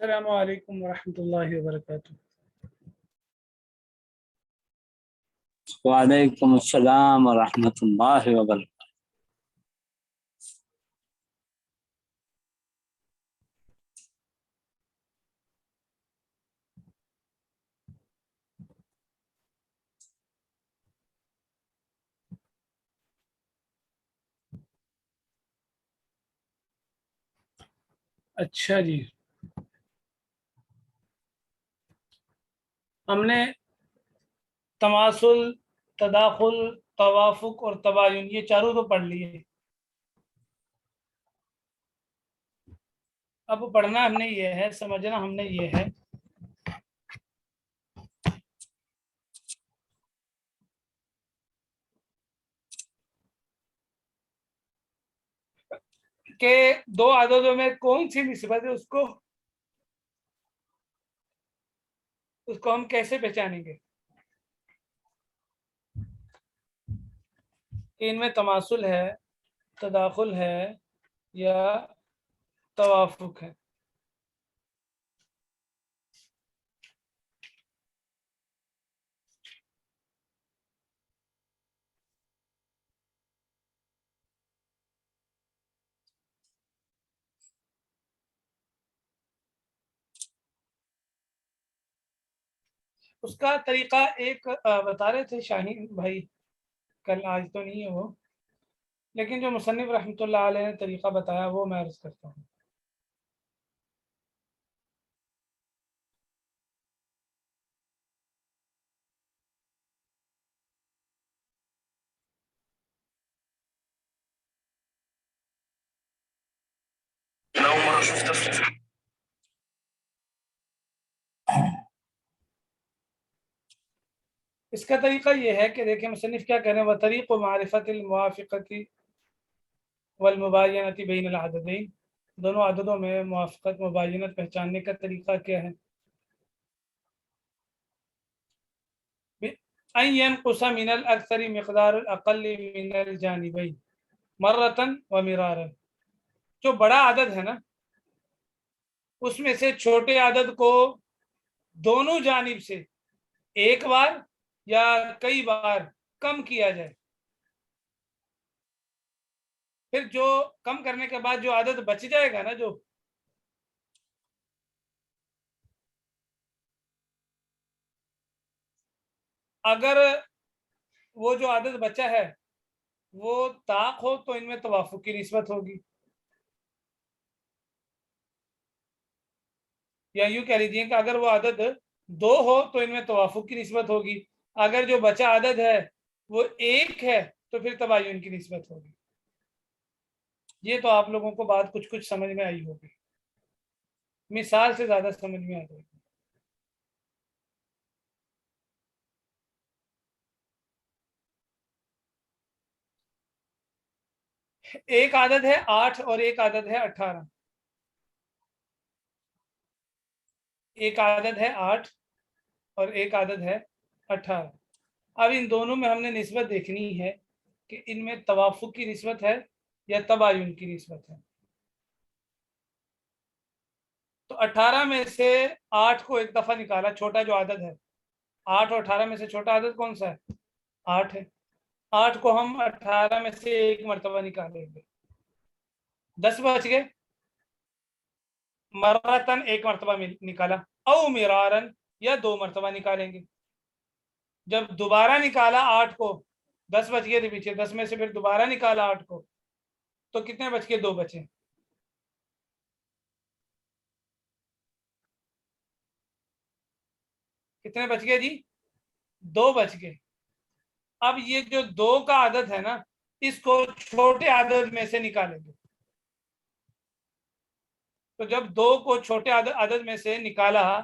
السلام علیکم ورحمۃ اللہ وبرکاتہ. وعلیکم السلام ورحمۃ اللہ وبرکاتہ. اچھا جی، ہم نے تماثل، تداخل، توافق اور تباین یہ چاروں تو پڑھ لیے. اب پڑھنا ہم نے یہ ہے، سمجھنا ہم نے یہ ہے کہ دو عددوں میں کون سی نسبت ہے، اس کو ہم کیسے پہچانیں گے کہ ان میں تماثل ہے، تداخل ہے یا توافق ہے. اس کا طریقہ ایک بتا رہے تھے شاہین بھائی کل، آج تو نہیں ہے وہ، لیکن جو مصنف رحمۃ اللہ علیہ نے طریقہ بتایا وہ میں عرض کرتا ہوں. اس کا طریقہ یہ ہے کہ دیکھیں مصنف کیا کہہ رہے ہیں، وطریق معرفت الموافقت والمباینت بین العددین، دونوں عددوں میں موافقت مباینت پہچاننے کا طریقہ کیا ہے. ان ينقص من الاکثر مقدار الاقل من الجانبین مرۃ ومرارا، جو بڑا عدد ہے نا اس میں سے چھوٹے عدد کو دونوں جانب سے ایک بار یا کئی بار کم کیا جائے، پھر جو کم کرنے کے بعد جو عدد بچ جائے گا نا، جو اگر وہ جو عدد بچا ہے وہ طاق ہو تو ان میں توافق کی نسبت ہوگی، یا یوں کہہ لیجیے کہ اگر وہ عدد دو ہو تو ان میں توافق کی نسبت ہوگی، اگر جو بچا عدد ہے وہ ایک ہے تو پھر تباین کی نسبت ہوگی. یہ تو آپ لوگوں کو بات کچھ سمجھ میں آئی ہوگی، مثال سے زیادہ سمجھ میں آ جائے گی. ایک عدد ہے 8 اور ایک عدد ہے 18. ایک عدد ہے 8 اور ایک عدد ہے 18. اب ان دونوں میں ہم نے نسبت دیکھنی ہے کہ ان میں توافق کی نسبت ہے یا تباین کی نسبت ہے. تو 18 میں سے 8 کو ایک دفعہ نکالا، چھوٹا جو عدد ہے 8 اور 18 میں سے چھوٹا عدد کون سا ہے؟ 8 ہے. 8 کو ہم 18 میں سے ایک مرتبہ نکالیں گے، 10 بچ گئے. مرتن ایک مرتبہ نکالا، او مرارن یا 2 مرتبہ نکالیں گے. جب دوبارہ نکالا 8 کو، 10 بچ گئے تھے پیچھے، 10 میں سے پھر دوبارہ نکالا 8 کو، تو کتنے بچ کے؟ 2 بچے. کتنے بچ گئے جی؟ 2 بچ گئے. اب یہ جو 2 کا عدد ہے نا اس کو چھوٹے عدد میں سے نکالیں گے. تو جب 2 کو چھوٹے عدد میں سے نکالا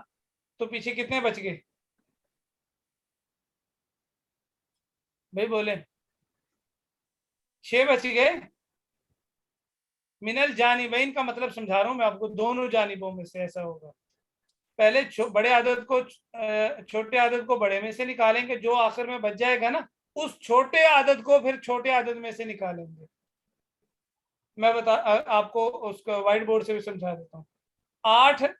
تو پیچھے کتنے بچ گئے بھائی بولے؟ 6 بچ گئے. من الجانبین کا مطلب سمجھا رہا ہوں میں آپ کو، دونوں جانبوں میں سے ایسا ہوگا. پہلے بڑے عدد کو چھوٹے عدد کو بڑے میں سے نکالیں گے، جو آخر میں بچ جائے گا نا اس چھوٹے عدد کو پھر چھوٹے عدد میں سے نکالیں گے. میں آپ کو اس کو وائٹ بورڈ سے بھی سمجھا دیتا ہوں. 8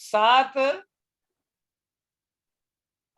7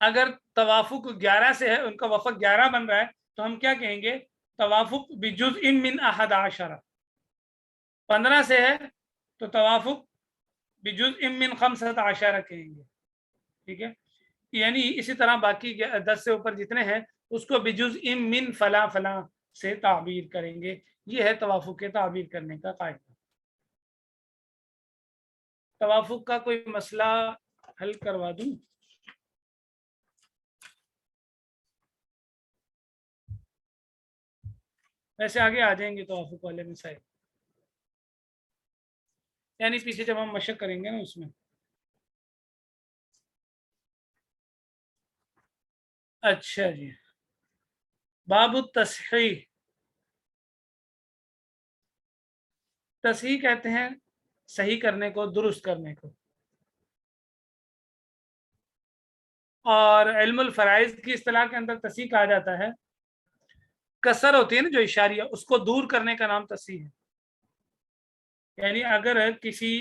اگر توافق 11 سے ہے، ان کا وفق 11 بن رہا ہے، تو ہم کیا کہیں گے؟ توافق بجزء من 11. 15 سے ہے تو توافق بجزء من 15 کہیں گے. ٹھیک ہے، یعنی اسی طرح باقی 10 سے اوپر جتنے ہیں اس کو بجزء من فلاں فلاں سے تعبیر کریں گے. یہ ہے توافق کے تعبیر کرنے کا قاعدہ. توافق کا کوئی مسئلہ حل کروا دوں؟ ویسے آگے آ جائیں گے توافق والے مسائل، یعنی پیچھے جب ہم مشق کریں گے نا اس میں. اچھا جی، باب التصحیح. تصحیح کہتے ہیں صحیح کرنے کو، درست کرنے کو. اور علم الفرائض کی اصطلاح کے اندر تصحیح کہا جاتا ہے، کسر ہوتی ہے نا جو اشاریہ، اس کو دور کرنے کا نام تصحیح ہے. یعنی اگر کسی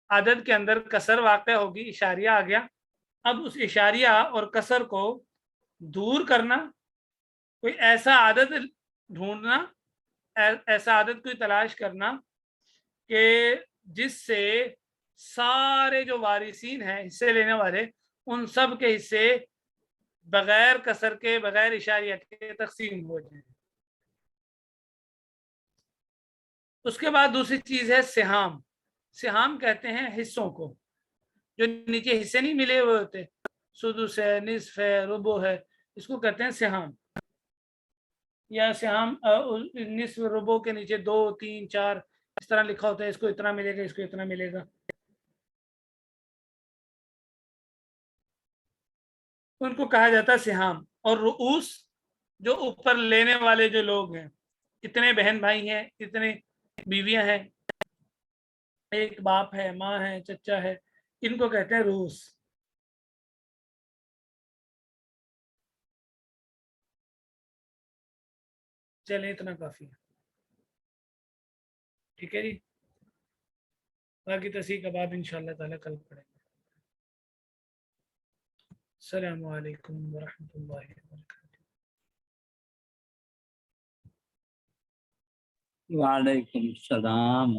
عدد کے اندر کسر واقع ہوگی، اشاریہ آ گیا، اب اس اشاریہ اور کسر کو دور کرنا، کوئی ایسا عدد ڈھونڈنا، ایسا عدد کوئی تلاش کرنا کہ جس سے سارے جو وارثین ہیں، حصے لینے والے، ان سب کے حصے بغیر کسر کے، بغیر اشاریہ کے تقسیم ہو جائیں. اس کے بعد دوسری چیز ہے سہام. سہام کہتے ہیں حصوں کو، جو نیچے حصے نہیں ملے ہوئے ہوتے، سدس ہے، نصف ہے، ربع ہے، اس کو کہتے ہیں سہام. یا سہام نصف ربع کے نیچے 2 3 4 اس طرح لکھا ہوتا ہے، اس کو اتنا ملے گا، اس کو اتنا ملے گا. ان کو کہا جاتا ہے سہام. اور رؤوس، جو اوپر لینے والے جو لوگ ہیں، اتنے بہن بھائی ہیں، اتنے بیویاں ہیں، ایک باپ ہے، ماں ہے، چچا ہے، ان کو کہتے ہیں رؤوس. چلیں اتنا کافی ہے. ٹھیک ہے جی، باقی تصحیح کا باب انشاءاللہ تعالی کل پڑھیں گے. السلام علیکم ورحمۃ اللہ وبرکاتہ. وعلیکم السلام.